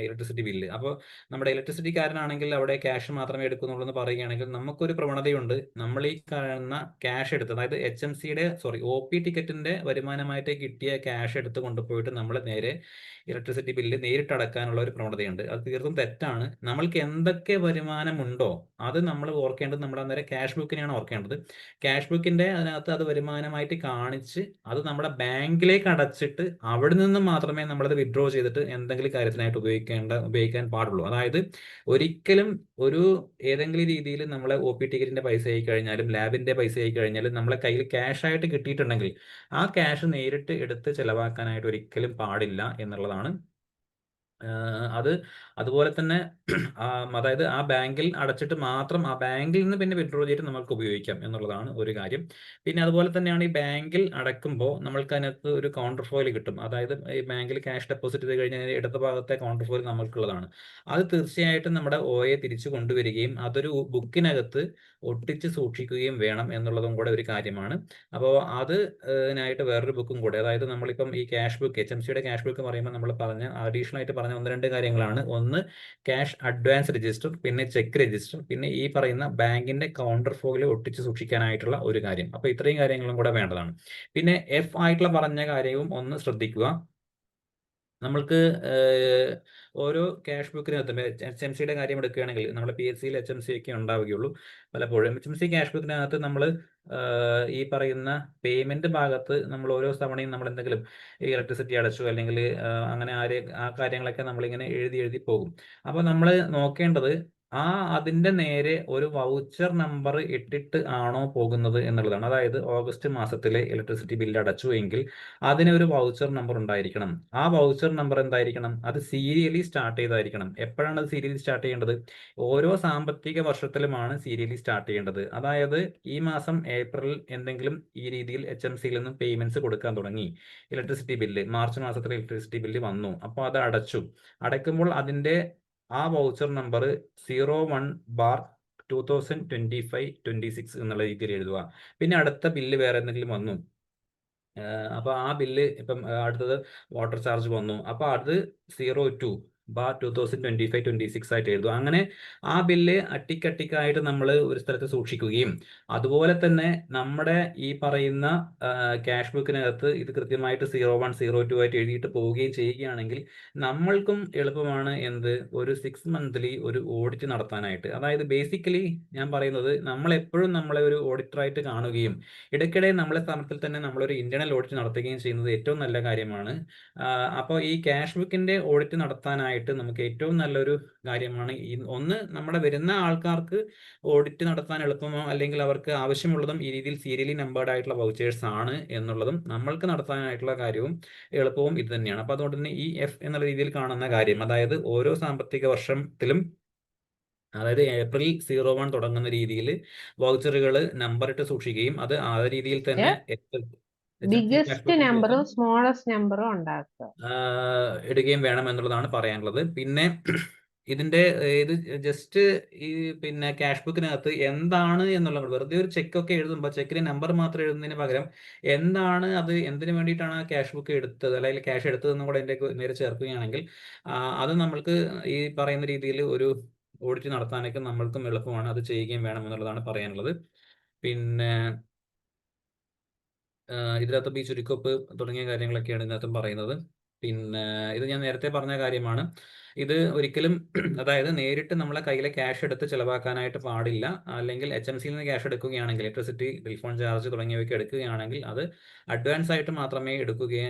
ഇലക്ട്രിസിറ്റി ബില്ല്. അപ്പോൾ നമ്മുടെ ഇലക്ട്രിസിറ്റിക്കാരനാണെങ്കിൽ അവിടെ ക്യാഷ് മാത്രമേ എടുക്കുന്നുള്ളൂ എന്ന് പറയുകയാണെങ്കിൽ നമുക്കൊരു പ്രവണതയുണ്ട്, നമ്മൾ ഈ കാണുന്ന ക്യാഷ് എടുത്ത്, അതായത് HMCയുടെ OP ടിക്കറ്റിന്റെ വരുമാനമായിട്ട് കിട്ടിയ ക്യാഷ് എടുത്ത് കൊണ്ടുപോയിട്ട് നമ്മൾ നേരെ ഇലക്ട്രിസിറ്റി ബില്ല് നേരിട്ട് അടക്കാനുള്ള ഒരു പ്രവണതയുണ്ട്. അത് തീർത്തും തെറ്റാണ്. നമ്മൾക്ക് എന്തൊക്കെ വരുമാനമുണ്ടോ അത് നമ്മൾ ഓർക്കേണ്ടത് നമ്മുടെ അന്നേരം ക്യാഷ് ബുക്കിനെയാണ് ഓർക്കേണ്ടത്. ക്യാഷ് ബുക്കിന്റെ അതിനകത്ത് അത് വരുമാനമായിട്ട് കാണിച്ച് അത് നമ്മുടെ ബാങ്കിലേക്ക് അടച്ചിട്ട് അവിടെ നിന്ന് മാത്രമേ നമ്മളത് വിഡ്രോ ചെയ്തിട്ട് എന്തെങ്കിലും കാര്യത്തിനായിട്ട് ഉപയോഗിക്കാൻ പാടുള്ളൂ. അതായത് ഒരിക്കലും ഏതെങ്കിലും രീതിയിൽ നമ്മളെ OP ടിക്കറ്റിന്റെ പൈസ ആയി കഴിഞ്ഞാലും ലാബിന്റെ പൈസ ആയി കഴിഞ്ഞാലും നമ്മളെ കയ്യിൽ ക്യാഷ് ആയിട്ട് കിട്ടിയിട്ടുണ്ടെങ്കിൽ ആ ക്യാഷ് നേരിട്ട് എടുത്ത് ചെലവാക്കാനായിട്ട് ഒരിക്കലും പാടില്ല എന്നുള്ളതാണ്. അത് അതുപോലെ തന്നെ അതായത് ആ ബാങ്കിൽ അടച്ചിട്ട് മാത്രം ആ ബാങ്കിൽ നിന്ന് പിന്നെ വിഡ്രോ ചെയ്തിട്ട് നമുക്ക് ഉപയോഗിക്കാം എന്നുള്ളതാണ് ഒരു കാര്യം. പിന്നെ അതുപോലെ തന്നെയാണ് ഈ ബാങ്കിൽ അടക്കുമ്പോൾ നമ്മൾക്ക് അതിനകത്ത് ഒരു കൗണ്ടർ ഫോയിൽ കിട്ടും. അതായത് ഈ ബാങ്കിൽ ക്യാഷ് ഡെപ്പോസിറ്റ് ചെയ്ത് കഴിഞ്ഞാൽ ഇടത് ഭാഗത്തെ കൗണ്ടർ ഫോയിൽ നമുക്കുള്ളതാണ്. അത് തീർച്ചയായിട്ടും നമ്മുടെ OA തിരിച്ചു കൊണ്ടുവരികയും അതൊരു ബുക്കിനകത്ത് ഒട്ടിച്ച് സൂക്ഷിക്കുകയും വേണം എന്നുള്ളതും കൂടെ ഒരു കാര്യമാണ്. അപ്പോൾ അതിനായിട്ട് വേറൊരു ബുക്കും കൂടെ, അതായത് നമ്മളിപ്പം ഈ ക്യാഷ് ബുക്ക് HMCയുടെ ക്യാഷ് ബുക്ക് പറയുമ്പോൾ നമ്മൾ പറഞ്ഞ അഡീഷണൽ ആയിട്ട് പറഞ്ഞ 1-2 കാര്യങ്ങളാണ്. ഒന്ന് ക്യാഷ് അഡ്വാൻസ് രജിസ്റ്റർ, പിന്നെ ചെക്ക് രജിസ്റ്റർ, പിന്നെ ഈ പറയുന്ന ബാങ്കിന്റെ കൗണ്ടർ ഫോയിൽ ഒട്ടിച്ച് സൂക്ഷിക്കാനായിട്ടുള്ള ഒരു കാര്യം. അപ്പോൾ ഇത്രയും കാര്യങ്ങളും കൂടെ വേണ്ടതാണ്. പിന്നെ F ആയിട്ടുള്ള പറഞ്ഞ കാര്യവും ഒന്ന് ശ്രദ്ധിക്കുക. നമ്മൾക്ക് ഓരോ ക്യാഷ് ബുക്കിനകത്തും HMCയുടെ കാര്യം എടുക്കുകയാണെങ്കിൽ നമ്മൾ PSCയിൽ HMC ഒക്കെ ഉണ്ടാവുകയുള്ളൂ. പലപ്പോഴും HMC ക്യാഷ് ബുക്കിനകത്ത് നമ്മൾ ഈ പറയുന്ന പേയ്മെന്റ് ഭാഗത്ത് നമ്മൾ ഓരോ തവണയും നമ്മൾ എന്തെങ്കിലും ഇലക്ട്രിസിറ്റി അടച്ചു അല്ലെങ്കിൽ അങ്ങനെ ആ കാര്യങ്ങളൊക്കെ നമ്മളിങ്ങനെ എഴുതി പോകും. അപ്പോൾ നമ്മൾ നോക്കേണ്ടത് അതിന്റെ നേരെ ഒരു വൗച്ചർ നമ്പർ ഇട്ടിട്ട് ആണോ പോകുന്നത് എന്നുള്ളതാണ്. അതായത് ഓഗസ്റ്റ് മാസത്തിലെ ഇലക്ട്രിസിറ്റി ബില്ല് അടച്ചു എങ്കിൽ അതിനൊരു വൗച്ചർ നമ്പർ ഉണ്ടായിരിക്കണം. ആ വൗച്ചർ നമ്പർ എന്തായിരിക്കണം? അത് സീരിയലി സ്റ്റാർട്ട് ചെയ്തായിരിക്കണം. എപ്പോഴാണ് അത് സീരിയലി സ്റ്റാർട്ട് ചെയ്യേണ്ടത്? ഓരോ സാമ്പത്തിക വർഷത്തിലുമാണ് സീരിയലി സ്റ്റാർട്ട് ചെയ്യേണ്ടത്. അതായത് ഈ മാസം ഏപ്രിൽ എന്തെങ്കിലും ഈ രീതിയിൽ HMCയിൽ നിന്നും പേയ്മെന്റ്സ് കൊടുക്കാൻ തുടങ്ങി, ഇലക്ട്രിസിറ്റി ബില്ല് മാർച്ച് മാസത്തിലെ ഇലക്ട്രിസിറ്റി ബില്ല് വന്നു, അപ്പോൾ അത് അടയ്ക്കുമ്പോൾ അതിന്റെ ആ വൗച്ചർ നമ്പർ 01/. 2025-26 എന്നുള്ള രീതിയിൽ എഴുതുക. പിന്നെ അടുത്ത ബില്ല് വേറെ എന്തെങ്കിലും വന്നു, അപ്പോൾ ആ ബില്ല് ഇപ്പം അടുത്തത് വാട്ടർ ചാർജ് വന്നു, അപ്പോൾ അത് 02/2025-26 ആയിട്ട് എഴുതുക. അങ്ങനെ ആ ബില്ല് അട്ടിക്കട്ടിക്കായിട്ട് നമ്മൾ ഒരു സ്ഥലത്ത് സൂക്ഷിക്കുകയും അതുപോലെ തന്നെ നമ്മുടെ ഈ പറയുന്ന ക്യാഷ് ബുക്കിനകത്ത് ഇത് കൃത്യമായിട്ട് 0102 ആയിട്ട് എഴുതിയിട്ട് പോവുകയും ചെയ്യുകയാണെങ്കിൽ നമ്മൾക്കും എളുപ്പമാണ് എന്ത് ഒരു 6 മന്ത്ലി ഒരു ഓഡിറ്റ് നടത്താനായിട്ട്. അതായത് ബേസിക്കലി ഞാൻ പറയുന്നത്, നമ്മൾ എപ്പോഴും നമ്മളെ ഒരു ഓഡിറ്ററായിട്ട് കാണുകയും ഇടയ്ക്കിടെ നമ്മളെ സ്ഥാനത്തിൽ തന്നെ നമ്മളൊരു ഇന്റേണൽ ഓഡിറ്റ് നടത്തുകയും ചെയ്യുന്നത് ഏറ്റവും നല്ല കാര്യമാണ്. അപ്പോൾ ഈ ക്യാഷ് ബുക്കിന്റെ ഓഡിറ്റ് നടത്താനായിട്ട് നമുക്ക് ഏറ്റവും നല്ലൊരു കാര്യമാണ് ഒന്ന്, നമ്മുടെ വരുന്ന ആൾക്കാർക്ക് ഓഡിറ്റ് നടത്താൻ എളുപ്പമോ അല്ലെങ്കിൽ അവർക്ക് ആവശ്യമുള്ളതും ഈ രീതിയിൽ സീരിയലി നമ്പേർഡ് ആയിട്ടുള്ള വൗച്ചേഴ്സ് ആണ് എന്നുള്ളതും നമ്മൾക്ക് നടത്താനായിട്ടുള്ള കാര്യവും എളുപ്പവും ഇത് തന്നെയാണ്. അപ്പോൾ അതുകൊണ്ട് തന്നെ ഈ എഫ് എന്നുള്ള രീതിയിൽ കാണുന്ന കാര്യം, അതായത് ഓരോ സാമ്പത്തിക വർഷത്തിലും, അതായത് ഏപ്രിൽ 01 തുടങ്ങുന്ന രീതിയിൽ വൗച്ചറുകൾ നമ്പർ ഇട്ട് സൂക്ഷിക്കുകയും അത് ആ രീതിയിൽ തന്നെ ബിഗസ്റ്റ് നമ്പറും സ്മോളസ്റ്റ് നമ്പറും ഉണ്ടാക്കുക ഇടുകയും വേണം എന്നുള്ളതാണ് പറയാനുള്ളത്. പിന്നെ ഇതിന്റെ ഇത് ജസ്റ്റ് ഈ പിന്നെ ക്യാഷ് ബുക്കിനകത്ത് എന്താണ് എന്നുള്ളത്, വെറുതെ ഒരു ചെക്ക് ഒക്കെ എഴുതുമ്പോൾ ചെക്കിന് നമ്പർ മാത്രം എഴുതുന്നതിന് പകരം എന്താണ് അത്, എന്തിനു വേണ്ടിയിട്ടാണ് ആ ക്യാഷ് ബുക്ക് എടുത്തത് അല്ലെങ്കിൽ ക്യാഷ് എടുത്തതെന്നും കൂടെ എൻ്റെ നേരെ ചേർക്കുകയാണെങ്കിൽ അത് നമ്മൾക്ക് ഈ പറയുന്ന രീതിയിൽ ഒരു ഓഡിറ്റ് നടത്താനൊക്കെ നമ്മൾക്കും എളുപ്പമാണ്, അത് ചെയ്യുകയും വേണം എന്നുള്ളതാണ് പറയാനുള്ളത്. പിന്നെ ഇതിനകത്ത് ഈ ചുരുക്കപ്പ് തുടങ്ങിയ കാര്യങ്ങളൊക്കെയാണ് ഇതിനകത്തും പറയുന്നത്. പിന്നെ ഇത് ഞാൻ നേരത്തെ പറഞ്ഞ കാര്യമാണ്. ഇത് ഒരിക്കലും അതായത് നേരിട്ട് നമ്മളെ കയ്യിലെ ക്യാഷ് എടുത്ത് ചിലവാക്കാനായിട്ട് പാടില്ല. അല്ലെങ്കിൽ HMC നിന്ന് ക്യാഷ് എടുക്കുകയാണെങ്കിൽ, ഇലക്ട്രിസിറ്റി ബിൽ ഫോൺ ചാർജ് തുടങ്ങിയവയ്ക്ക് എടുക്കുകയാണെങ്കിൽ അത് അഡ്വാൻസ് ആയിട്ട് മാത്രമേ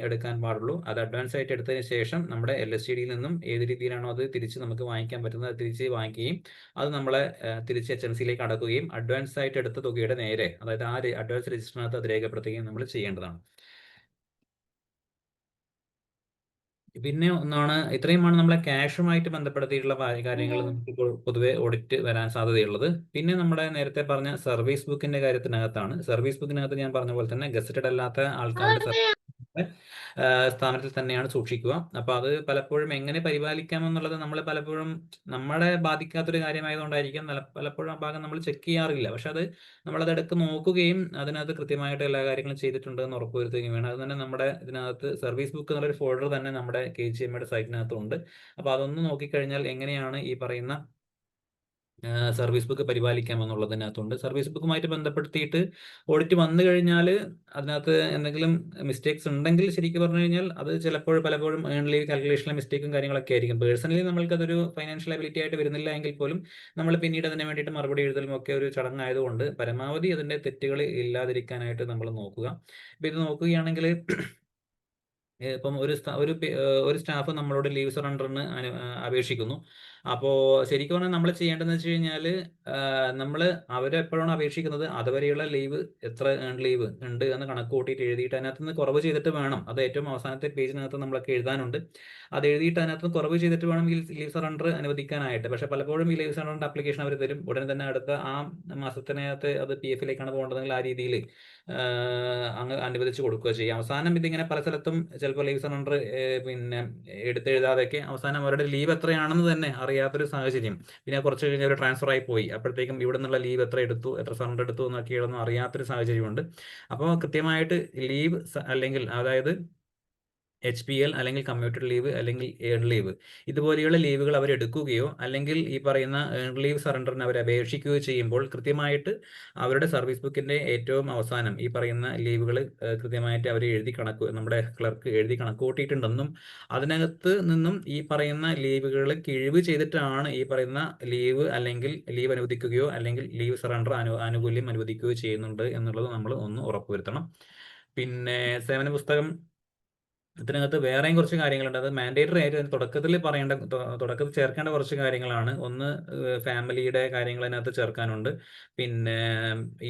എടുക്കാൻ പാടുള്ളൂ. അത് അഡ്വാൻസ് ആയിട്ട് എടുത്തതിന് ശേഷം നമ്മുടെ LSTDയിൽ നിന്നും ഏത് രീതിയിലാണോ അത് തിരിച്ച് നമുക്ക് വാങ്ങിക്കാൻ പറ്റുന്നത് അത് തിരിച്ച് വാങ്ങിക്കുകയും അത് നമ്മളെ തിരിച്ച് HMCയിലേക്ക് അടക്കുകയും അഡ്വാൻസ് ആയിട്ട് എടുത്ത തുകയുടെ നേരെ, അതായത് ആ അഡ്വാൻസ് രജിസ്റ്ററിനകത്ത് അത് രേഖപ്പെടുത്തുകയും നമ്മൾ ചെയ്യേണ്ടതാണ്. പിന്നെ ഒന്നാണ്, ഇത്രയുമാണ് നമ്മളെ ക്യാഷുമായിട്ട് ബന്ധപ്പെടുത്തിയിട്ടുള്ള കാര്യങ്ങൾ നമുക്ക് പൊതുവെ ഓഡിറ്റ് വരാൻ സാധ്യതയുള്ളത്. പിന്നെ നമ്മുടെ നേരത്തെ പറഞ്ഞ സർവീസ് ബുക്കിന്റെ കാര്യത്തിനകത്താണ്. സർവീസ് ബുക്കിനകത്ത് ഞാൻ പറഞ്ഞ പോലെ തന്നെ ഗസറ്റഡ് അല്ലാത്ത ആൾക്കാരുടെ സ്ഥാനത്തിൽ തന്നെയാണ് സൂക്ഷിക്കുക. അപ്പൊ അത് പലപ്പോഴും എങ്ങനെ പരിപാലിക്കാം എന്നുള്ളത് നമ്മൾ പലപ്പോഴും നമ്മളെ ബാധിക്കാത്തൊരു കാര്യമായതുകൊണ്ടായിരിക്കും പലപ്പോഴും ആ ഭാഗം നമ്മൾ ചെക്ക് ചെയ്യാറില്ല. പക്ഷെ അത് നമ്മളത് എടുത്ത് നോക്കുകയും അതിനകത്ത് കൃത്യമായിട്ട് എല്ലാ കാര്യങ്ങളും ചെയ്തിട്ടുണ്ട് എന്ന് ഉറപ്പുവരുത്തുകയും വേണം. അത് തന്നെ നമ്മുടെ ഇതിനകത്ത് സർവീസ് ബുക്ക് എന്നുള്ളൊരു ഫോൾഡർ തന്നെ നമ്മുടെ KGMയുടെ സൈറ്റിനകത്തുണ്ട്. അപ്പൊ അതൊന്ന് നോക്കിക്കഴിഞ്ഞാൽ എങ്ങനെയാണ് ഈ പറയുന്ന സർവീസ് ബുക്ക് പരിപാലിക്കാം എന്നുള്ളതിനകത്തുണ്ട്. സർവീസ് ബുക്കുമായിട്ട് ബന്ധപ്പെടുത്തിയിട്ട് ഓഡിറ്റ് വന്നു കഴിഞ്ഞാൽ അതിനകത്ത് എന്തെങ്കിലും മിസ്റ്റേക്സ് ഉണ്ടെങ്കിൽ ശരിക്കും പറഞ്ഞു കഴിഞ്ഞാൽ അത് പലപ്പോഴും ഏൺ ലീവ് കാൽക്കുലേഷനിലെ മിസ്റ്റേക്കും കാര്യങ്ങളൊക്കെ ആയിരിക്കും. പേഴ്സണലി നമ്മൾക്കതൊരു ഫൈനാൻഷ്യൽ ലയബിലിറ്റി ആയിട്ട് വരുന്നില്ല എങ്കിൽ പോലും നമ്മൾ പിന്നീട് അതിന് വേണ്ടിയിട്ട് മറുപടി എഴുതലും ഒക്കെ ഒരു ചടങ്ങായതുകൊണ്ട് പരമാവധി അതിന്റെ തെറ്റുകൾ ഇല്ലാതിരിക്കാനായിട്ട് നമ്മൾ നോക്കുക. ഇപ്പൊ ഇത് നോക്കുകയാണെങ്കിൽ ഇപ്പം ഒരു സ്റ്റാഫ് നമ്മളോട് ലീവ് സറണ്ടറിന് അപേക്ഷിക്കുന്നു. അപ്പോൾ ശരിക്കും പറഞ്ഞാൽ നമ്മൾ ചെയ്യേണ്ടതെന്ന് വെച്ച് കഴിഞ്ഞാൽ നമ്മൾ അവരെപ്പോഴാണ് അപേക്ഷിക്കുന്നത് അതുവരെയുള്ള ലീവ് എത്ര ലീവ് ഉണ്ട് എന്ന് കണക്ക് കൂട്ടിയിട്ട് എഴുതിയിട്ട് അതിനകത്ത് നിന്ന് കുറവ് ചെയ്തിട്ട് വേണം, അത് ഏറ്റവും അവസാനത്തെ പേജിനകത്ത് നമ്മളൊക്കെ എഴുതാനുണ്ട്, അത് എഴുതിയിട്ട് അതിനകത്ത് കുറവ് ചെയ്തിട്ട് വേണം ഈ ലീവ് സറണ്ടർ അനുവദിക്കാനായിട്ട്. പക്ഷെ പലപ്പോഴും ഈ ലീവ് സറണ്ടറിന്റെ ആപ്ലിക്കേഷൻ അവർ തരും, ഉടനെ തന്നെ അടുത്ത ആ മാസത്തിനകത്ത് അത് PF പോകേണ്ടതെങ്കിൽ ആ രീതിയിൽ അങ്ങ് അനുവദിച്ച് കൊടുക്കുക ചെയ്യും. അവസാനം ഇതിങ്ങനെ പല സ്ഥലത്തും ചിലപ്പോൾ ലീവ് സറണ്ടർ പിന്നെ എടുത്തെഴുതാതെയൊക്കെ അവസാനം അവരുടെ ലീവ് എത്രയാണെന്ന് തന്നെ അറിയാത്തൊരു സാഹചര്യം. പിന്നെ കുറച്ച് കഴിഞ്ഞ് അവർ ട്രാൻസ്ഫർ ആയി പോയി, അപ്പോഴത്തേക്കും ഇവിടെ നിന്നുള്ള ലീവ് എത്ര സറണ്ടർ എടുത്തു എന്നൊക്കെയൊന്നും അറിയാത്തൊരു സാഹചര്യമുണ്ട്. അപ്പോൾ കൃത്യമായിട്ട് ലീവ് അല്ലെങ്കിൽ അതായത് HPL അല്ലെങ്കിൽ കമ്മ്യൂട്ടഡ് ലീവ് അല്ലെങ്കിൽ ഏൺ ലീവ് ഇതുപോലെയുള്ള ലീവുകൾ അവർ എടുക്കുകയോ അല്ലെങ്കിൽ ഈ പറയുന്ന ഏൺ ലീവ് സറണ്ടറിന് അവർ അപേക്ഷിക്കുകയോ ചെയ്യുമ്പോൾ കൃത്യമായിട്ട് അവരുടെ സർവീസ് ബുക്കിന്റെ ഏറ്റവും അവസാനം ഈ പറയുന്ന ലീവുകൾ കൃത്യമായിട്ട് അവർ നമ്മുടെ ക്ലർക്ക് എഴുതി കണക്ക് കൂട്ടിയിട്ടുണ്ടെന്നും അതിനകത്ത് നിന്നും ഈ പറയുന്ന ലീവുകൾ കിഴിവ് ചെയ്തിട്ടാണ് ഈ പറയുന്ന ലീവ് അല്ലെങ്കിൽ ലീവ് അനുവദിക്കുകയോ അല്ലെങ്കിൽ ലീവ് സറണ്ടർ ആനുകൂല്യം അനുവദിക്കുകയോ ചെയ്യുന്നുണ്ട് എന്നുള്ളത് നമ്മൾ ഒന്ന് ഉറപ്പുവരുത്തണം. പിന്നെ സേവന പുസ്തകം ഇതിനകത്ത് വേറെയും കുറച്ച് കാര്യങ്ങളുണ്ട്. അത് മാൻഡേറ്ററി ആയിട്ട് തുടക്കത്തിൽ ചേർക്കേണ്ട കുറച്ച് കാര്യങ്ങളാണ്. ഒന്ന്, ഫാമിലിയുടെ കാര്യങ്ങൾ അതിനകത്ത് ചേർക്കാനുണ്ട്. പിന്നെ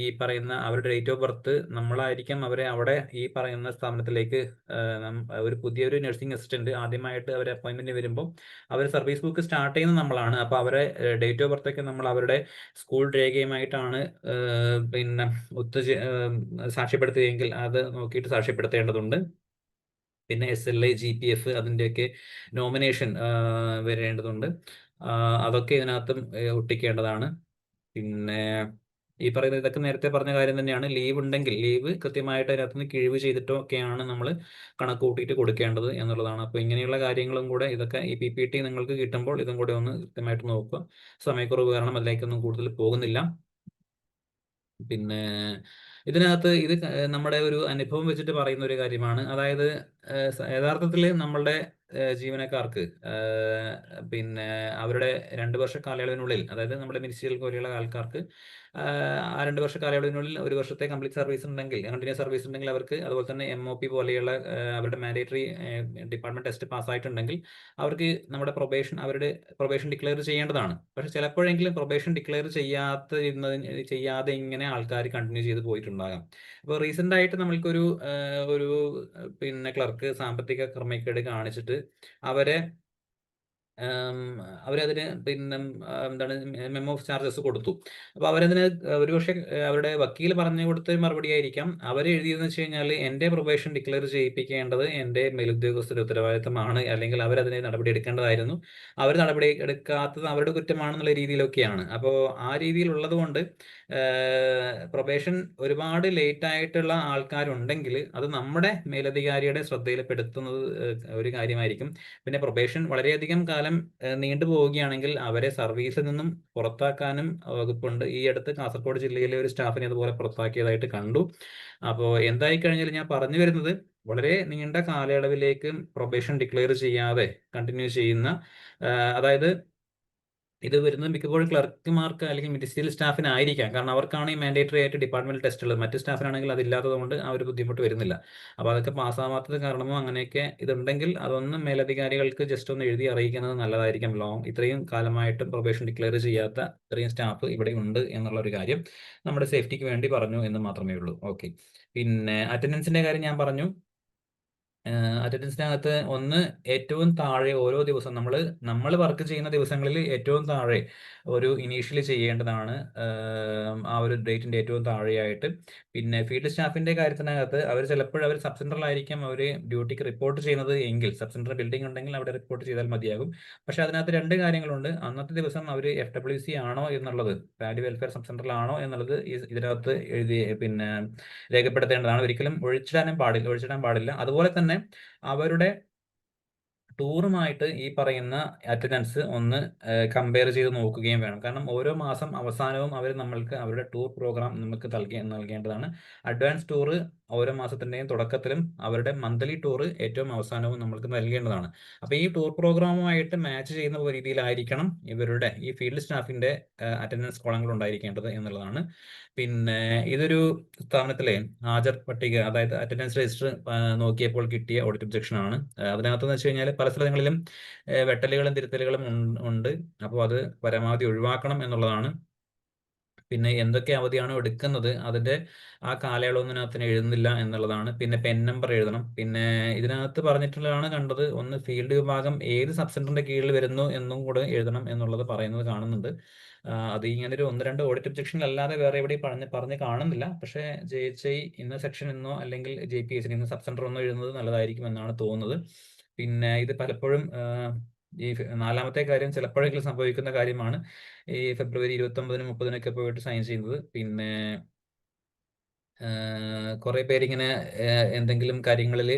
ഈ പറയുന്ന അവരുടെ ഡേറ്റ് ഓഫ് ബർത്ത്, നമ്മളായിരിക്കും അവരെ അവിടെ ഈ പറയുന്ന സ്ഥാപനത്തിലേക്ക് ഒരു പുതിയൊരു നഴ്സിംഗ് അസിസ്റ്റന്റ് ആദ്യമായിട്ട് അവർ അപ്പോയിന്റ്മെന്റ് വരുമ്പോൾ അവർ സർവീസ് ബുക്ക് സ്റ്റാർട്ട് ചെയ്യുന്നത് നമ്മളാണ്. അപ്പോൾ അവരെ ഡേറ്റ് ഓഫ് ബർത്ത് ഒക്കെ നമ്മൾ അവരുടെ സ്കൂൾ രേഖയുമായിട്ടാണ് പിന്നെ സാക്ഷ്യപ്പെടുത്തുകയെങ്കിൽ അത് നോക്കിയിട്ട് സാക്ഷ്യപ്പെടുത്തേണ്ടതുണ്ട്. പിന്നെ SLA GPF അതിൻ്റെയൊക്കെ നോമിനേഷൻ വരേണ്ടതുണ്ട്. അതൊക്കെ ഇതിനകത്തും ഒട്ടിക്കേണ്ടതാണ്. പിന്നെ ഈ പറയുന്ന ഇതൊക്കെ നേരത്തെ പറഞ്ഞ കാര്യം തന്നെയാണ്. ലീവ് ഉണ്ടെങ്കിൽ ലീവ് കൃത്യമായിട്ട് അതിനകത്ത് നിന്ന് കിഴിവ് ചെയ്തിട്ടോ ഒക്കെയാണ് നമ്മൾ കണക്ക് കൂട്ടിയിട്ട് കൊടുക്കേണ്ടത് എന്നുള്ളതാണ്. അപ്പോൾ ഇങ്ങനെയുള്ള കാര്യങ്ങളും കൂടെ ഇതൊക്കെ ഈ PPT നിങ്ങൾക്ക് കിട്ടുമ്പോൾ ഇതും കൂടെ ഒന്ന് കൃത്യമായിട്ട് നോക്കുക. സമയക്കുറവ് കാരണം അതിലേക്കൊന്നും കൂടുതൽ പോകുന്നില്ല. പിന്നെ ഇതിനകത്ത് ഇത് നമ്മുടെ ഒരു അനുഭവം വെച്ചിട്ട് പറയുന്ന ഒരു കാര്യമാണ്. അതായത് യഥാർത്ഥത്തിൽ നമ്മളുടെ ജീവനക്കാർക്ക് പിന്നെ അവരുടെ 2 വർഷ കാലയളവിനുള്ളിൽ, അതായത് നമ്മുടെ മിനിസ്ട്രിയൽ പോലെയുള്ള ആൾക്കാർക്ക് ആ 2 വർഷ കാലയളവിനുള്ളിൽ 1 വർഷത്തെ കംപ്ലീറ്റ് സർവീസ് ഉണ്ടെങ്കിൽ, കണ്ടിന്യൂസ് സർവീസ് ഉണ്ടെങ്കിൽ അവർക്ക്, അതുപോലെ തന്നെ MOP പോലെയുള്ള അവരുടെ മാൻഡേറ്ററി ഡിപ്പാർട്ട്മെന്റ് ടെസ്റ്റ് പാസ്സായിട്ടുണ്ടെങ്കിൽ അവർക്ക് നമ്മുടെ അവരുടെ പ്രൊബേഷൻ ഡിക്ലെയർ ചെയ്യേണ്ടതാണ്. പക്ഷെ ചിലപ്പോഴെങ്കിലും പ്രൊബേഷൻ ഡിക്ലെയർ ചെയ്യാതെ ഇങ്ങനെ ആൾക്കാർ കണ്ടിന്യൂ ചെയ്ത് പോയിട്ടുണ്ടാകാം. അപ്പോൾ റീസെന്റ് ആയിട്ട് നമ്മൾക്കൊരു ഒരു പിന്നെ ക്ലർക്ക് സാമ്പത്തിക ക്രമക്കേട് കാണിച്ചിട്ട് അവരതിന് പിന്നെ എന്താണ് മെമ്മോ ഓഫ് ചാർജസ് കൊടുത്തു. അപ്പോൾ അവരതിന് ഒരുപക്ഷെ അവരുടെ വക്കീൽ പറഞ്ഞു കൊടുത്ത മറുപടി ആയിരിക്കാം അവർ എഴുതിയതെന്ന് വെച്ച് കഴിഞ്ഞാൽ, എൻ്റെ പ്രൊബേഷൻ ഡിക്ലെയർ ചെയ്യിപ്പിക്കേണ്ടത് എൻ്റെ മേലുദ്യോഗസ്ഥരുടെ ഉത്തരവാദിത്തമാണ്, അല്ലെങ്കിൽ അവരതിനെ നടപടി എടുക്കേണ്ടതായിരുന്നു, അവർ നടപടി എടുക്കാത്തത് അവരുടെ കുറ്റമാണെന്നുള്ള രീതിയിലൊക്കെയാണ്. അപ്പോൾ ആ രീതിയിലുള്ളത് കൊണ്ട് പ്രൊബേഷൻ ഒരുപാട് ലേറ്റ് ആയിട്ടുള്ള ആൾക്കാരുണ്ടെങ്കിൽ അത് നമ്മുടെ മേലധികാരിയുടെ ശ്രദ്ധയിൽപ്പെടുത്തുന്നത് ഒരു കാര്യമായിരിക്കും. പിന്നെ പ്രൊബേഷൻ വളരെയധികം കാലം നീണ്ടു പോവുകയാണെങ്കിൽ അവരെ സർവീസിൽ നിന്നും പുറത്താക്കാനും വകുപ്പുണ്ട്. ഈ അടുത്ത് കാസർഗോഡ് ജില്ലയിലെ ഒരു സ്റ്റാഫിനെ അതുപോലെ പുറത്താക്കിയതായിട്ട് കണ്ടു. അപ്പോൾ എന്തായി കഴിഞ്ഞാൽ ഞാൻ പറഞ്ഞു വരുന്നത്, വളരെ നീണ്ട കാലയളവിലേക്ക് പ്രൊബേഷൻ ഡിക്ലെയർ ചെയ്യാതെ കണ്ടിന്യൂ ചെയ്യുന്ന, അതായത് ഇത് വരുന്നത് മിക്കപ്പോഴും ക്ലർക്കുമാർക്ക് അല്ലെങ്കിൽ മിനിസ്ട്രിയൽ സ്റ്റാഫിനായിരിക്കാം. കാരണം അവർക്കാണ് ഈ മാൻഡേറ്ററി ആയിട്ട് ഡിപ്പാർട്ട്മെന്റ് ടെസ്റ്റ് ഉള്ളത്. മറ്റ് സ്റ്റാഫിനാണെങ്കിൽ അതില്ലാത്തത് കൊണ്ട് ആ ഒരു ബുദ്ധിമുട്ട് വരുന്നില്ല. അപ്പോൾ അതൊക്കെ പാസ്സാവാത്തത് കാരണമോ അങ്ങനെയൊക്കെ ഇതുണ്ടെങ്കിൽ അതൊന്നും മേലധികാരികൾക്ക് ജസ്റ്റ് ഒന്ന് എഴുതി അറിയിക്കുന്നത് നല്ലതായിരിക്കും. ഇത്രയും കാലമായിട്ടും പ്രൊബേഷൻ ഡിക്ലെയർ ചെയ്യാത്ത ഇത്രയും സ്റ്റാഫ് ഇവിടെ ഉണ്ട് എന്നുള്ള ഒരു കാര്യം നമ്മുടെ സേഫ്റ്റിക്ക് വേണ്ടി പറഞ്ഞു എന്ന് മാത്രമേ ഉള്ളൂ. ഓക്കെ. പിന്നെ അറ്റൻഡൻസിന്റെ കാര്യം ഞാൻ പറഞ്ഞു. അറ്റൻഡൻസിനകത്ത് ഒന്ന്, ഏറ്റവും താഴെ ഓരോ ദിവസം നമ്മൾ വർക്ക് ചെയ്യുന്ന ദിവസങ്ങളിൽ ഏറ്റവും താഴെ ഒരു ഇനീഷ്യലി ചെയ്യേണ്ടതാണ്, ആ ഒരു ഡേറ്റിന്റെ ഏറ്റവും താഴെയായിട്ട്. പിന്നെ ഫീൽഡ് സ്റ്റാഫിന്റെ കാര്യത്തിനകത്ത് അവർ സബ് സെന്ററിലായിരിക്കും അവർ ഡ്യൂട്ടിക്ക് റിപ്പോർട്ട് ചെയ്യുന്നത് എങ്കിൽ, സബ് സെന്റർ ബിൽഡിംഗ് ഉണ്ടെങ്കിൽ അവിടെ റിപ്പോർട്ട് ചെയ്താൽ മതിയാകും. പക്ഷെ അതിനകത്ത് 2 കാര്യങ്ങളുണ്ട്. അന്നത്തെ ദിവസം അവർ FWC ആണോ എന്നുള്ളത്, ഫാമിലി വെൽഫെയർ സബ് സെന്ററിലാണോ എന്നുള്ളത് ഇതിനകത്ത് എഴുതി പിന്നെ രേഖപ്പെടുത്തേണ്ടതാണ്. ഒരിക്കലും ഒഴിച്ചിടാൻ പാടില്ല. അതുപോലെ തന്നെ അവരുടെ ടൂറുമായിട്ട് ഈ പറയുന്ന അറ്റൻഡൻസ് ഒന്ന് കമ്പയർ ചെയ്ത് നോക്കുകയും വേണം. കാരണം ഓരോ മാസം അവസാനവും അവർ നമ്മൾക്ക് അവരുടെ ടൂർ പ്രോഗ്രാം നമുക്ക് നൽകേണ്ടതാണ്. അഡ്വാൻസ് ടൂർ ഓരോ മാസത്തിന്റെയും തുടക്കത്തിലും അവരുടെ മന്ത്ലി ടൂർ ഏറ്റവും അവസാനവും നമ്മൾക്ക് നൽകേണ്ടതാണ്. അപ്പോൾ ഈ ടൂർ പ്രോഗ്രാമുമായിട്ട് മാച്ച് ചെയ്യുന്ന രീതിയിലായിരിക്കണം ഇവരുടെ ഈ ഫീൽഡ് സ്റ്റാഫിന്റെ അറ്റൻഡൻസ് കോളങ്ങൾ ഉണ്ടായിരിക്കേണ്ടത് എന്നുള്ളതാണ്. പിന്നെ ഇതൊരു സ്ഥാപനത്തിലെ ഹാജർ പട്ടിക, അതായത് അറ്റൻഡൻസ് രജിസ്റ്റർ നോക്കിയപ്പോൾ കിട്ടിയ ഓഡിറ്റ് ഒബ്ജക്ഷൻ ആണ്. അതിനകത്തെന്ന് വെച്ച് കഴിഞ്ഞാൽ പല സ്ഥലങ്ങളിലും വെട്ടലുകളും തിരുത്തലുകളും ഉണ്ട്. അപ്പോൾ അത് പരമാവധി ഒഴിവാക്കണം എന്നുള്ളതാണ്. പിന്നെ എന്തൊക്കെ അവധിയാണോ എടുക്കുന്നത് അതിന്റെ ആ കാലയളവൊന്നും ഇതിനകത്ത് എഴുതുന്നില്ല എന്നുള്ളതാണ്. പിന്നെ പെൻ നമ്പർ എഴുതണം. പിന്നെ ഇതിനകത്ത് പറഞ്ഞിട്ടുള്ളതാണ് കണ്ടത്, ഒന്ന് ഫീൽഡ് വിഭാഗം ഏത് സബ് സെന്ററിന്റെ കീഴിൽ വരുന്നു എന്നും കൂടെ എഴുതണം എന്നുള്ളത് പറയുന്നത് കാണുന്നുണ്ട്. അത് ഇങ്ങനെ ഒരു 1-2 ഓഡിറ്റ് ഒബ്ജക്ഷൻ അല്ലാതെ വേറെ എവിടെയും പറഞ്ഞ് കാണുന്നില്ല. പക്ഷേ JHI ഇന്ന സെക്ഷൻ എന്നോ അല്ലെങ്കിൽ JPS ഇന്ന സബ് സെന്റർ എന്നോ എഴുതുന്നത് നല്ലതായിരിക്കും എന്നാണ് തോന്നുന്നത്. പിന്നെ ഇത് പലപ്പോഴും ഈ 4ാമത്തെ കാര്യം ചിലപ്പോഴെങ്കിലും സംഭവിക്കുന്ന കാര്യമാണ്. ഈ ഫെബ്രുവരി 29-നും 30-നൊക്കെ പോയിട്ട് സൈൻ ചെയ്യുന്നത്. പിന്നെ കുറെ പേരിങ്ങനെ എന്തെങ്കിലും കാര്യങ്ങളിൽ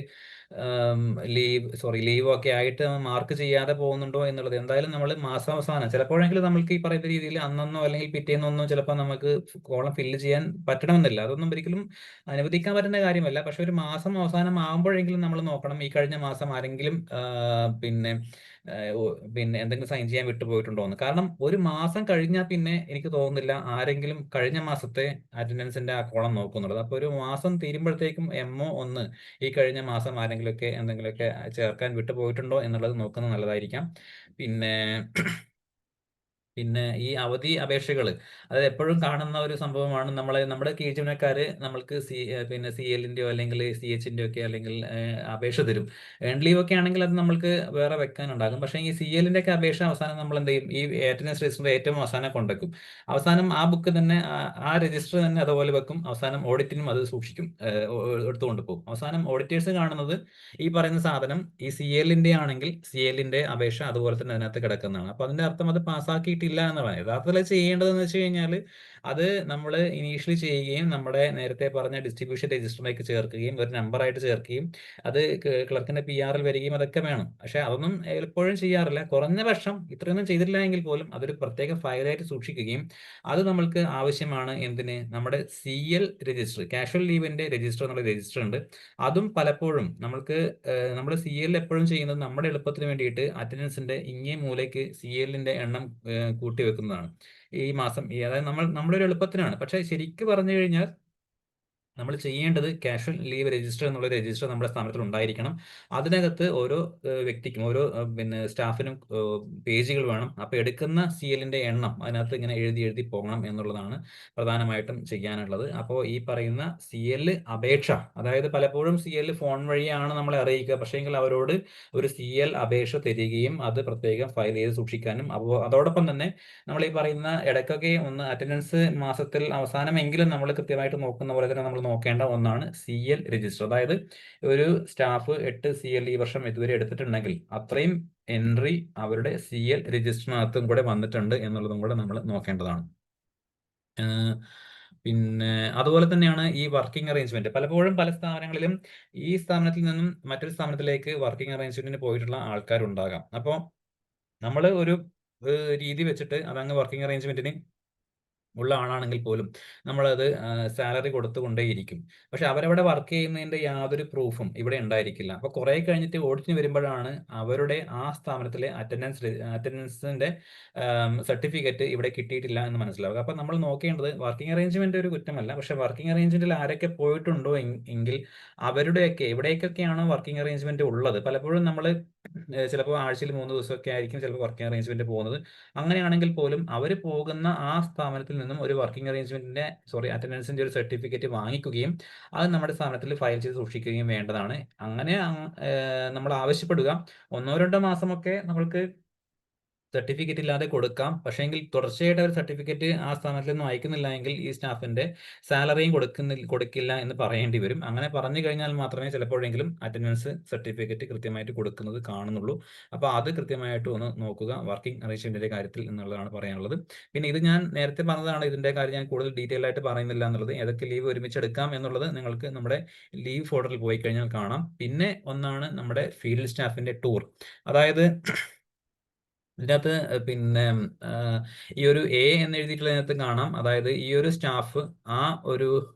ലീവ് ഒക്കെ ആയിട്ട് മാർക്ക് ചെയ്യാതെ പോകുന്നുണ്ടോ എന്നുള്ളത്. എന്തായാലും നമ്മൾ മാസാവസാനം ചിലപ്പോഴെങ്കിലും നമ്മൾക്ക് ഈ പറയുന്ന രീതിയിൽ അന്നൊന്നോ അല്ലെങ്കിൽ പിറ്റേന്നൊന്നോ ചിലപ്പോൾ നമുക്ക് കോളം ഫില്ല് ചെയ്യാൻ പറ്റണമെന്നില്ല. അതൊന്നും ഒരിക്കലും അനുവദിക്കാൻ പറ്റുന്ന കാര്യമല്ല. പക്ഷെ ഒരു മാസം അവസാനം ആകുമ്പോഴെങ്കിലും നമ്മൾ നോക്കണം, ഈ കഴിഞ്ഞ മാസം ആരെങ്കിലും പിന്നെ എന്തെങ്കിലും സൈൻ ചെയ്യാൻ വിട്ടുപോയിട്ടുണ്ടോ എന്ന്. കാരണം ഒരു മാസം കഴിഞ്ഞാൽ പിന്നെ എനിക്ക് തോന്നുന്നില്ല ആരെങ്കിലും കഴിഞ്ഞ മാസത്തെ അറ്റൻഡൻസിന്റെ ആ കോളം നോക്കുന്നുള്ളത്. അപ്പോൾ ഒരു മാസം തീരുമ്പോഴത്തേക്കും MO1 ഈ കഴിഞ്ഞ മാസം ആരെങ്കിലുമൊക്കെ എന്തെങ്കിലുമൊക്കെ ചേർക്കാൻ വിട്ടുപോയിട്ടുണ്ടോ എന്നുള്ളത് നോക്കുന്നത് നല്ലതായിരിക്കാം. പിന്നെ ഈ അവധി അപേക്ഷകൾ, അത് എപ്പോഴും കാണുന്ന ഒരു സംഭവമാണ്. നമ്മുടെ കീഴ്ജീവനക്കാർ നമ്മൾക്ക് പിന്നെ CL-ന്റെയോ അല്ലെങ്കിൽ CH-ന്റെയോ ഒക്കെ അല്ലെങ്കിൽ അപേക്ഷ തരും. ഏൺ ലീവ് ഒക്കെ ആണെങ്കിൽ അത് നമ്മൾക്ക് വേറെ വെക്കാനുണ്ടാകും. പക്ഷേ ഈ CL-ന്റെ ഒക്കെ അപേക്ഷ അവസാനം നമ്മൾ എന്ത് ചെയ്യും, ഈ അറ്റൻഡൻസ് രജിസ്റ്ററിന്റെ ഏറ്റവും അവസാനം കൊണ്ടുവയ്ക്കും. അവസാനം ആ ബുക്ക് തന്നെ, ആ രജിസ്റ്റർ തന്നെ അതുപോലെ വെക്കും. അവസാനം ഓഡിറ്റിനും അത് സൂക്ഷിക്കും, എടുത്തുകൊണ്ട് പോകും. അവസാനം ഓഡിറ്റേഴ്സ് കാണുന്നത് ഈ പറയുന്ന സാധനം ഈ CL-ന്റെ ആണെങ്കിൽ CL-ന്റെ അപേക്ഷ അതുപോലെ തന്നെ അതിനകത്ത് കിടക്കുന്നതാണ്. അപ്പൊ അതിന്റെ അർത്ഥം അത് പാസ്സാക്കിയിട്ടില്ല ചെയ്തിട്ടില്ല എന്നുള്ളതാണ്. യഥാർത്ഥത്തിൽ ചെയ്യേണ്ടതെന്ന് വെച്ച് കഴിഞ്ഞാൽ അത് നമ്മൾ ഇനീഷ്യലി ചെയ്യുകയും നമ്മുടെ നേരത്തെ പറഞ്ഞ ഡിസ്ട്രിബ്യൂഷൻ രജിസ്റ്ററിലേക്ക് ചേർക്കുകയും ഒരു നമ്പറായിട്ട് ചേർക്കുകയും അത് ക്ലർക്കിന്റെ PR വരികയും അതൊക്കെ വേണം. പക്ഷെ അതൊന്നും എപ്പോഴും ചെയ്യാറില്ല. കുറഞ്ഞ പക്ഷം ഇത്രയൊന്നും ചെയ്തിട്ടില്ല എങ്കിൽ പോലും അതൊരു പ്രത്യേക ഫയലായിട്ട് സൂക്ഷിക്കുകയും അത് നമ്മൾക്ക് ആവശ്യമാണ്. എന്തിന്? നമ്മുടെ CL രജിസ്റ്റർ, കാഷ്വൽ ലീവിന്റെ രജിസ്റ്റർ എന്നുള്ള രജിസ്റ്റർ ഉണ്ട്. അതും പലപ്പോഴും നമ്മൾക്ക് നമ്മൾ CL എപ്പോഴും ചെയ്യുന്നത് നമ്മുടെ എളുപ്പത്തിന് വേണ്ടിയിട്ട് അറ്റൻഡൻസിന്റെ ഇങ്ങേ മൂലയ്ക്ക് CLന്റെ എണ്ണം കൂട്ടി വെക്കുന്നതാണ് ഈ മാസം. അതായത് നമ്മുടെ ഒരു എളുപ്പത്തിനാണ്. പക്ഷെ ശരിക്കും പറഞ്ഞു കഴിഞ്ഞാൽ നമ്മൾ ചെയ്യേണ്ടത് കാഷ്വൽ ലീവ് രജിസ്റ്റർ എന്നുള്ള രജിസ്റ്റർ നമ്മുടെ സ്ഥാപനത്തിൽ ഉണ്ടായിരിക്കണം. അതിനകത്ത് ഓരോ വ്യക്തിക്കും ഓരോ പിന്നെ സ്റ്റാഫിനും പേജുകൾ വേണം. അപ്പോൾ എടുക്കുന്ന CLന്റെ എണ്ണം അതിനകത്ത് ഇങ്ങനെ എഴുതി പോകണം എന്നുള്ളതാണ് പ്രധാനമായിട്ടും ചെയ്യാനുള്ളത്. അപ്പോൾ ഈ പറയുന്ന CL അപേക്ഷ, അതായത് പലപ്പോഴും CL ഫോൺ വഴിയാണ് നമ്മളെ അറിയിക്കുക. പക്ഷേങ്കിൽ അവരോട് ഒരു CL അപേക്ഷ തരികയും അത് പ്രത്യേകം ഫയൽ ചെയ്ത് സൂക്ഷിക്കാനും, അപ്പോൾ അതോടൊപ്പം തന്നെ നമ്മൾ ഈ പറയുന്ന ഇടയ്ക്കൊക്കെ ഒന്ന് അറ്റൻഡൻസ് മാസത്തിൽ അവസാനമെങ്കിലും നമ്മൾ കൃത്യമായിട്ട് നോക്കുന്ന പോലെ തന്നെ നമ്മൾ നോക്കേണ്ട ഒന്നാണ് CL രജിസ്റ്റർ. അതായത് ഒരു സ്റ്റാഫ് 8 CL ഈ വർഷം ഇതുവരെ എടുത്തിട്ടുണ്ടെങ്കിൽ അത്രയും എൻട്രി അവരുടെ CL രജിസ്റ്ററിനകത്തും കൂടെ വന്നിട്ടുണ്ട് എന്നുള്ളതും കൂടെ നമ്മൾ നോക്കേണ്ടതാണ്. പിന്നെ അതുപോലെ തന്നെയാണ് ഈ വർക്കിംഗ് അറേഞ്ച്മെന്റ്. പലപ്പോഴും പല സ്ഥാപനങ്ങളിലും ഈ സ്ഥാപനത്തിൽ നിന്നും മറ്റൊരു സ്ഥാപനത്തിലേക്ക് വർക്കിംഗ് അറേഞ്ച്മെന്റിന് പോയിട്ടുള്ള ആൾക്കാരുണ്ടാകാം. അപ്പോൾ നമ്മൾ ഒരു രീതി വെച്ചിട്ട് അതങ്ങ് വർക്കിംഗ് അറേഞ്ച്മെന്റിന് ഉള്ള ആളാണെങ്കിൽ പോലും നമ്മളത് സാലറി കൊടുത്തുകൊണ്ടേയിരിക്കും. പക്ഷെ അവരവിടെ വർക്ക് ചെയ്യുന്നതിന്റെ യാതൊരു പ്രൂഫും ഇവിടെ ഉണ്ടായിരിക്കില്ല. അപ്പോൾ കുറെ കഴിഞ്ഞിട്ട് ഓഡിറ്റിന് വരുമ്പോഴാണ് അവരുടെ ആ സ്ഥാപനത്തിലെ അറ്റൻഡൻസിന്റെ സർട്ടിഫിക്കറ്റ് ഇവിടെ കിട്ടിയിട്ടില്ല എന്ന് മനസ്സിലാവുക. അപ്പോൾ നമ്മൾ നോക്കേണ്ടത് വർക്കിംഗ് അറേഞ്ച്മെന്റ് ഒരു കുറ്റമല്ല, പക്ഷെ വർക്കിംഗ് അറേഞ്ച്മെന്റിൽ ആരൊക്കെ പോയിട്ടുണ്ടോ എങ്കിൽ അവരുടെയൊക്കെ എവിടേക്കൊക്കെയാണ് വർക്കിംഗ് അറേഞ്ച്മെന്റ് ഉള്ളത്. പലപ്പോഴും നമ്മൾ ചിലപ്പോൾ ആഴ്ചയിൽ 3 ദിവസമൊക്കെ ആയിരിക്കും ചിലപ്പോൾ വർക്കിംഗ് അറേഞ്ച്മെന്റ് പോകുന്നത്. അങ്ങനെയാണെങ്കിൽ പോലും അവർ പോകുന്ന ആ സ്ഥാപനത്തിൽ നിന്നും ഒരു വർക്കിംഗ് അറ്റൻഡൻസിന്റെ ഒരു സർട്ടിഫിക്കറ്റ് വാങ്ങിക്കുകയും അത് നമ്മുടെ സ്ഥാപനത്തിൽ ഫയൽ ചെയ്ത് സൂക്ഷിക്കുകയും വേണ്ടതാണ്. അങ്ങനെ നമ്മൾ ആവശ്യപ്പെടുക. 1-2 മാസമൊക്കെ നമ്മൾക്ക് സർട്ടിഫിക്കറ്റ് ഇല്ലാതെ കൊടുക്കാം. പക്ഷേങ്കിൽ തുടർച്ചയായിട്ട് ഒരു സർട്ടിഫിക്കറ്റ് ആ സ്ഥാപനത്തിൽ നിന്നും അയക്കുന്നില്ല എങ്കിൽ ഈ സ്റ്റാഫിന്റെ സാലറിയും കൊടുക്കില്ല എന്ന് പറയേണ്ടി വരും. അങ്ങനെ പറഞ്ഞു കഴിഞ്ഞാൽ മാത്രമേ ചിലപ്പോഴെങ്കിലും അറ്റൻഡൻസ് സർട്ടിഫിക്കറ്റ് കൃത്യമായിട്ട് കൊടുക്കുന്നത് കാണുന്നുള്ളൂ. അപ്പോൾ അത് കൃത്യമായിട്ട് ഒന്ന് നോക്കുക വർക്കിംഗ് അറേഞ്ച്മെന്റിന്റെ കാര്യത്തിൽ എന്നുള്ളതാണ് പറയാനുള്ളത്. പിന്നെ ഇത് ഞാൻ നേരത്തെ പറഞ്ഞതാണ്, ഇതിന്റെ കാര്യം ഞാൻ കൂടുതൽ ഡീറ്റെയിൽ ആയിട്ട് പറയുന്നില്ല എന്നുള്ളത്. ഏതൊക്കെ ലീവ് ഒരുമിച്ച് എടുക്കാം എന്നുള്ളത് നിങ്ങൾക്ക് നമ്മുടെ ലീവ് ഫോൾഡറിൽ പോയി കഴിഞ്ഞാൽ കാണാം. പിന്നെ ഒന്നാണ് നമ്മുടെ ഫീൽഡ് സ്റ്റാഫിന്റെ ടൂർ. അതായത് ഇതിനകത്ത് പിന്നെ ഈ ഒരു A എന്ന് എഴുതിയിട്ടുള്ളതിനകത്ത് കാണാം. അതായത് ഈ ഒരു സ്റ്റാഫ് ആ ഒരു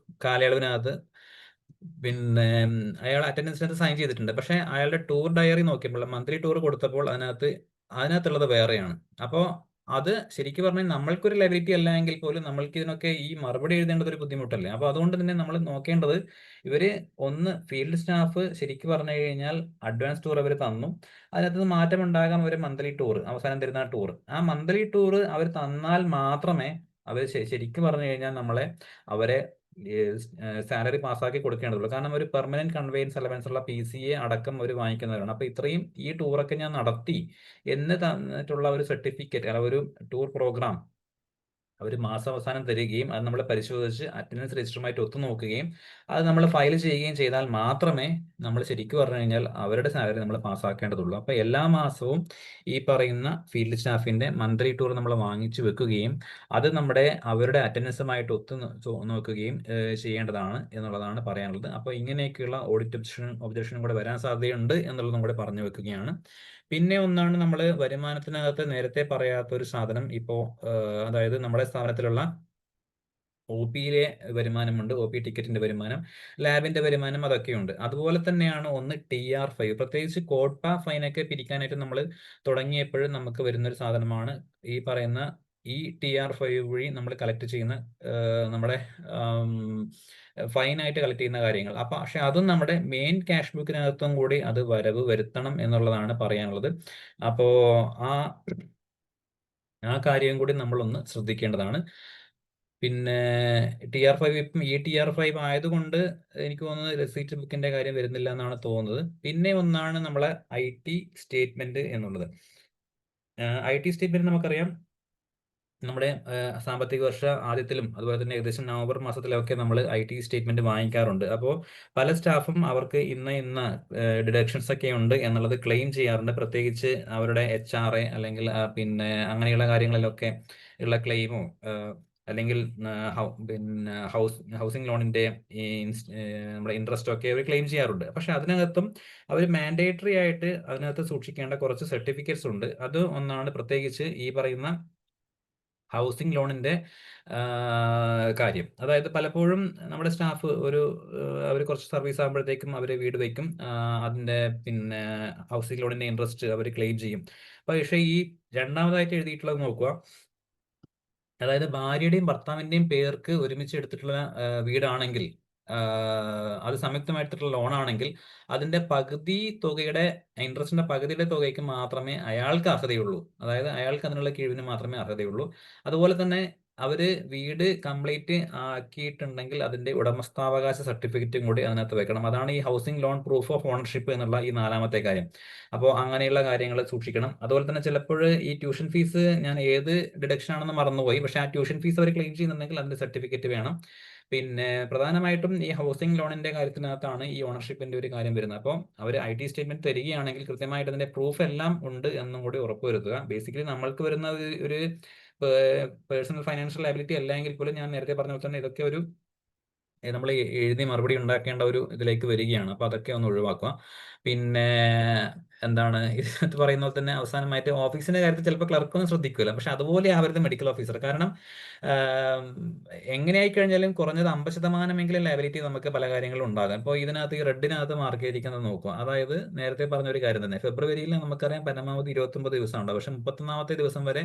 കാലയളവിനകത്ത് പിന്നെ അയാൾ അറ്റൻഡൻസിനകത്ത് സൈൻ ചെയ്തിട്ടുണ്ട്. പക്ഷെ അയാളുടെ ടൂർ ഡയറി നോക്കിയപ്പോൾ മന്ത്ലി ടൂർ കൊടുത്തപ്പോൾ അതിനകത്തുള്ളത് വേറെയാണ്. അപ്പോൾ അത് ശരിക്കും പറഞ്ഞാൽ നമ്മൾക്കൊരു ലൈബിലിറ്റി അല്ല എങ്കിൽ പോലും നമ്മൾക്ക് ഇതിനൊക്കെ ഈ മറുപടി എഴുതേണ്ടത് ഒരു ബുദ്ധിമുട്ടല്ലേ. അപ്പോൾ അതുകൊണ്ട് തന്നെ നമ്മൾ നോക്കേണ്ടത് ഇവര് ഒന്ന് ഫീൽഡ് സ്റ്റാഫ് ശരിക്കും പറഞ്ഞു കഴിഞ്ഞാൽ അഡ്വാൻസ് ടൂർ അവർ തന്നു. അതിനകത്ത് മാറ്റം ഉണ്ടാകാം. ഒരു മന്ത്ലി ടൂർ അവസാനം തരുന്ന ടൂർ, ആ മന്ത്ലി ടൂർ അവർ തന്നാൽ മാത്രമേ അവർ ശരിക്കും പറഞ്ഞു കഴിഞ്ഞാൽ അവരെ സാലറി പാസ്സാക്കി കൊടുക്കേണ്ടതുള്ളൂ. കാരണം ഒരു പെർമനന്റ് കൺവെയൻസ് അലവൻസ് ഉള്ള PCA അടക്കം അവർ വാങ്ങിക്കുന്നവരാണ്. അപ്പൊ ഇത്രയും ഈ ടൂറൊക്കെ ഞാൻ നടത്തി എന്ന് തന്നിട്ടുള്ള ഒരു സർട്ടിഫിക്കറ്റ് അല്ല ഒരു ടൂർ പ്രോഗ്രാം അവർ മാസാവസാനം തരികയും അത് നമ്മൾ പരിശോധിച്ച് അറ്റൻഡൻസ് രജിസ്റ്ററുമായിട്ട് ഒത്തുനോക്കുകയും അത് നമ്മൾ ഫയൽ ചെയ്യുകയും ചെയ്താൽ മാത്രമേ നമ്മൾ ശരിക്കും പറഞ്ഞു കഴിഞ്ഞാൽ അവരുടെ സാലറി നമ്മൾ പാസ്സാക്കേണ്ടതുള്ളൂ. അപ്പോൾ എല്ലാ മാസവും ഈ പറയുന്ന ഫീൽഡ് സ്റ്റാഫിന്റെ മന്ത്ലി ടൂർ നമ്മൾ വാങ്ങിച്ചു വെക്കുകയും അത് അവരുടെ അറ്റൻഡൻസുമായിട്ട് നോക്കുകയും ചെയ്യേണ്ടതാണ് എന്നുള്ളതാണ് പറയാനുള്ളത്. അപ്പോൾ ഇങ്ങനെയൊക്കെയുള്ള ഓഡിറ്റ് ഒബ്ജക്ഷനും കൂടെ വരാൻ സാധ്യതയുണ്ട് എന്നുള്ളതും കൂടെ പറഞ്ഞു വെക്കുകയാണ്. പിന്നെ ഒന്നാണ് നമ്മൾ വരുമാനത്തിനകത്ത് നേരത്തെ പറയാത്ത ഒരു സാധനം ഇപ്പോൾ അതായത് നമ്മുടെ സ്ഥാപനത്തിലുള്ള OPയിലെ വരുമാനമുണ്ട്, OP ടിക്കറ്റിന്റെ വരുമാനം, ലാബിന്റെ വരുമാനം, അതൊക്കെയുണ്ട്. അതുപോലെ തന്നെയാണ് ഒന്ന് TR5. പ്രത്യേകിച്ച് കോട്ട ഫൈനൊക്കെ പിരിക്കാനായിട്ട് നമ്മൾ തുടങ്ങിയപ്പോഴും നമുക്ക് വരുന്നൊരു സാധനമാണ് ഈ പറയുന്ന ഈ TR5 വഴി നമ്മൾ കളക്ട് ചെയ്യുന്ന നമ്മുടെ ഫൈനായിട്ട് കളക്ട് ചെയ്യുന്ന കാര്യങ്ങൾ. അപ്പൊ പക്ഷെ അതും നമ്മുടെ മെയിൻ ക്യാഷ് ബുക്കിനകത്തും കൂടി അത് വരവ് വരുത്തണം എന്നുള്ളതാണ് പറയാനുള്ളത്. അപ്പോ ആ കാര്യം കൂടി നമ്മളൊന്ന് ശ്രദ്ധിക്കേണ്ടതാണ്. പിന്നെ TR5 ഇപ്പം ഈ TR5 ആയതുകൊണ്ട് എനിക്ക് തോന്നുന്നത് റെസീറ്റ് ബുക്കിന്റെ കാര്യം വരുന്നില്ല എന്നാണ് തോന്നുന്നത്. പിന്നെ ഒന്നാണ് നമ്മളെ IT സ്റ്റേറ്റ്മെന്റ് എന്നുള്ളത്. IT സ്റ്റേറ്റ്മെന്റ് നമുക്കറിയാം നമ്മുടെ സാമ്പത്തിക വർഷ ആദ്യത്തിലും അതുപോലെ തന്നെ ഏകദേശം നവംബർ മാസത്തിലൊക്കെ നമ്മൾ IT സ്റ്റേറ്റ്മെന്റ് വാങ്ങിക്കാറുണ്ട്. അപ്പോൾ പല സ്റ്റാഫും അവർക്ക് ഇന്ന ഡിഡക്ഷൻസ് ഒക്കെ ഉണ്ട് എന്നുള്ളത് ക്ലെയിം ചെയ്യാറുണ്ട്. പ്രത്യേകിച്ച് അവരുടെ HR അല്ലെങ്കിൽ പിന്നെ അങ്ങനെയുള്ള കാര്യങ്ങളിലൊക്കെ ഉള്ള ക്ലെയിമോ അല്ലെങ്കിൽ പിന്നെ ഹൗസിംഗ് ലോണിന്റെ ഈ നമ്മുടെ ഇൻട്രസ്റ്റ് ഒക്കെ അവർ ക്ലെയിം ചെയ്യാറുണ്ട്. പക്ഷെ അതിനകത്തും അവർ മാൻഡേറ്ററി ആയിട്ട് അതിനകത്ത് സൂക്ഷിക്കേണ്ട കുറച്ച് സർട്ടിഫിക്കറ്റ്സ് ഉണ്ട്. അത് ഒന്നാണ് പ്രത്യേകിച്ച് ഈ പറയുന്ന ഹൗസിംഗ് ലോണിന്റെ കാര്യം. അതായത് പലപ്പോഴും നമ്മുടെ സ്റ്റാഫ് അവർ കുറച്ച് സർവീസ് ആകുമ്പോഴത്തേക്കും അവർ വീട് വയ്ക്കും, അതിന്റെ പിന്നെ ഹൗസിംഗ് ലോണിന്റെ ഇൻട്രസ്റ്റ് അവർ ക്ലെയിം ചെയ്യും. പക്ഷേ ഈ രണ്ടാമതായിട്ട് എഴുതിയിട്ടുള്ളത് നോക്കുക, അതായത് ഭാര്യയുടെയും ഭർത്താവിന്റെയും പേർക്ക് ഒരുമിച്ച് എടുത്തിട്ടുള്ള വീടാണെങ്കിൽ, അത് സംയുക്തമായിട്ടുള്ള ലോണാണെങ്കിൽ അതിന്റെ പകുതി തുകയുടെ ഇൻട്രസ്റ്റിന്റെ പകുതിയുടെ തുകയ്ക്ക് മാത്രമേ അയാൾക്ക് അർഹതയുള്ളൂ. അതായത് അയാൾക്ക് അതിനുള്ള കിഴിവിന് മാത്രമേ അർഹതയുള്ളൂ. അതുപോലെ തന്നെ അവര് വീട് കംപ്ലീറ്റ് ആക്കിയിട്ടുണ്ടെങ്കിൽ അതിന്റെ ഉടമസ്ഥാവകാശ സർട്ടിഫിക്കറ്റും കൂടി അതിനകത്ത് വെക്കണം. അതാണ് ഈ housing loan proof of ownership എന്നുള്ള ഈ നാലാമത്തെ കാര്യം. അപ്പോൾ അങ്ങനെയുള്ള കാര്യങ്ങൾ സൂക്ഷിക്കണം. അതുപോലെ തന്നെ ചിലപ്പോൾ ഈ ട്യൂഷൻ ഫീസ് ഞാൻ ഏത് ഡിഡക്ഷൻ ആണെന്ന് മറന്നുപോയി, പക്ഷെ ആ ട്യൂഷൻ ഫീസ് അവർ ക്ലെയിം ചെയ്യുന്നുണ്ടെങ്കിൽ അതിന്റെ സർട്ടിഫിക്കറ്റ് വേണം. പിന്നെ പ്രധാനമായിട്ടും ഈ ഹൗസിംഗ് ലോണിന്റെ കാര്യത്തിനകത്താണ് ഈ ഓണർഷിപ്പിന്റെ ഒരു കാര്യം വരുന്നത്. അപ്പോൾ അവർ IT സ്റ്റേറ്റ്മെന്റ് തരികയാണെങ്കിൽ കൃത്യമായിട്ട് അതിന്റെ പ്രൂഫ് എല്ലാം ഉണ്ട് എന്നും കൂടി ഉറപ്പുവരുത്തുക. ബേസിക്കലി നമ്മൾക്ക് വരുന്ന ഒരു പേഴ്സണൽ ഫൈനാൻഷ്യൽ ലയബിലിറ്റി അല്ലെങ്കിൽ പോലും ഞാൻ നേരത്തെ പറഞ്ഞ പോലെ തന്നെ ഇതൊക്കെ ഒരു നമ്മൾ എഴുതി മറുപടി ഉണ്ടാക്കേണ്ട ഒരു ഇതിലേക്ക് വരികയാണ്. അപ്പോൾ അതൊക്കെ ഒന്ന് ഒഴിവാക്കുക. പിന്നെ എന്താണ് ഇതിനകത്ത് പറയുന്ന പോലെ തന്നെ അവസാനമായിട്ട് ഓഫീസിന്റെ കാര്യത്തിൽ ചിലപ്പോൾ ക്ലർക്കൊന്നും ശ്രദ്ധിക്കില്ല, പക്ഷെ അതുപോലെ ആവരുത് മെഡിക്കൽ ഓഫീസർ. കാരണം എങ്ങനെയായി കഴിഞ്ഞാലും കുറഞ്ഞത് 50% ലയബിലിറ്റി നമുക്ക് പല കാര്യങ്ങളും ഉണ്ടാകാം. അപ്പോൾ ഇതിനകത്ത് ഈ റെഡിനകത്ത് മാർക്ക് ചെയ്തിരിക്കുന്നത് നോക്കുക. അതായത് നേരത്തെ പറഞ്ഞ ഒരു കാര്യം തന്നെ, ഫെബ്രുവരിയിൽ നമുക്കറിയാം പരമാവധി 29 ദിവസം ഉണ്ടാവും. പക്ഷെ 31ാമത്തെ ദിവസം വരെ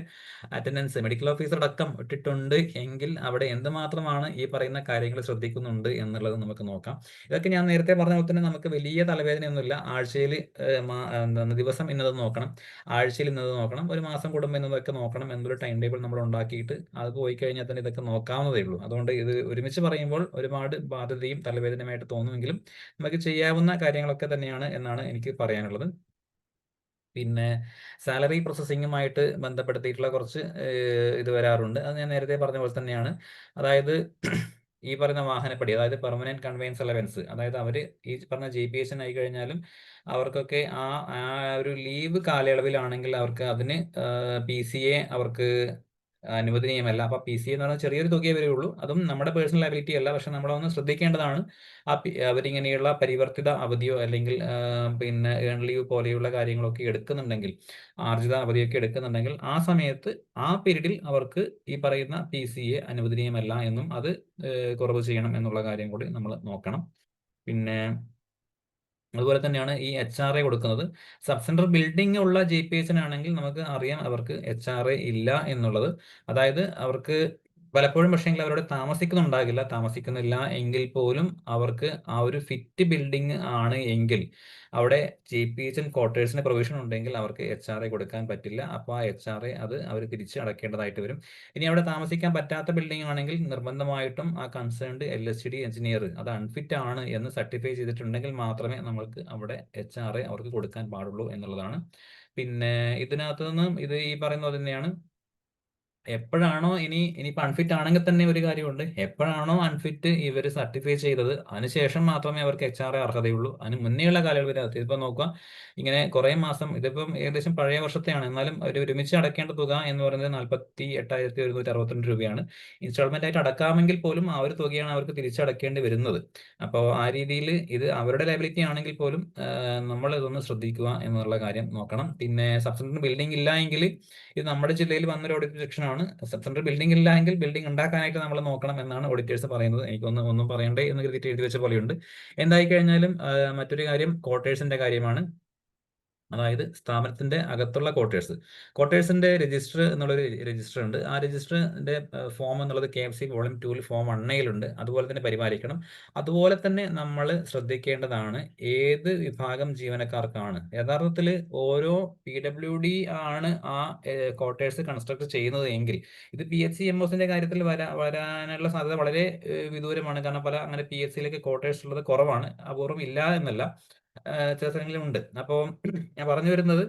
അറ്റൻഡൻസ് മെഡിക്കൽ ഓഫീസർ അടക്കം ഇട്ടിട്ടുണ്ട് എങ്കിൽ അവിടെ എന്തുമാത്രമാണ് ഈ പറയുന്ന കാര്യങ്ങൾ ശ്രദ്ധിക്കുന്നുണ്ട് എന്നുള്ളത് നമുക്ക് നോക്കാം. ഇതൊക്കെ ഞാൻ നേരത്തെ പറഞ്ഞ പോലെ തന്നെ നമുക്ക് വലിയ തലവേദനയൊന്നുമില്ല. ആഴ്ചയിൽ എന്താണ് ദിവസം ഇന്നത് നോക്കണം, ആഴ്ചയിൽ ഇന്നത് നോക്കണം, ഒരു മാസം കൂടുമ്പോൾ ഇന്നതൊക്കെ നോക്കണം എന്നൊരു ടൈം ടേബിൾ നമ്മൾ ഉണ്ടാക്കിയിട്ട് അത് പോയി കഴിഞ്ഞാൽ തന്നെ ഇതൊക്കെ നോക്കാവുന്നതേ ഉള്ളൂ. അതുകൊണ്ട് ഇത് ഒരുമിച്ച് പറയുമ്പോൾ ഒരുപാട് ബാധ്യതയും തലവേദനയുമായിട്ട് തോന്നുമെങ്കിലും നമുക്ക് ചെയ്യാവുന്ന കാര്യങ്ങളൊക്കെ തന്നെയാണ് എന്നാണ് എനിക്ക് പറയാനുള്ളത്. പിന്നെ സാലറി പ്രോസസ്സിങ്ങുമായിട്ട് ബന്ധപ്പെടുത്തിയിട്ടുള്ള കുറച്ച് ഇത് വരാറുണ്ട്. അത് ഞാൻ നേരത്തെ പറഞ്ഞ പോലെ തന്നെയാണ്. അതായത് ഈ പറയുന്ന വാഹനപ്പടി, അതായത് പെർമനന്റ് കൺവെയൻസ് അലവൻസ്, അതായത് അവർ ഈ പറഞ്ഞ JPHN ആയി കഴിഞ്ഞാലും അവർക്കൊക്കെ ആ ഒരു ലീവ് കാലയളവിലാണെങ്കിൽ അവർക്ക് അതിന് PCA അവർക്ക് അനുവദനീയമല്ല. അപ്പൊ PCA എന്ന് പറഞ്ഞാൽ ചെറിയൊരു തുകയേ വരികയുള്ളൂ. അതും നമ്മുടെ പേഴ്സണൽ ലയബിലിറ്റി അല്ല, പക്ഷെ നമ്മളൊന്ന് ശ്രദ്ധിക്കേണ്ടതാണ്. അവരിങ്ങനെയുള്ള പരിവർത്തിത അവധിയോ അല്ലെങ്കിൽ പിന്നെ ഏൺ ലീവ് പോലെയുള്ള കാര്യങ്ങളൊക്കെ എടുക്കുന്നുണ്ടെങ്കിൽ, ആർജിത അവധിയൊക്കെ എടുക്കുന്നുണ്ടെങ്കിൽ ആ സമയത്ത് ആ പീരീഡിൽ അവർക്ക് ഈ പറയുന്ന PCA അനുവദനീയമല്ല എന്നും അത് കുറവ് ചെയ്യണം എന്നുള്ള കാര്യം കൂടി നമ്മൾ നോക്കണം. പിന്നെ അതുപോലെ തന്നെയാണ് ഈ HRA കൊടുക്കുന്നത്. സബ് സെന്റർ ബിൽഡിംഗ് ഉള്ള JPHN ആണെങ്കിൽ നമുക്ക് അറിയാം അവർക്ക് HRA ഇല്ല എന്നുള്ളത്. അതായത് അവർക്ക് പലപ്പോഴും പക്ഷേങ്കിൽ അവരോട് താമസിക്കുന്നില്ല എങ്കിൽ പോലും അവർക്ക് ആ ഒരു ഫിറ്റ് ബിൽഡിംഗ് ആണ് എങ്കിൽ അവിടെ JPHN ക്വാർട്ടേഴ്സിന് പ്രൊവിഷൻ ഉണ്ടെങ്കിൽ അവർക്ക് HRA കൊടുക്കാൻ പറ്റില്ല. അപ്പോൾ ആ HRA അത് അവർ തിരിച്ച് അടക്കേണ്ടതായിട്ട് വരും. ഇനി അവിടെ താമസിക്കാൻ പറ്റാത്ത ബിൽഡിംഗ് ആണെങ്കിൽ നിർബന്ധമായിട്ടും ആ കൺസേൺഡ് LSTD എഞ്ചിനീയർ അത് അൺഫിറ്റ് ആണ് എന്ന് സർട്ടിഫൈ ചെയ്തിട്ടുണ്ടെങ്കിൽ മാത്രമേ നമ്മൾക്ക് അവിടെ HRA അവർക്ക് കൊടുക്കാൻ പാടുള്ളൂ എന്നുള്ളതാണ്. പിന്നെ ഇതിനകത്ത് നിന്നും ഇത് ഈ പറയുന്നത് തന്നെയാണ്, എപ്പോഴാണോ ഇനിയിപ്പോൾ അൺഫിറ്റ് ആണെങ്കിൽ തന്നെ ഒരു കാര്യമുണ്ട്, എപ്പോഴാണോ അൺഫിറ്റ് ഇവർ സർട്ടിഫൈ ചെയ്തത് അതിനുശേഷം മാത്രമേ അവർക്ക് HRA അർഹതയുള്ളൂ. അതിന് മുന്നേയുള്ള കാലയളവിനകത്ത് ഇതിപ്പോൾ നോക്കുക, ഇങ്ങനെ കുറേ മാസം, ഇതിപ്പം ഏകദേശം പഴയ വർഷത്തെയാണ്, എന്നാലും അവർ ഒരുമിച്ച് അടക്കേണ്ട തുക എന്ന് പറയുന്നത് 48,162 രൂപയാണ്. ഇൻസ്റ്റാൾമെന്റ് ആയിട്ട് അടക്കാമെങ്കിൽ പോലും ആ ഒരു തുകയാണ് അവർക്ക് തിരിച്ചടക്കേണ്ടി വരുന്നത്. അപ്പോൾ ആ രീതിയിൽ ഇത് അവരുടെ ലയബിലിറ്റി ആണെങ്കിൽ പോലും നമ്മൾ ഇതൊന്ന് ശ്രദ്ധിക്കുക എന്നുള്ള കാര്യം നോക്കണം. പിന്നെ സബ് സെന്റർ ബിൽഡിംഗ് ഇല്ല എങ്കിൽ ഇത് നമ്മുടെ ജില്ലയിൽ വന്നൊരു ഓഡിറ്റ് സെക്ഷനാണ്. സബ് സെന്റർ ബിൽഡിംഗ് ഇല്ല എങ്കിൽ ബിൽഡിംഗ് ഉണ്ടാക്കാനായിട്ട് നമ്മൾ നോക്കണം എന്നാണ് ഓഡിറ്റേഴ്സ് പറയുന്നത്. ഒന്നും പറയണ്ടേ എന്ന് കരുതിയിട്ട് എഴുതി വെച്ച പോലെയുണ്ട്. എന്തായി കഴിഞ്ഞാലും മറ്റൊരു കാര്യം ക്വാർട്ടേഴ്സിന്റെ കാര്യമാണ്. അതായത് സ്ഥാപനത്തിന്റെ അകത്തുള്ള ക്വാർട്ടേഴ്സിന്റെ രജിസ്റ്റർ എന്നുള്ളൊരു രജിസ്റ്റർ ഉണ്ട്. ആ രജിസ്റ്ററിന്റെ ഫോം എന്നുള്ളത് KFC വോളിയം 2 ഫോം 1A അതുപോലെ തന്നെ പരിപാലിക്കണം. അതുപോലെ തന്നെ നമ്മൾ ശ്രദ്ധിക്കേണ്ടതാണ് ഏത് വിഭാഗം ജീവനക്കാർക്കാണ് യഥാർത്ഥത്തിൽ ഓരോ PWD ആണ് ആ ക്വാർട്ടേഴ്സ് കൺസ്ട്രക്ട് ചെയ്യുന്നത് എങ്കിൽ ഇത് PHCMOസിന്റെ കാര്യത്തിൽ വരാനുള്ള സാധ്യത വളരെ വിദൂരമാണ്. കാരണം അങ്ങനെ PHCയിലേക്ക് ക്വാർട്ടേഴ്സ് ഉള്ളത് കുറവാണ്, അപൂർവം ഇല്ല എന്നല്ല, ചില സ്ഥലങ്ങളിലും ഉണ്ട്. അപ്പോൾ ഞാൻ പറഞ്ഞു വരുന്നത്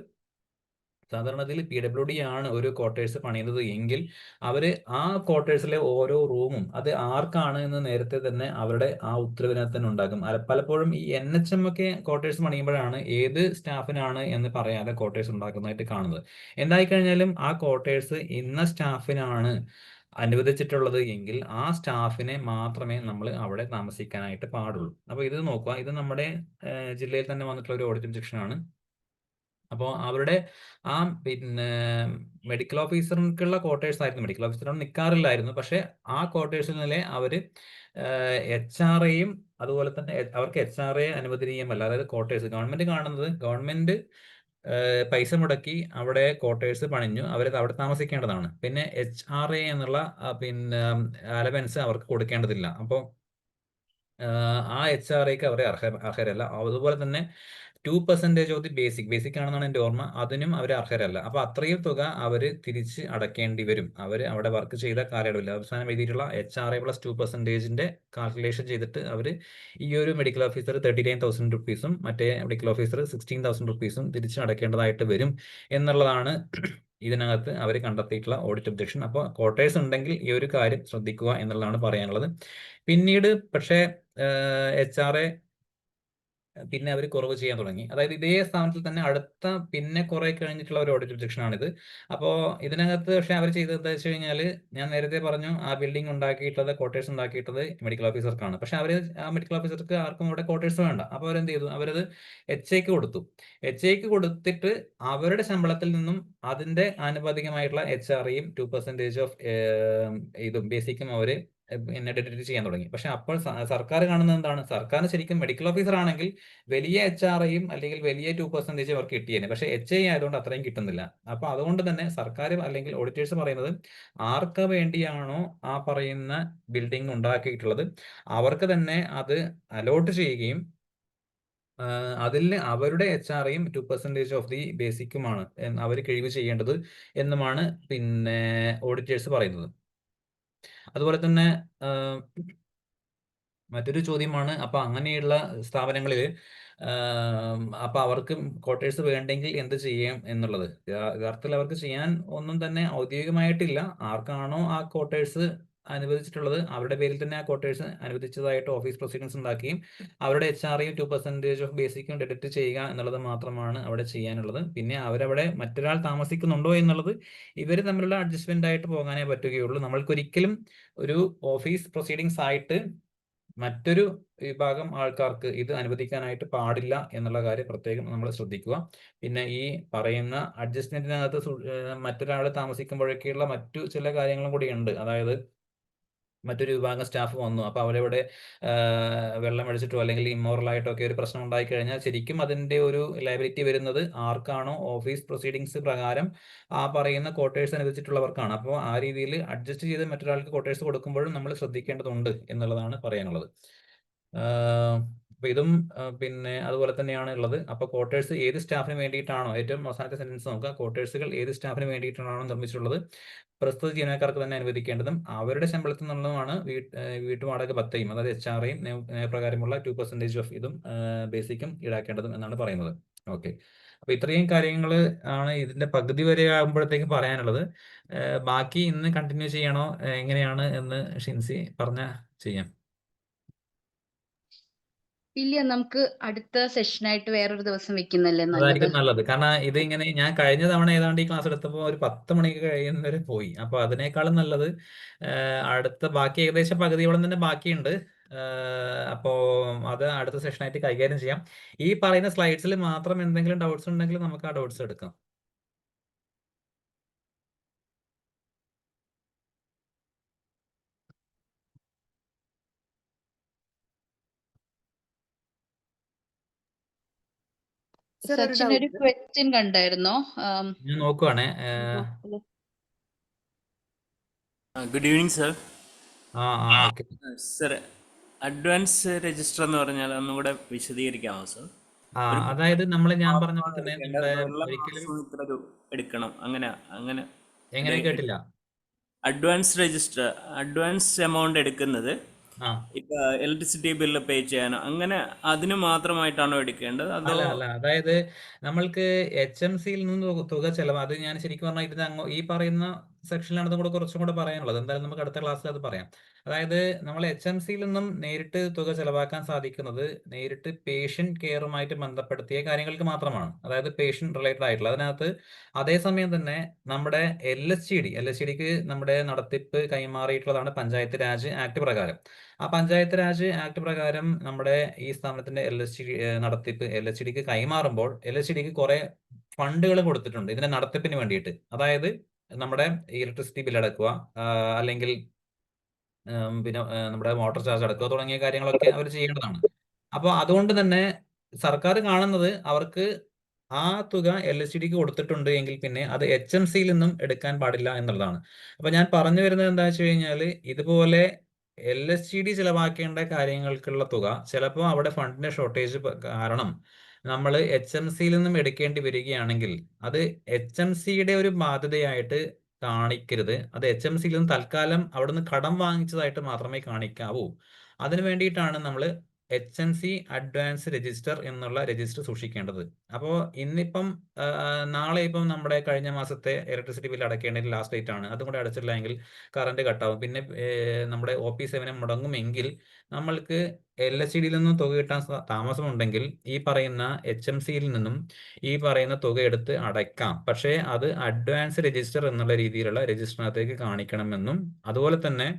സാധാരണത്തിൽ PWD ആണ് ഒരു ക്വാർട്ടേഴ്സ് പണിയുന്നത് എങ്കിൽ അവർ ആ ക്വാർട്ടേഴ്സിലെ ഓരോ റൂമും അത് ആർക്കാണ് എന്ന് നേരത്തെ തന്നെ അവരുടെ ആ ഉത്തരവിനകത്ത് തന്നെ ഉണ്ടാകും. പലപ്പോഴും ഈ NHM ഒക്കെ ക്വാർട്ടേഴ്സ് പണിയുമ്പോഴാണ് ഏത് സ്റ്റാഫിനാണ് എന്ന് പറയാതെ ക്വാർട്ടേഴ്സ് ഉണ്ടാക്കുന്നതായിട്ട് കാണുന്നത്. എന്തായിക്കഴിഞ്ഞാലും ആ ക്വാർട്ടേഴ്സ് ഇന്ന സ്റ്റാഫിനാണ് അനുവദിച്ചിട്ടുള്ളത് എങ്കിൽ ആ സ്റ്റാഫിനെ മാത്രമേ നമ്മൾ അവിടെ താമസിക്കാനായിട്ട് പാടുള്ളൂ. അപ്പോൾ ഇത് നോക്കുക, ഇത് നമ്മുടെ ജില്ലയിൽ തന്നെ വന്നിട്ടുള്ള ഒരു ഓഡിറ്റ് ഒബ്ജക്ഷൻ ആണ്. അപ്പോൾ അവരുടെ ആ പിന്നെ മെഡിക്കൽ ഓഫീസർക്കുള്ള ക്വാർട്ടേഴ്സ് ആയിരുന്നു. മെഡിക്കൽ ഓഫീസറോട് നിൽക്കാറില്ലായിരുന്നു, പക്ഷെ ആ ക്വാർട്ടേഴ്സിലെ അവർ HRAയും അതുപോലെ തന്നെ അവർക്ക് HRA അനുവദനീയമല്ല. അതായത് ക്വാർട്ടേഴ്സ് ഗവൺമെന്റ് കാണുന്നത്, ഗവൺമെന്റ് പൈസ മുടക്കി അവിടെ ക്വാർട്ടേഴ്സ് പണിഞ്ഞു, അവർ അവിടെ താമസിക്കേണ്ടതാണ്. പിന്നെ HRA എന്നുള്ള പിന്നെ അലവൻസ് അവർക്ക് കൊടുക്കേണ്ടതില്ല. അപ്പോൾ ആ HRAക്ക് അവരെ അർഹരല്ല. അതുപോലെ തന്നെ 2% ഓഫ് ദി ബേസിക് ആണെന്നാണ് എൻ്റെ ഓർമ്മ, അതിനും അവർ അർഹരല്ല. അപ്പൊ അത്രയും തുക അവർ തിരിച്ച് അടക്കേണ്ടി വരും. അവർ അവിടെ വർക്ക് ചെയ്ത കാലയളവിൽ അവസാനം എഴുതിയിട്ടുള്ള HRA + 2%ന്റെ കാൽക്കുലേഷൻ ചെയ്തിട്ട് അവർ ഈ ഒരു മെഡിക്കൽ ഓഫീസർ 39,000 റുപ്പീസും മറ്റേ മെഡിക്കൽ ഓഫീസർ 16,000 റുപ്പീസും തിരിച്ച് അടക്കേണ്ടതായിട്ട് വരും എന്നുള്ളതാണ് ഇതിനകത്ത് അവർ കണ്ടെത്തിയിട്ടുള്ള ഓഡിറ്റ് ഒബ്ജക്ഷൻ. അപ്പോൾ ക്വാർട്ടേഴ്സ് ഉണ്ടെങ്കിൽ ഈ ഒരു കാര്യം ശ്രദ്ധിക്കുക എന്നുള്ളതാണ് പറയാനുള്ളത്. പിന്നീട് പക്ഷേ HRA പിന്നെ അവർ കുറവ് ചെയ്യാൻ തുടങ്ങി. അതായത് ഇതേ സ്ഥാനത്തിൽ തന്നെ അടുത്ത പിന്നെ കുറെ കഴിഞ്ഞിട്ടുള്ള ഒരു ഓഡിറ്റ് ഒബ്ജക്ഷൻ ആണിത്. അപ്പോൾ ഇതിനകത്ത് പക്ഷെ അവർ ചെയ്തത് എന്താ വെച്ച് കഴിഞ്ഞാൽ, ഞാൻ നേരത്തെ പറഞ്ഞു ആ ബിൽഡിംഗ് ഉണ്ടാക്കിയിട്ടുള്ളത്, ക്വാർട്ടേഴ്സ് ഉണ്ടാക്കിയിട്ടത് മെഡിക്കൽ ഓഫീസർക്കാണ്. പക്ഷെ അവർ ആ മെഡിക്കൽ ഓഫീസർക്ക് ആർക്കും അവിടെ ക്വാർട്ടേഴ്സ് വേണ്ട. അപ്പോൾ അവരെന്ത് ചെയ്തു, അവരത് HAക്ക് കൊടുത്തു. HAക്ക് കൊടുത്തിട്ട് അവരുടെ ശമ്പളത്തിൽ നിന്നും അതിന്റെ ആനുപാതികമായിട്ടുള്ള HRAയും 2% ഓഫ് ഇതും ബേസിക്കും അവർ പിന്നെ ഡെഡിറ്റ് ചെയ്യാൻ തുടങ്ങി. പക്ഷെ അപ്പോൾ സർക്കാർ കാണുന്നത് എന്താണ്, സർക്കാരിന് ശരിക്കും മെഡിക്കൽ ഓഫീസർ ആണെങ്കിൽ വലിയ HRAയും അല്ലെങ്കിൽ വലിയ 2% അവർക്ക് കിട്ടിയേനെ. പക്ഷെ HA ആയതുകൊണ്ട് അത്രയും കിട്ടുന്നില്ല. അപ്പൊ അതുകൊണ്ട് തന്നെ സർക്കാർ അല്ലെങ്കിൽ ഓഡിറ്റേഴ്സ് പറയുന്നത് ആർക്ക് വേണ്ടിയാണോ ആ പറയുന്ന ബിൽഡിംഗ് ഉണ്ടാക്കിയിട്ടുള്ളത് അവർക്ക് തന്നെ അത് അലോട്ട് ചെയ്യുകയും അതിൽ അവരുടെ HRAയും 2% ഓഫ് ദി ബേസിക്കുമാണ് അവർ കിഴിവ് ചെയ്യേണ്ടത് എന്നുമാണ് പിന്നെ ഓഡിറ്റേഴ്സ് പറയുന്നത്. അതുപോലെ തന്നെ മറ്റൊരു ചോദ്യമാണ്, അപ്പൊ അങ്ങനെയുള്ള സ്ഥാപനങ്ങളിൽ അപ്പൊ അവർക്ക് ക്വാർട്ടേഴ്സ് വേണ്ടെങ്കിൽ എന്ത് ചെയ്യും എന്നുള്ളത്. യഥാർത്ഥത്തിൽ അവർക്ക് ചെയ്യാൻ ഒന്നും തന്നെ ഔദ്യോഗികമായിട്ടില്ല. ആർക്കാണോ ആ ക്വാർട്ടേഴ്സ് അനുവദിച്ചിട്ടുള്ളത് അവരുടെ പേരിൽ തന്നെ ആ ക്വാർട്ടേഴ്സ് അനുവദിച്ചതായിട്ട് ഓഫീസ് പ്രൊസീഡിങ്സ് ഉണ്ടാക്കുകയും അവരുടെ HRAയും 2% ഓഫ് ബേസിക്കും ഡെഡിറ്റ് ചെയ്യുക എന്നുള്ളത് മാത്രമാണ് അവിടെ ചെയ്യാനുള്ളത്. പിന്നെ അവരവിടെ മറ്റൊരാൾ താമസിക്കുന്നുണ്ടോ എന്നുള്ളത് ഇവർ തമ്മിലുള്ള അഡ്ജസ്റ്റ്മെന്റ് ആയിട്ട് പോകാനേ പറ്റുകയുള്ളൂ. നമ്മൾക്കൊരിക്കലും ഒരു ഓഫീസ് പ്രൊസീഡിങ്സ് ആയിട്ട് മറ്റൊരു വിഭാഗം ആൾക്കാർക്ക് ഇത് അനുവദിക്കാനായിട്ട് പാടില്ല എന്നുള്ള കാര്യം പ്രത്യേകം നമ്മൾ ശ്രദ്ധിക്കുക. പിന്നെ ഈ പറയുന്ന അഡ്ജസ്റ്റ്മെന്റിനകത്ത് മറ്റൊരാൾ താമസിക്കുമ്പോഴൊക്കെയുള്ള മറ്റു ചില കാര്യങ്ങളും കൂടി ഉണ്ട്. അതായത് മറ്റൊരു വിഭാഗം സ്റ്റാഫ് വന്നു, അപ്പൊ അവരവിടെ വെള്ളം അടിച്ചിട്ടോ അല്ലെങ്കിൽ ഇമ്മോറൽ ആയിട്ടോ ഒക്കെ ഒരു പ്രശ്നം ഉണ്ടായി കഴിഞ്ഞാൽ ശരിക്കും അതിന്റെ ഒരു ലയബിലിറ്റി വരുന്നത് ആർക്കാണോ ഓഫീസ് പ്രൊസീഡിങ്സ് പ്രകാരം ആ പറയുന്ന ക്വാർട്ടേഴ്സ് അനുവദിച്ചിട്ടുള്ളവർക്കാണ്. അപ്പോൾ ആ രീതിയിൽ അഡ്ജസ്റ്റ് ചെയ്ത് മറ്റൊരാൾക്ക് ക്വാർട്ടേഴ്സ് കൊടുക്കുമ്പോഴും നമ്മൾ ശ്രദ്ധിക്കേണ്ടതുണ്ട് എന്നുള്ളതാണ് പറയാനുള്ളത്. അപ്പൊ ഇതും പിന്നെ അതുപോലെ തന്നെയാണ് ഉള്ളത്. അപ്പൊ ക്വാർട്ടേഴ്സ് ഏത് സ്റ്റാഫിന് വേണ്ടിയിട്ടാണോ, ഏറ്റവും അവസാനത്തെ സെന്റൻസ് നോക്കുക, ക്വാർട്ടേഴ്സുകൾ ഏത് സ്റ്റാഫിന് വേണ്ടിയിട്ടാണോ നിർമ്മിച്ചിട്ടുള്ളത് പ്രസ്തുത ജീവനക്കാർക്ക് തന്നെ അനുവദിക്കേണ്ടതും അവരുടെ ശമ്പളത്തിൽ നിന്നുമാണ് വീട്ടുവാടക ഭത്തയും അതായത് HRAയും പ്രകാരമുള്ള 2% ഓഫ് ഇതും ബേസിക്കും ഈടാക്കേണ്ടതും എന്നാണ് പറയുന്നത്. ഓക്കെ, അപ്പൊ ഇത്രയും കാര്യങ്ങൾ ആണ് ഇതിന്റെ പകുതി വരെ ആകുമ്പോഴത്തേക്ക് പറയാനുള്ളത്. ബാക്കി ഇന്ന് കണ്ടിന്യൂ ചെയ്യണോ എങ്ങനെയാണ് എന്ന് ഷിൻസി പറഞ്ഞ ചെയ്യാം. ഇല്ല, നമുക്ക് അടുത്ത സെഷനായിട്ട് വേറൊരു ദിവസം വെക്കുന്നല്ലേ നല്ലത്? അതായിരിക്കും നല്ലത്. കാരണം ഇത് ഇങ്ങനെ ഞാൻ കഴിഞ്ഞ തവണ ഏതാണ്ട് ഈ ക്ലാസ് എടുത്തപ്പോൾ ഒരു 10 മണിക്ക് കഴിയുന്നവരെ പോയി. അപ്പൊ അതിനേക്കാളും നല്ലത് അടുത്ത ബാക്കി ഏകദേശം പകുതിയോളം തന്നെ ബാക്കിയുണ്ട്. അപ്പോ അത് അടുത്ത സെഷനായിട്ട് കൈകാര്യം ചെയ്യാം. ഈ പറയുന്ന സ്ലൈഡ്സിൽ മാത്രം എന്തെങ്കിലും ഡൗട്ട്സ് ഉണ്ടെങ്കിൽ നമുക്ക് ആ ഡൗട്ട്സ് എടുക്കാം. സച്ചിൻ ഒരു ക്വസ്റ്റ്യൻ കണ്ടായിരുന്നോ? ഞാൻ നോക്കുവാണേ. Good evening sir. Okay sir, advance register എന്ന് പറഞ്ഞാൽ ഒന്നുകൂടെ വിശദീകരിക്കാമോ സർ? അതായത് ഞാൻ പറഞ്ഞ പോലെ തന്നെ ഇത്ര എടുക്കണം, അങ്ങനെ എങ്ങനെ കേട്ടില്ല. അഡ്വാൻസ് രജിസ്റ്റർ, അഡ്വാൻസ് എമൗണ്ട് എടുക്കുന്നത് ആ ഇപ്പൊ ഇലക്ട്രിസിറ്റി ബില്ല് പേ ചെയ്യാനോ അങ്ങനെ അതിന് മാത്രമായിട്ടാണോ എടുക്കേണ്ടത് അതോ അല്ല അതായത് നമ്മൾക്ക് HMC-യിൽ നിന്ന് തുക ചെലവ് അത് ഞാൻ ശരിക്കും പറഞ്ഞാൽ ഇതിന് ഈ പറയുന്ന സെക്ഷനിലാണ് കൂടെ കുറച്ചും കൂടെ പറയാനുള്ളത്. എന്തായാലും നമുക്ക് അടുത്ത ക്ലാസ്സിൽ അത് പറയാം. അതായത് നമ്മൾ HMC-യിൽ നിന്നും നേരിട്ട് തുക ചെലവാക്കാൻ സാധിക്കുന്നത് നേരിട്ട് പേഷ്യന്റ് കെയറുമായിട്ട് ബന്ധപ്പെടുത്തിയ കാര്യങ്ങൾക്ക് മാത്രമാണ്. അതായത് പേഷ്യന്റ് റിലേറ്റഡ് ആയിട്ടുള്ള അതിനകത്ത്. അതേസമയം തന്നെ നമ്മുടെ LSGDക്ക് നമ്മുടെ നടത്തിപ്പ് കൈമാറിയിട്ടുള്ളതാണ് പഞ്ചായത്ത് രാജ് ആക്ട് പ്രകാരം. ആ പഞ്ചായത്ത് രാജ് ആക്ട് പ്രകാരം നമ്മുടെ ഈ സ്ഥാപനത്തിന്റെ നടത്തിപ്പ് LSGDക്ക് കൈമാറുമ്പോൾ LSGDക്ക് കുറെ ഫണ്ടുകൾ കൊടുത്തിട്ടുണ്ട് ഇതിന്റെ നടത്തിപ്പിന് വേണ്ടിയിട്ട്. അതായത് നമ്മുടെ ഇലക്ട്രിസിറ്റി ബിൽ അടക്കുക, അല്ലെങ്കിൽ പിന്നെ നമ്മുടെ മോട്ടോർ ചാർജ് അടക്കുക തുടങ്ങിയ കാര്യങ്ങളൊക്കെ അവർ ചെയ്യേണ്ടതാണ്. അപ്പോൾ അതുകൊണ്ട് തന്നെ സർക്കാർ കാണുന്നത് അവർക്ക് ആ തുക LSGDക്ക് കൊടുത്തിട്ടുണ്ട് എങ്കിൽ പിന്നെ അത് HMC-യിൽ നിന്നും എടുക്കാൻ പാടില്ല എന്നുള്ളതാണ്. അപ്പൊ ഞാൻ പറഞ്ഞു വരുന്നത് എന്താ വെച്ച് കഴിഞ്ഞാൽ ഇതുപോലെ LSGD ചിലവാക്കേണ്ട കാര്യങ്ങൾക്കുള്ള തുക ചിലപ്പോൾ അവിടെ ഫണ്ടിന്റെ ഷോർട്ടേജ് കാരണം നമ്മൾ HMC-യിൽ നിന്നും എടുക്കേണ്ടി വരികയാണെങ്കിൽ അത് HMC-യുടെ ഒരു ബാധ്യതയായിട്ട് കാണിക്കരുത്. അത് HMC-യിൽ നിന്ന് തൽക്കാലം അവിടെ നിന്ന് കടം വാങ്ങിച്ചതായിട്ട് മാത്രമേ കാണിക്കാവൂ. അതിനു വേണ്ടിയിട്ടാണ് നമ്മൾ HMC അഡ്വാൻസ് രജിസ്റ്റർ എന്നുള്ള രജിസ്റ്റർ സൂക്ഷിക്കേണ്ടത്. അപ്പോൾ ഇന്നിപ്പം നാളെ ഇപ്പം നമ്മുടെ കഴിഞ്ഞ മാസത്തെ ഇലക്ട്രിസിറ്റി ബിൽ അടയ്ക്കേണ്ടത് ലാസ്റ്റ് ഡേറ്റ് ആണ്. അതും കൂടെ അടച്ചില്ല എങ്കിൽ കറണ്ട് കട്ടാവും. പിന്നെ നമ്മുടെ OP7 മുടങ്ങുമെങ്കിൽ നമ്മൾക്ക് LSGDയിൽ നിന്നും തുക കിട്ടാൻ താമസമുണ്ടെങ്കിൽ ഈ പറയുന്ന HMC-യിൽ നിന്നും ഈ പറയുന്ന തുക എടുത്ത് അടയ്ക്കാം. പക്ഷേ അത് അഡ്വാൻസ് രജിസ്റ്റർ എന്നുള്ള രീതിയിലുള്ള രജിസ്റ്ററിനകത്തേക്ക് കാണിക്കണമെന്നും അതുപോലെ തന്നെ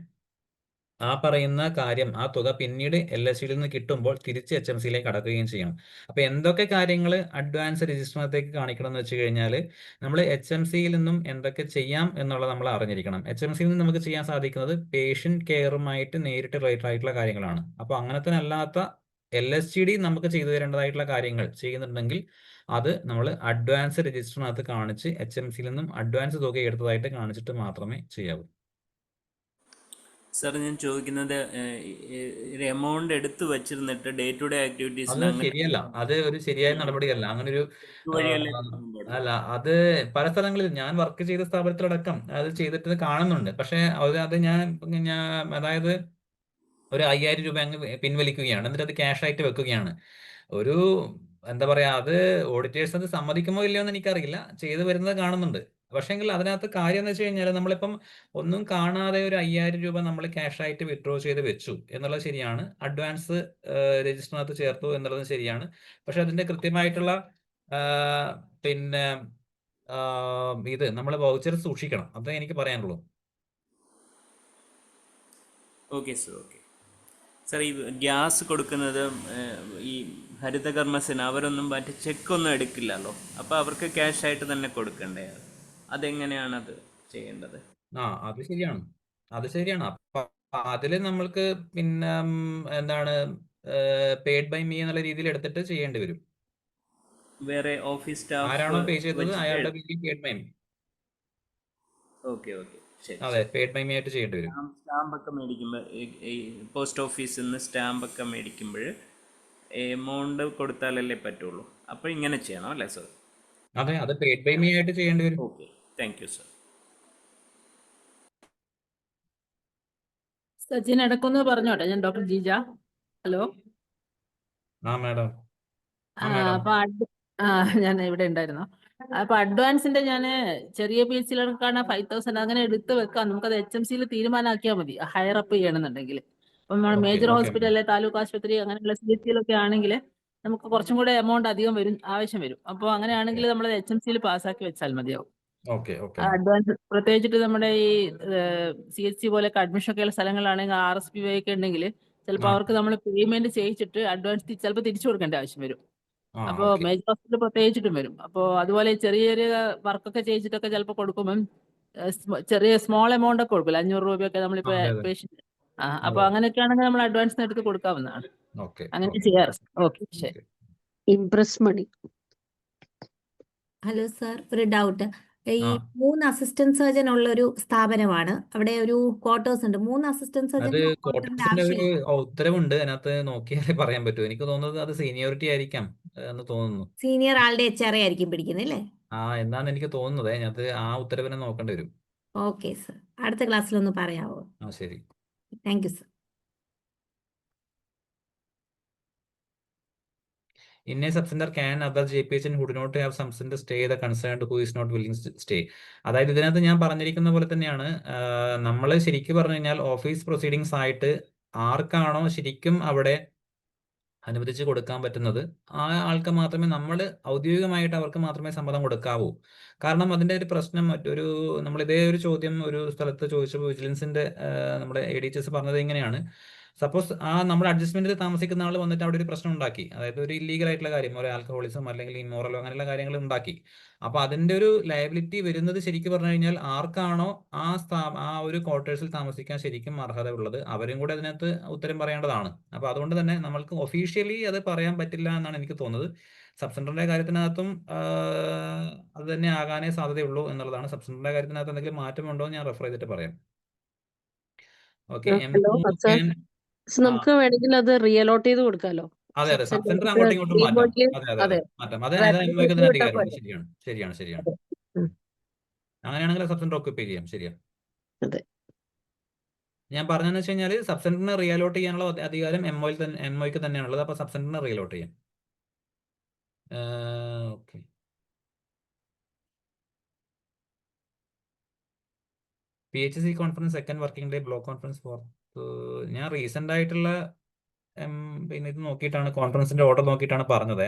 ആ പറയുന്ന കാര്യം ആ തുക പിന്നീട് LSGയിൽ നിന്ന് കിട്ടുമ്പോൾ തിരിച്ച് HMC-യിലേക്ക് അടക്കുകയും ചെയ്യണം. അപ്പൊ എന്തൊക്കെ കാര്യങ്ങൾ അഡ്വാൻസ് രജിസ്റ്ററിനകത്തേക്ക് കാണിക്കണം എന്ന് വെച്ച് കഴിഞ്ഞാൽ നമ്മൾ HMC-യിൽ നിന്നും എന്തൊക്കെ ചെയ്യാം എന്നുള്ളത് നമ്മൾ അറിഞ്ഞിരിക്കണം. HMC-യിൽ നിന്ന് നമുക്ക് ചെയ്യാൻ സാധിക്കുന്നത് പേഷ്യന്റ് കെയറുമായിട്ട് നേരിട്ട് റിലേറ്റഡ് ആയിട്ടുള്ള കാര്യങ്ങളാണ്. അപ്പൊ അങ്ങനത്തെ അല്ലാത്ത LSGD നമുക്ക് ചെയ്തു തരേണ്ടതായിട്ടുള്ള കാര്യങ്ങൾ ചെയ്യുന്നുണ്ടെങ്കിൽ അത് നമ്മൾ അഡ്വാൻസ് രജിസ്റ്ററിനകത്ത് കാണിച്ച് HMC-യിൽ നിന്നും അഡ്വാൻസ് തുക എടുത്തതായിട്ട് കാണിച്ചിട്ട് മാത്രമേ ചെയ്യാവൂ. സാർ ഞാൻ ചോദിക്കുന്നത് ഒരു എമൗണ്ട് എടുത്തു വെച്ചിരുന്നിട്ട് ഡേ ടു ഡേ അത് ആക്ടിവിറ്റീസിന് ശരിയല്ല. അത് ഒരു ശരിയായ നടപടിയല്ല. അങ്ങനെ ഒരു വഴിയല്ലേ പോകാൻ പാടുള്ളൂ. അല്ല, അത് പല സ്ഥലങ്ങളിൽ ഞാൻ വർക്ക് ചെയ്ത സ്ഥാപനത്തിലടക്കം അത് ചെയ്തിട്ട് കാണുന്നുണ്ട്. പക്ഷെ അത് ഞാൻ അതായത് ഒരു 5000 രൂപ അങ്ങ് പിൻവലിക്കുകയാണ്, എന്നിട്ട് അത് ക്യാഷ് ആയിട്ട് വെക്കുകയാണ്. ഒരു എന്താ പറയാ, അത് ഓഡിറ്റേഴ്സ് അത് സമ്മതിക്കുമോ ഇല്ലയോ എന്ന് എനിക്കറിയില്ല. ചെയ്തു വരുന്നത് കാണുന്നുണ്ട്. പക്ഷെങ്കിൽ അതിനകത്ത് കാര്യം എന്ന് വെച്ച് കഴിഞ്ഞാൽ നമ്മളിപ്പം ഒന്നും കാണാതെ ഒരു 5000 രൂപ നമ്മൾ ക്യാഷ് ആയിട്ട് വിഡ്രോ ചെയ്ത് വെച്ചു എന്നുള്ളത് ശരിയാണ്. അഡ്വാൻസ് രജിസ്റ്ററിനകത്ത് ചേർത്തു എന്നുള്ളത് ശരിയാണ്. പക്ഷെ അതിന്റെ കൃത്യമായിട്ടുള്ള ആ, പിന്നെ ഇത് നമ്മൾ വൗച്ചർ സൂക്ഷിക്കണം. അതേ എനിക്ക് പറയാനുള്ളൂ. Okay sir, okay sir. ഈ ഗ്യാസ് കൊടുക്കുന്നത് ഈ ഹരിതകർമ്മസേന അവരൊന്നും മറ്റേ ചെക്കൊന്നും എടുക്കില്ലല്ലോ. അപ്പോൾ അവർക്ക് ക്യാഷ് ആയിട്ട് തന്നെ കൊടുക്കണ്ടേ? അതെങ്ങനെയാണ് അത് ചെയ്യേണ്ടത്? അത് ശരിയാണ്, അത് ശരിയാണ്. അപ്പൊ അതില് നമ്മൾക്ക് പിന്നെ എന്താണ് പെയ്ഡ് ബൈ മീ എന്നുള്ള രീതിയിൽ എടുത്തിട്ട് ചെയ്യേണ്ടി വരും. വേറെ ഓഫീസ് സ്റ്റാഫ് ആരാണോ പേ ചെയ്തത് അയാളുടെ ബില്ലിൽ paid by me. Okay okay ശരി. അതെ, പെയ്ഡ് ബൈ മീ ആയിട്ട് ചെയ്യേണ്ടി വരും. സ്റ്റാമ്പൊക്കെ മേടിക്കുമ്പോൾ ഈ പോസ്റ്റ് ഓഫീസിൽ നിന്ന് സ്റ്റാമ്പൊക്കെ മേടിക്കുമ്പോൾ എമൗണ്ട് കൊടുത്താലല്ലേ പറ്റുള്ളൂ. അപ്പോൾ ഇങ്ങനെ ചെയ്യണം അല്ലേ സാർ? അതെ, അത് പെയ്ഡ് ബൈ മീ ആയിട്ട് ചെയ്യേണ്ടി വരും. Okay, thank you sir. Sachin ഇടക്കൊന്ന് പറഞ്ഞോട്ടെ, ഞാൻ ഡോക്ടർ ജീജ. ഹലോ. മാഡം. അപ്പൊ ഞാൻ ഇവിടെ ഉണ്ടായിരുന്നു. അപ്പൊ അഡ്വാൻസിന്റെ ഞാൻ ചെറിയ PHC-ക്കാണ് 5000 അങ്ങനെ എടുത്ത് വെക്കാം. നമുക്കത് HMC-യിൽ തീരുമാനമാക്കിയാൽ മതി, ഹയർ അപ്പ് ചെയ്യണമെന്നുണ്ടെങ്കിൽ. അപ്പം നമ്മൾ മേജർ ഹോസ്പിറ്റൽ, താലൂക്ക് ആശുപത്രി അങ്ങനെയുള്ള CHC-യിലൊക്കെ ആണെങ്കിൽ നമുക്ക് കുറച്ചും കൂടെ എമൗണ്ട് അധികം ആവശ്യം വരും. അപ്പോൾ അങ്ങനെയാണെങ്കിൽ നമ്മൾ HMC-യിൽ പാസ്സാക്കി വെച്ചാൽ മതിയാവും. അഡ്വാൻസ് പ്രത്യേകിച്ചിട്ട് നമ്മുടെ ഈ CHC പോലെയൊക്കെ അഡ്മിഷൻ ഒക്കെ ഉള്ള സ്ഥലങ്ങളാണെങ്കിൽ RSPY ഒക്കെ ഉണ്ടെങ്കിൽ ചിലപ്പോൾ അവർക്ക് നമ്മൾ പേയ്മെന്റ് ചെയ്യിച്ചിട്ട് അഡ്വാൻസ് ചിലപ്പോൾ തിരിച്ചു കൊടുക്കേണ്ട ആവശ്യം വരും. അപ്പോൾ മേജർ ഹോസ്പിറ്റൽ പ്രത്യേകിച്ചിട്ടും വരും. അപ്പോൾ അതുപോലെ ചെറിയ ചെറിയ വർക്കൊക്കെ ചെയ്യിച്ചിട്ടൊക്കെ ചിലപ്പോൾ കൊടുക്കുമ്പം ചെറിയ സ്മോൾ എമൗണ്ട് ഒക്കെ കൊടുക്കില്ല, 500 രൂപയൊക്കെ നമ്മളിപ്പോ പേഷ്യന്റ്. അപ്പൊ അങ്ങനെയൊക്കെ ആണെങ്കിൽ നമ്മൾ അഡ്വാൻസിന് എടുത്ത് കൊടുക്കാവുന്നതാണ്. അങ്ങനെ ചെയ്യാറ്. ഓക്കെ, ശരി. ഇംപ്രസ് മണി. ഹലോ സാർ, ഒരു ഡൗട്ട്. ഈ 3 അസിസ്റ്റന്റ് സർജൻ ഉള്ള ഒരു സ്ഥാപനമാണ്. അവിടെ ഒരു ക്വാർട്ടേഴ്സ് ഉണ്ട്. 3 അസിസ്റ്റന്റ് സർജൻ അത് ക്വാർട്ടേഴ്സിന്റെ ഒരു ഉത്തരവുണ്ട്, അതിനകത്ത് നോക്കിയാലേ പറയാൻ പറ്റൂ. എനിക്ക് തോന്നുന്നത് അത് സീനിയോറിറ്റി ആയിരിക്കാം എന്ന് തോന്നുന്നു. സീനിയർ ആളുടെ HRA ആയിരിക്കും പിടിക്കുന്നത് അല്ലേ? എന്നാണ് എനിക്ക് തോന്നുന്നത്. അതിനകത്ത് ആ ഉത്തരവിനെ നോക്കേണ്ടി വരും. ഓക്കെ സാർ, അടുത്ത ക്ലാസ്സിൽ ഒന്ന് പറയാവോ? ശരി. Thank you sir. In A sub centre can other JPHN who do not have sub center stay the concerned who is not willing to stay. അതായത് ഇതിനകത്ത് ഞാൻ പറഞ്ഞിരിക്കുന്ന പോലെ തന്നെയാണ്, നമ്മൾ ശരിക്കും പറഞ്ഞു കഴിഞ്ഞാൽ ഓഫീസ് പ്രൊസീഡിങ്സ് ആയിട്ട് ആർക്കാണോ ശരിക്കും അവിടെ അനുവദിച്ച് കൊടുക്കാൻ പറ്റുന്നത് ആ ആൾക്ക് മാത്രമേ നമ്മൾ ഔദ്യോഗികമായിട്ട് അവർക്ക് മാത്രമേ സമ്മതം കൊടുക്കാവൂ. കാരണം അതിൻ്റെ ഒരു പ്രശ്നം നമ്മൾ ഇതേ ഒരു ചോദ്യം ഒരു സ്ഥലത്ത് ചോദിച്ചപ്പോൾ വിജിലൻസിന്റെ നമ്മുടെ ADHS പറഞ്ഞത് ഇങ്ങനെയാണ്. സപ്പോസ് നമ്മൾ അഡ്ജസ്റ്റ്മെന്റിൽ താമസിക്കുന്ന ആൾ വന്നിട്ട് അവിടെ ഒരു പ്രശ്നം ഉണ്ടാക്കി, അതായത് ഒരു ഇല്ലീഗൽ ആയിട്ടുള്ള കാര്യം, ഒരു ആൽക്കഹോളിസം അല്ലെങ്കിൽ ഇമ്മോറലോ അങ്ങനെയുള്ള കാര്യങ്ങൾ ഉണ്ടാക്കി. അപ്പൊ അതിന്റെ ഒരു ലയബിലിറ്റി വരുന്നത് ശരിക്കും പറഞ്ഞു കഴിഞ്ഞാൽ ആർക്കാണോ ആ ഒരു ക്വാർട്ടേഴ്സിൽ താമസിക്കാൻ ശരിക്കും അർഹത ഉള്ളത് അവരും കൂടെ അതിനകത്ത് ഉത്തരം പറയേണ്ടതാണ്. അപ്പൊ അതുകൊണ്ട് തന്നെ നമ്മൾക്ക് ഒഫീഷ്യലി അത് പറയാൻ പറ്റില്ല എന്നാണ് എനിക്ക് തോന്നുന്നത്. സബ് സെന്ററിന്റെ കാര്യത്തിനകത്തും അത് തന്നെ ആകാനേ സാധ്യതയുള്ളൂ എന്നുള്ളതാണ്. സബ് സെന്ററിന്റെ കാര്യത്തിനകത്ത് എന്തെങ്കിലും മാറ്റമുണ്ടോ എന്ന് ഞാൻ റെഫർ ചെയ്തിട്ട് പറയാം. ഓക്കെ. ഹലോ സർ, നമുക്ക് വേണമെങ്കിൽ അത് റീഅലോട്ട് ചെയ്ത് കൊടുക്കാലോ. അതെ സബ് സബ് സെന്റർ സെന്ററിലേക്ക് അങ്ങോട്ടും ഇങ്ങോട്ടും മാറ്റാം. DMOക്ക് അതെ അതെ മാറ്റാം. അത് അത് അപ്ഡേറ്റ് MOയ്ക്ക് ചെയ്ത് തന്നെ വിട്ടാൽ അധികാരമുണ്ട്. പോരെ. ശരിയാണ്. അതെ. ഉം. അങ്ങനെയാണെങ്കിൽ സബ് സെന്റർ ഓക്യുപ്പൈ ചെയ്യാം. ശരിയാ. അതെ. ഞാൻ പറഞ്ഞതെന്ന് വെച്ച് കഴിഞ്ഞാൽ സബ് സെന്ററിന് റീഅലോട്ട് ചെയ്യാനുള്ള അധികാരം MOയ്ക്ക് തന്നെയാണുള്ളത്. അപ്പൊ സബ് സെന്ററിന് റീഅലോട്ട് ചെയ്യാം. Okay. PHC conference second working day, block conference fourth. ഞാൻ റീസെന്റ് ആയിട്ടുള്ള പിന്നെ ഇത് നോക്കിയിട്ടാണ്, കോൺഫറൻസിന്റെ ഓർഡർ നോക്കിയിട്ടാണ് പറഞ്ഞത്.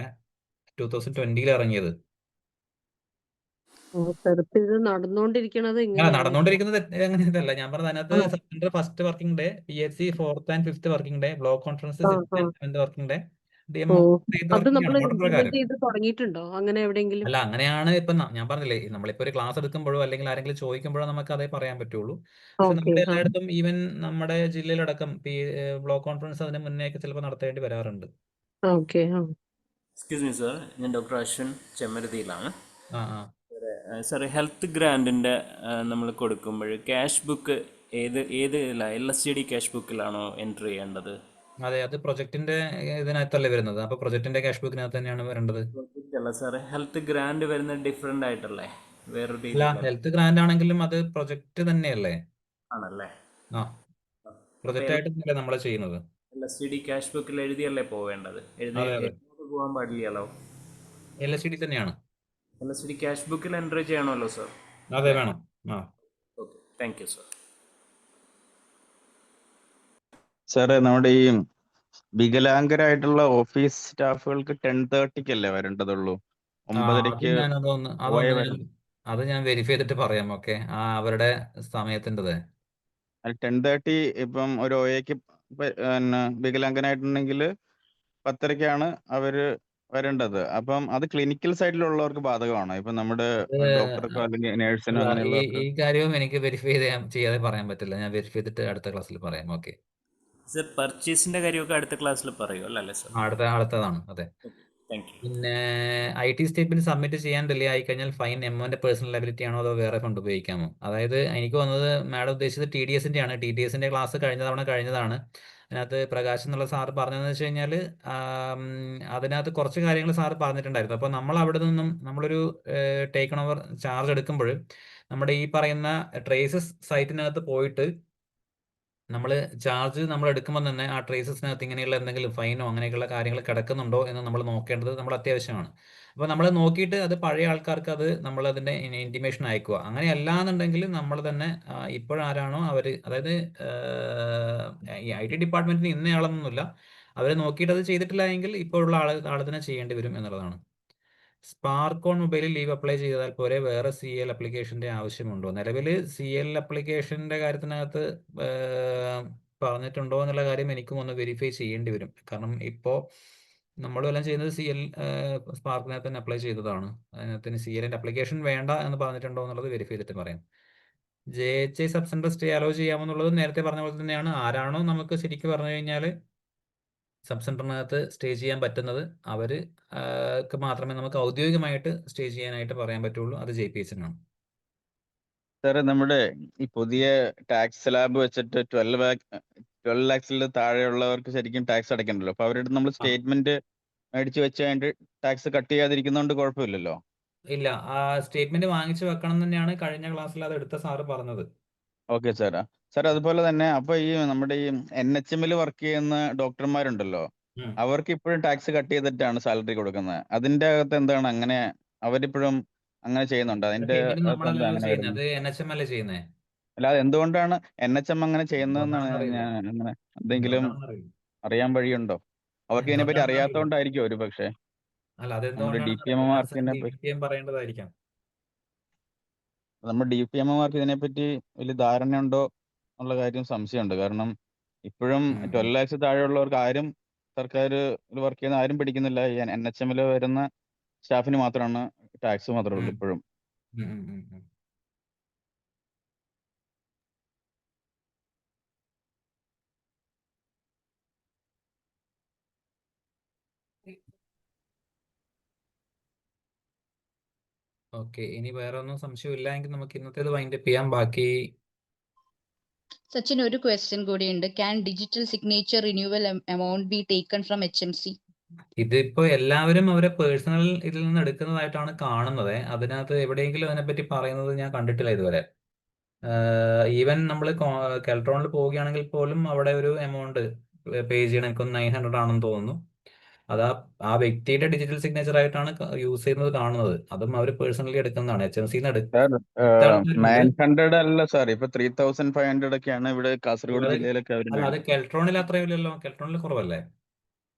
2020 ഇറങ്ങിയത്. സർ, ഇപ്പൊ ഇത് നടന്നുകൊണ്ടിരിക്കണത് ഇങ്ങനെയാണ്. നടന്നുകൊണ്ടിരിക്കുന്നത് അങ്ങനെ ഇതല്ല. ഞാൻ പറഞ്ഞത് അതിനകത്ത് sub centre first working day, PHC 4th and 5th working day, block conference 6th and 7th working day, DMO 8th അത് വർക്കിംഗ് നമ്മൾ ആണ് ഓർഡർ ഇംപ്ലിമെന്റ് പ്രകാരം. ചെയ്ത് തുടങ്ങിയിട്ടുണ്ടോ അങ്ങനെ എവിടെയെങ്കിലും? അല്ല, അങ്ങനെയാണ് ഇപ്പൊ ഞാൻ പറഞ്ഞില്ലേ, നമ്മളിപ്പോ ഒരു ക്ലാസ് എടുക്കുമ്പോഴോ അല്ലെങ്കിൽ ആരെങ്കിലും ചോദിക്കുമ്പോഴോ നമുക്ക് അതേ പറയാൻ പറ്റുള്ളൂ. പക്ഷെ ഓക്കെ. നമ്മുടെ എല്ലായിടത്തും ഈവൻ നമ്മുടെ ജില്ലയിലടക്കം ബ്ലോക്ക് കോൺഫറൻസ് അതിന് മുന്നേ ഒക്കെ ചിലപ്പോൾ നടത്തേണ്ടി വരാറുണ്ട്. ഓക്കെ. എക്സ്ക്യൂസ് മീ സർ, ഞാൻ ഡോക്ടർ അശ്വിൻ ചെമ്മരുതിയിലാണ്. ആ സാർ, ഹെൽത്ത് ഗ്രാൻഡിൻ്റെ നമ്മൾ കൊടുക്കുമ്പോൾ ക്യാഷ് ബുക്ക് ഏത് LSTD ക്യാഷ് ബുക്കിലാണോ എൻട്രി ചെയ്യേണ്ടത്? അതെ, അത് പ്രൊജക്ടിന്റെ ഇതിനകത്തല്ലേ വരുന്നത്. അപ്പൊ പ്രൊജക്ടിന്റെ ക്യാഷ് ബുക്കിനകത്ത് തന്നെയാണ് വരേണ്ടത്. അല്ല സാർ, ഹെൽത്ത് ഗ്രാൻഡ് വരുന്നത് ഡിഫറെൻ്റ് ആയിട്ടല്ലേ, വേറൊരു അല്ല, രീതിയിലല്ലേ? ഹെൽത്ത് ഗ്രാൻഡ് ആണെങ്കിലും അത് പ്രൊജക്ട് തന്നെയല്ലേ. ആണല്ലേ. ആ, പ്രൊജക്റ്റ് ആയിട്ട് തന്നെയല്ലേ നമ്മൾ ചെയ്യുന്നത്. LSTD ക്യാഷ് ബുക്കിൽ എഴുതിയല്ലേ പോവേണ്ടത്, അതെ. പോകാൻ പാടില്ലല്ലോ. LSTD തന്നെയാണ്. LSTD ക്യാഷ് ബുക്കിൽ എൻട്രി ചെയ്യണമല്ലോ സർ. അതെ, വേണം. Okay, thank you sir. സാറേ, നമ്മുടെ ഈ വികലാംഗരായിട്ടുള്ള ഓഫീസ് സ്റ്റാഫുകൾക്ക് 10:30-ക്കല്ലേ വരേണ്ടതുള്ളൂ? 9:30-ക്ക് അത് ഞാൻ വെരിഫൈ ചെയ്തിട്ട് പറയാം. ഓക്കെ, അവരുടെ സമയത്തിൻ്റെത് 10:30. ഇപ്പം ഒരു OAക്ക് വികലാംഗനായിട്ടുണ്ടെങ്കിൽ 10:30-ക്കാണ് അവര് വരേണ്ടത്. അപ്പം അത് ക്ലിനിക്കൽ സൈഡിലുള്ളവർക്ക് ബാധകമാണോ? ഇപ്പം നമ്മുടെ ഡോക്ടർക്കോ അല്ലെങ്കിൽ നേഴ്സിനോ അങ്ങനെയുള്ളവർക്ക്? ഈ കാര്യവും എനിക്ക് വെരിഫൈ ചെയ്യാതെ പറയാൻ പറ്റില്ല. ഞാൻ വെരിഫൈ ചെയ്തിട്ട് അടുത്ത ക്ലാസ്സിൽ പറയാം. ഓക്കെ സർ, പർച്ചേസിന്റെ കാര്യമൊക്കെ അടുത്ത ക്ലാസ്സിൽ പറയുമല്ലോ അല്ലേ സർ? അടുത്തതാണ്. അതെ. Thank you. പിന്നെ IT സ്റ്റേറ്റ്മെന്റ് സബ്മിറ്റ് ചെയ്യാൻ ഡിലേ ആയി കഴിഞ്ഞാൽ ഫൈൻ MOന്റെ പേഴ്സണൽ ലയബിലിറ്റി ആണോ അതോ വേറെ ഫണ്ട് ഉപയോഗിക്കാമോ? അതായത് എനിക്ക് വന്നത് മാഡം ഉദ്ദേശിച്ചത് TDSന്റെ ആണ്. TDSന്റെ ക്ലാസ് കഴിഞ്ഞതാണ്. അതിനകത്ത് പ്രകാശ് എന്നുള്ള സാറ് പറഞ്ഞതെന്ന് വെച്ച് കഴിഞ്ഞാൽ അതിനകത്ത് കുറച്ച് കാര്യങ്ങൾ സാറ് പറഞ്ഞിട്ടുണ്ടായിരുന്നു. അപ്പോൾ നമ്മൾ അവിടെ നിന്നും നമ്മളൊരു ടേക്കൺ ഓവർ ചാർജ് എടുക്കുമ്പോൾ നമ്മുടെ ഈ പറയുന്ന ട്രേസസ് സൈറ്റിനകത്ത് പോയിട്ട് നമ്മൾ ചാർജ് എടുക്കുമ്പോൾ തന്നെ ആ ട്രേസസിനകത്ത് ഇങ്ങനെയുള്ള എന്തെങ്കിലും ഫൈനോ അങ്ങനെയൊക്കെയുള്ള കാര്യങ്ങൾ കിടക്കുന്നുണ്ടോ എന്ന് നമ്മൾ നോക്കേണ്ടത് നമ്മൾ അത്യാവശ്യമാണ്. അപ്പോൾ നമ്മൾ നോക്കിയിട്ട് അത് പഴയ ആൾക്കാർക്ക് അത് നമ്മളതിൻ്റെ ഇൻറ്റിമേഷൻ അയക്കുക. അങ്ങനെയല്ല എന്നുണ്ടെങ്കിൽ നമ്മൾ തന്നെ ഇപ്പോഴാരാണോ അവർ, അതായത് ഈ IT ഡിപ്പാർട്ട്മെൻറ്റിന് ഇന്നയാളൊന്നുമില്ല, അവർ നോക്കിയിട്ട് അത് ചെയ്തിട്ടില്ല എങ്കിൽ ഇപ്പോഴുള്ള ആൾ തന്നെ ചെയ്യേണ്ടി വരും എന്നുള്ളതാണ്. സ്പാർക്ക് ഓൺ മൊബൈലിൽ ലീവ് അപ്ലൈ ചെയ്താൽ പോരെ, വേറെ CL അപ്ലിക്കേഷൻ്റെ ആവശ്യമുണ്ടോ? നിലവിൽ CL അപ്ലിക്കേഷൻ്റെ കാര്യത്തിനകത്ത് പറഞ്ഞിട്ടുണ്ടോ എന്നുള്ള കാര്യം എനിക്കും ഒന്ന് വെരിഫൈ ചെയ്യേണ്ടി വരും. കാരണം ഇപ്പോൾ നമ്മളെല്ലാം ചെയ്യുന്നത് CL സ്പാർക്കിനകത്ത് തന്നെ അപ്ലൈ ചെയ്തതാണ്. അതിനകത്ത് CLൻ്റെ അപ്ലിക്കേഷൻ വേണ്ട എന്ന് പറഞ്ഞിട്ടുണ്ടോ എന്നുള്ളത് വെരിഫൈ ചെയ്തിട്ട് പറയാം. JHI sub centre stay allow ചെയ്യാമെന്നുള്ളത് നേരത്തെ പറഞ്ഞ പോലെ തന്നെയാണ്. ആരാണോ നമുക്ക് ശരിക്കും പറഞ്ഞു കഴിഞ്ഞാൽ സബ് സെന്ററിനകത്ത് സ്റ്റേ ചെയ്യാൻ പറ്റുന്നത് അവർക്ക് മാത്രമേ നമുക്ക് ഔദ്യോഗികമായിട്ട് സ്റ്റേ ചെയ്യാനായിട്ട് പറയാൻ പറ്റുള്ളൂ. അത് JPHനാണ്. സാറേ, നമ്മുടെ ഈ പുതിയ ടാക്സ് സ്ലാബ് വെച്ചിട്ട് 12 lakhs താഴെയുള്ളവർക്ക് ശരിക്കും ടാക്സ് അടയ്ക്കണ്ടല്ലോ. അപ്പൊ അവരുടെ നമ്മൾ സ്റ്റേറ്റ്മെന്റ് മേടിച്ച് വെച്ച് കഴിഞ്ഞിട്ട് ടാക്സ് കട്ട് ചെയ്യാതിരിക്കുന്നതുകൊണ്ട് കുഴപ്പമില്ലല്ലോ? ഇല്ല, ആ സ്റ്റേറ്റ്മെന്റ് വാങ്ങിച്ചു വെക്കണം തന്നെയാണ് കഴിഞ്ഞ ക്ലാസ്സിൽ അത് എടുത്ത സാറ് പറഞ്ഞത്. Okay sir. അതുപോലെ തന്നെ അപ്പൊ ഈ നമ്മുടെ ഈ NHMൽ വർക്ക് ചെയ്യുന്ന ഡോക്ടർമാരുണ്ടല്ലോ, ഉം. അവർക്ക് ഇപ്പോഴും ടാക്സ് കട്ട് ചെയ്തിട്ടാണ് സാലറി കൊടുക്കുന്നത്. അതിന്റെ അകത്ത് എന്താണ് അങ്ങനെ അവരിപ്പോഴും അങ്ങനെ ചെയ്യുന്നുണ്ട്? അതിന്റെ പേയ്മെന്റ് അകത്ത് എന്താ നമ്മളല്ലല്ലോ അങ്ങനെ ചെയ്യുന്നത്, വരുന്നത്? അത് NHM അല്ലേ ചെയ്യുന്നത്. അല്ലാതെ എന്തുകൊണ്ടാണ് NHM അങ്ങനെ ചെയ്യുന്നതെന്നാണ് എന്തുകൊണ്ടാണെന്ന് അറിയില്ല, ഞാൻ അങ്ങനെ എന്തെങ്കിലും എന്തുകൊണ്ടാണെന്ന് അറിയില്ല, അറിയാൻ വഴിയുണ്ടോ? അവർക്ക് ഇതിനെപ്പറ്റി എന്തുകൊണ്ടാണെന്ന് അറിയില്ല. അറിയാത്തതുകൊണ്ടായിരിക്കും ഒരു പക്ഷേ അല്ല, നമ്മുടെ അതെന്തുകൊണ്ടാണെന്ന് അറിയില്ല. DPMമാർക്ക് കൺസേൺ ഇതിനെപ്പറ്റി DPM പറയേണ്ടതായിരിക്കാം. നമ്മുടെ DPMമാർക്ക് ഇതിനെപ്പറ്റി വലിയ ധാരണയുണ്ടോ എന്നുള്ള കാര്യം സംശയമുണ്ട്. കാരണം ഇപ്പോഴും ഉം. 12 lakhs താഴെയുള്ളവർക്ക് ആരും സർക്കാർ വർക്ക് ചെയ്യുന്ന ആരും പിടിക്കുന്നില്ല. ഈ NHMൽ വരുന്ന സ്റ്റാഫിന് മാത്രമാണ് ടാക്സ് മാത്രമേ ഉള്ളൂ ഉം. ഇപ്പോഴും. ഉം. ഉം. ഉം. ഉം. ഓക്കെ, ഇനി വേറെ ഒന്നും സംശയമില്ല എങ്കിൽ നമുക്ക് ഇന്നത്തേത് വൈൻഡപ്പ് ചെയ്യാം. ബാക്കി സച്ചിൻ, ഒരു ക്വസ്റ്റ്യൻ കൂടിയുണ്ട്. Can digital signature renewal amount be taken from HMC? ഇതിപ്പോ എല്ലാവരും അവരെ പേഴ്സണൽ ഇതിൽ നിന്ന് എടുക്കുന്നതായിട്ടാണ് കാണുന്നത്. അതിനകത്ത് എവിടെയെങ്കിലും അതിനെപ്പറ്റി പറയുന്നത് ഞാൻ കണ്ടിട്ടില്ല ഇതുവരെ. ഈവൻ നമ്മൾ കെൽട്രോണിൽ പോവുകയാണെങ്കിൽ പോലും അവിടെ ഒരു എമൗണ്ട് പേ ചെയ്യണം. എനിക്കൊന്ന് 900 ആണെന്ന് തോന്നുന്നു. അത് ആ വ്യക്തിയുടെ ഡിജിറ്റൽ സിഗ്നേച്ചർ ആയിട്ടാണ് യൂസ് ചെയ്യുന്നത് കാണുന്നത്. അതും അവർ പേഴ്സണലി എടുക്കുന്നതാണ്. HMC-ന്ന് സാർ എടുത്ത ആൾക്കാരുണ്ട്. 900 അല്ല സാർ, ഇപ്പൊ 3500 ഒക്കെയാണ് ഇവിടെ കാസർഗോഡ് അത് ജില്ലയിലൊക്കെ അവർ അല്ല, അത് മേടിക്കുന്നത്. കെൽട്രോണിൽ അത്രയില്ലല്ലോ, കെൽട്രോണിൽ കുറവല്ലേ?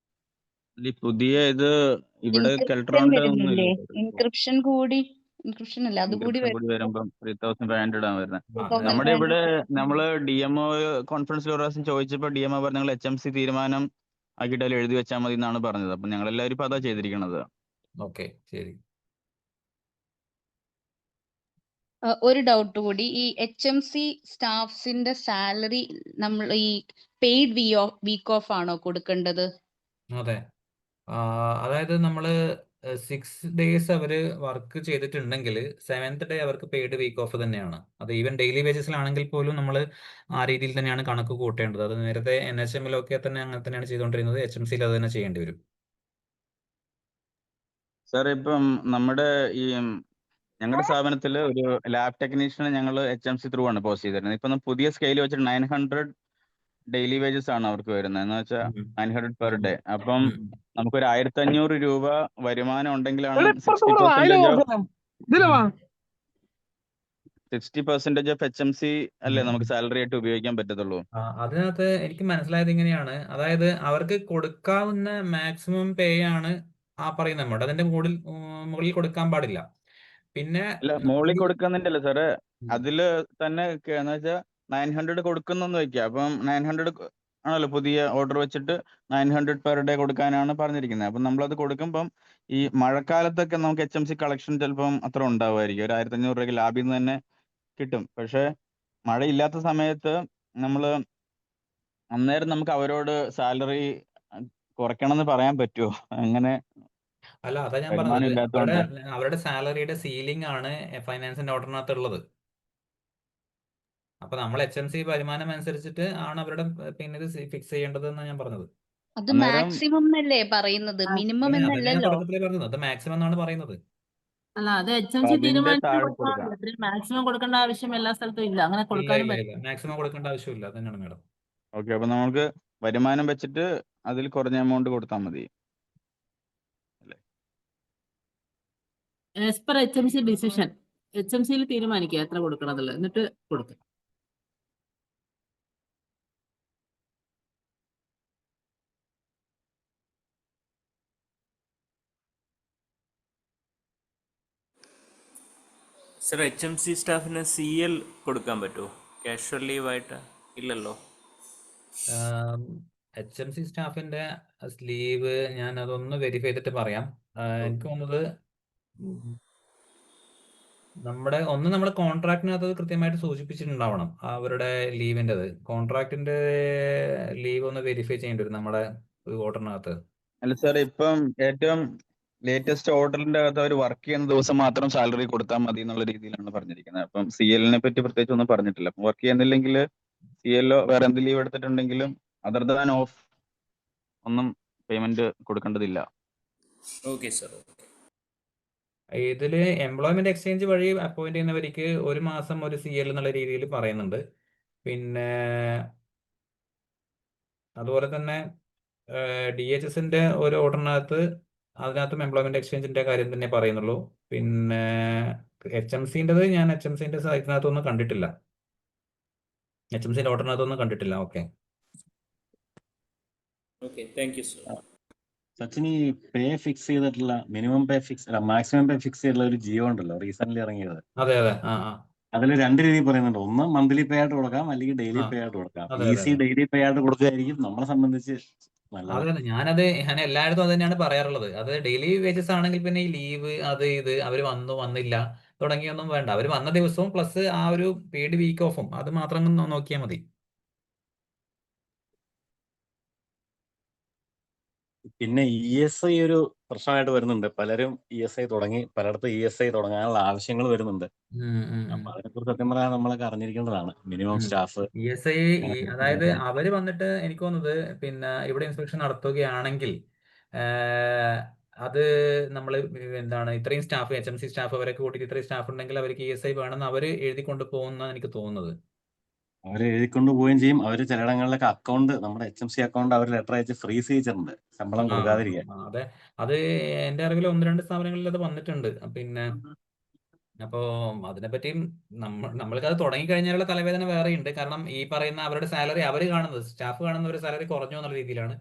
ഈ പുതിയ ഇത് ഇവിടെ ഇൻക്രിപ്ഷൻ കെൽട്രോണിന്റെ ഒന്നും ഇല്ല വരുന്നില്ലേ? സാർ. ഇൻക്രിപ്ഷൻ അല്ല, അതുകൂടി ഇൻക്രിപ്ഷൻ കൂടി വരുമ്പം 3500 ആണ് വരുന്നത്. ആ, നമ്മുടെ ഇവിടെ 2500. നമ്മള് DMO കോൺഫറൻസിൽ ഒരു പ്രാവശ്യം ചോദിച്ചപ്പോൾ DMO പറഞ്ഞു നിങ്ങൾ HMC തീരുമാനം ആക്കിയിട്ട് അതിൽ എഴുതി വെച്ചാൽ മതി എന്നാണ് പറഞ്ഞത്. അപ്പൊ ഞങ്ങൾ എല്ലാവരും ഇപ്പൊ അതാ ചെയ്തിരിക്കുന്നത്. ഓക്കെ, ശരി. ഒരു ഡൗട്ട് കൂടി. ഈ HMC സ്റ്റാഫ്സിന്റെ സാലറി നമ്മൾ ഈ പെയ്ഡ് വീക്ക് ഓഫ് ആണോ കൊടുക്കേണ്ടത്? അതെ. അതായത് നമ്മൾ 6 days അവർ വർക്ക് ചെയ്തിട്ടുണ്ടെങ്കിൽ 7th day അവർക്ക് പെയ്ഡ് വീക്ക് ഓഫ് തന്നെയാണ്. അത് ഈവൻ ഡെയിലി വേജസിലാണെങ്കിൽ പോലും നമ്മൾ ആ രീതിയിൽ തന്നെയാണ് കണക്ക് കൂട്ടേണ്ടത്. അത് നേരത്തെ NHM-ലൊക്കെ തന്നെ അങ്ങനെ തന്നെയാണ് ചെയ്തുകൊണ്ടിരുന്നത്. HMC-ൽ അത് തന്നെ ചെയ്യേണ്ടി വരും. സാർ ഇപ്പം നമ്മുടെ ഈ ഞങ്ങളുടെ സ്ഥാപനത്തിൽ ഒരു ലാബ് ടെക്നീഷ്യനെ ഞങ്ങൾ HMC ത്രൂ ആണ് പോസ്റ്റ് ചെയ്തിരുന്നത്. ഇപ്പം പുതിയ സ്കെയിൽ വെച്ചിട്ട് 900 ഡെയിലി വേജസ് ആണ് അവർക്ക് വരുന്നത്. എന്ന് വെച്ചാൽ ഉം. 900 പെർ ഡേ. അപ്പം ഉം. നമുക്കൊരു 1500 രൂപ വരുമാനം ഉണ്ടെങ്കിലാണ് ഇപ്പുറത്ത് കൂടെ വാ, അതിലെ 60% നോക്കണം. ഇതിലെ വാ. 60% ഓഫ് HMC അല്ലേ നമുക്ക് സാലറി ആയിട്ട് ഉപയോഗിക്കാൻ പറ്റത്തുള്ളൂ. അതിനകത്ത് എനിക്ക് മനസ്സിലായത് ഇങ്ങനെയാണ്. അതായത് അവർക്ക് കൊടുക്കാവുന്ന മാക്സിമം പേ ആണ് ആ പറയുന്ന എമൗണ്ട്. അതിന്റെ മുകളിൽ കൊടുക്കാൻ പാടില്ല. പിന്നെ അല്ല, മുകളിൽ ഈ കൊടുക്കുന്നില്ല സാറേ. ഉം. അതില് തന്നെ എന്ന് വെച്ചാൽ 900 കൊടുക്കുന്നെന്ന് വെക്കുക. അപ്പം 900 ആണല്ലോ പുതിയ ഓർഡർ വെച്ചിട്ട് 900 പെർ ഡേ കൊടുക്കാനാണ് പറഞ്ഞിരിക്കുന്നത്. അപ്പം നമ്മളത് കൊടുക്കുമ്പം ഈ മഴക്കാലത്തൊക്കെ നമുക്ക് HMC കളക്ഷൻ ചിലപ്പം അത്ര ഉണ്ടാവുമായിരിക്കും. ഒരു 1500 രൂപയ്ക്ക് ലാബിൽ നിന്ന് തന്നെ കിട്ടും. പക്ഷെ മഴയില്ലാത്ത സമയത്ത് നമ്മൾ അന്നേരം നമുക്ക് അവരോട് സാലറി കുറയ്ക്കണം എന്ന് പറയാൻ പറ്റുമോ? അങ്ങനെ അല്ല, അതാ ഞാൻ വരുമാനം പറഞ്ഞത്. ഇല്ലാത്തതുകൊണ്ട്. അവരുടെ സാലറിയുടെ സീലിംഗ് ആണ് ഫൈനാൻസിന്റെ ഓർഡറിനകത്ത് ഉള്ളത്. അപ്പൊ നമ്മൾ HMC വരുമാനം അനുസരിച്ചിട്ട് ആണ് അവരുടെ പിന്നെ ഇത് ഫിക്സ് ചെയ്യേണ്ടത് എന്നാണ് ഞാൻ പറഞ്ഞത്. അത് അന്നേരം മാക്സിമം എന്നല്ലേ പറയുന്നത്, മിനിമം അതന്നെ ഞാൻ എന്നല്ലല്ലോ. തുടക്കത്തിലേ പറഞ്ഞത്. അത് മാക്സിമം എന്നാണ് പറയുന്നത്. അല്ല, അത് അപ്പൊ HMC അതിന്റെ തീരുമാനിച്ചാൽ താഴെ കൊടുത്താൽ കൊടുക്കാം. മതി. മാക്സിമം കൊടുക്കേണ്ട ആവശ്യം എല്ലാ സ്ഥലത്തും ഇല്ല. അങ്ങനെ ഇല്ല, കൊടുക്കാനും ഇല്ല, പറ്റില്ല. ഇല്ല. മാക്സിമം കൊടുക്കേണ്ട ആവശ്യമില്ല. അതന്നെയാണ് മേഡം. ഓക്കെ, അപ്പൊ നമുക്ക് വരുമാനം വെച്ചിട്ട് അതിൽ കുറഞ്ഞ എമൗണ്ട് കൊടുത്താൽ മതി അല്ലേ? ആസ് പെർ HMC ഡിസിഷൻ HMC-യിൽ തീരുമാനിക്കുക എത്ര കൊടുക്കണമെന്നുള്ളത്, എന്നിട്ട് കൊടുക്കുക. സർ, HMC സ്റ്റാഫിന് CL കൊടുക്കാൻ പറ്റുമോ കാഷ്വൽ ലീവായിട്ട്? ഇല്ലല്ലോ. HMC സ്റ്റാഫിന്റെ ലീവ് ഞാൻ അതൊന്ന് വെരിഫൈ ചെയ്തിട്ട് പറയാം. എനിക്ക് തോന്നുന്നത് നമ്മുടെ കോൺട്രാക്ടിനകത്ത് അത് കൃത്യമായിട്ട് സൂചിപ്പിച്ചിട്ടുണ്ടാവണം അവരുടെ ലീവിൻ്റെത്. കോൺട്രാക്ടിന്റെ ലീവ് ഒന്ന് വെരിഫൈ ചെയ്യേണ്ടി വരും നമ്മുടെ ഓർഡറിനകത്ത്. അല്ല സാർ, ഇപ്പം ഏറ്റവും ലേറ്റസ്റ്റ് ഓർഡറിന്റെ അകത്ത് അവർ വർക്ക് ചെയ്യുന്ന ദിവസം മാത്രം സാലറി കൊടുത്താൽ മതി എന്നുള്ള രീതിയിലാണ് പറഞ്ഞിരിക്കുന്നത്. അപ്പം CL-നെ പറ്റി പ്രത്യേകിച്ച് ഒന്നും പറഞ്ഞിട്ടില്ല. അപ്പം വർക്ക് ചെയ്യുന്നില്ലെങ്കിൽ CL-ഓ വേറെ എന്ത് ലീവ് എടുത്തിട്ടുണ്ടെങ്കിലും അതർ ദാൻ ഓഫ് ഒന്നും പേയ്മെന്റ് കൊടുക്കേണ്ടതില്ല. Okay sir. ഇതില് എംപ്ലോയ്മെന്റ് എക്സ്ചേഞ്ച് വഴി അപ്പോയിന്റ് ചെയ്യുന്നവർക്ക് ഒരു മാസം ഒരു CL എന്നുള്ള രീതിയിൽ പറയുന്നുണ്ട്. പിന്നെ അതുപോലെ തന്നെ DHSന്റെ ഒരു ഓർഡറിനകത്ത് അതിനകത്തും എംപ്ലോയ്മെന്റ് എക്സ്ചേഞ്ചിന്റെ കാര്യം തന്നെ പറയുന്നുള്ളൂ. പിന്നെ HMCൻ്റെത് ഞാൻ HMCന്റെ സൈറ്റിനകത്തൊന്നും കണ്ടിട്ടില്ല. HMCന്റെ ഓർഡറിനകത്തൊന്നും കണ്ടിട്ടില്ല. Okay. Okay, thank you sir. Sachin, ഈ പേ ഫിക്സ് ചെയ്തിട്ടുള്ള മിനിമം പേ ഫിക്സ് അല്ല മാക്സിമം പേ ഫിക്സ് ചെയ്തിട്ടുള്ള ഒരു ജിയോ ഉണ്ടല്ലോ റീസെന്റ് ഇറങ്ങിയത്. അതെ അതെ. ആ ആ അതിൽ രണ്ട് രീതി പറയുന്നുണ്ട്. ഒന്ന് മന്ത്ലി പേ ആയിട്ട് കൊടുക്കാം, അല്ലെങ്കിൽ ഡെയിലി ആ പേ ആയിട്ട് കൊടുക്കാം. അതെ അതെ ഈസി ഡെയിലി പേ ആയിട്ട് കൊടുക്കുകയായിരിക്കും നമ്മളെ സംബന്ധിച്ച് നല്ലത്. അതെ ഞാൻ എല്ലായിടത്തും അത് തന്നെയാണ് പറയാറുള്ളത്. അത് ഡെയിലി വേജസ് ആണെങ്കിൽ പിന്നെ ഈ ലീവ് അത് ഇത് അവർ വന്നില്ല തുടങ്ങിയൊന്നും വേണ്ട. അവർ വന്ന ദിവസവും പ്ലസ് ആ ഒരു പെയ്ഡ് വീക്ക് ഓഫും അത് മാത്രം നോക്കിയാൽ മതി. പിന്നെ ESI ഒരു പ്രശ്നമായിട്ട് വരുന്നുണ്ട്. പലരും ESI തുടങ്ങി, പലയിടത്തും ESI തുടങ്ങാനുള്ള ആവശ്യങ്ങൾ വരുന്നുണ്ട്. അപ്പൊ അതിനെക്കുറിച്ച് സത്യം പറയാൻ നമ്മളൊക്കെ അറിഞ്ഞിരിക്കേണ്ടതാണ്. മിനിമം സ്റ്റാഫ് ESI അതായത് അവര് വന്നിട്ട് എനിക്ക് തോന്നുന്നത് പിന്നെ ഇവിടെ ഇൻസ്പെക്ഷൻ നടത്തുകയാണെങ്കിൽ അത് നമ്മൾ എന്താണ് ഇത്രയും സ്റ്റാഫ് HMC സ്റ്റാഫ് അവരൊക്കെ കൂട്ടിയിട്ട് ഇത്രയും സ്റ്റാഫ് ഉണ്ടെങ്കിൽ അവർക്ക് ESI വേണമെന്ന് അവർ എഴുതി കൊണ്ടുപോകുന്ന എനിക്ക് തോന്നുന്നത്. അവര് എഴുതിക്കൊണ്ട് പോവുകയും ചെയ്യും. അവര് ചിലയിടങ്ങളിലൊക്കെ അക്കൗണ്ട്, നമ്മുടെ HMC അക്കൗണ്ട് അവർ ലെറ്റർ അയച്ച് ഫ്രീസ് ചെയ്തിട്ടുണ്ട് ശമ്പളം കൊടുക്കാതിരിക്കാൻ. അതെ, അത് എന്റെ അറിവിൽ 1-2 സ്ഥാപനങ്ങളിൽ അത് വന്നിട്ടുണ്ട്. പിന്നെ അപ്പോ അതിനെപ്പറ്റിയും നമ്മൾക്ക് അത് തുടങ്ങി കഴിഞ്ഞാലുള്ള തലവേദന വേറെയുണ്ട്. കാരണം ഈ പറയുന്ന അവരുടെ സാലറി അവർ കാണുന്നത്, സ്റ്റാഫ് കാണുന്ന ഒരു സാലറി കുറഞ്ഞു എന്നുള്ള രീതിയിലാണ്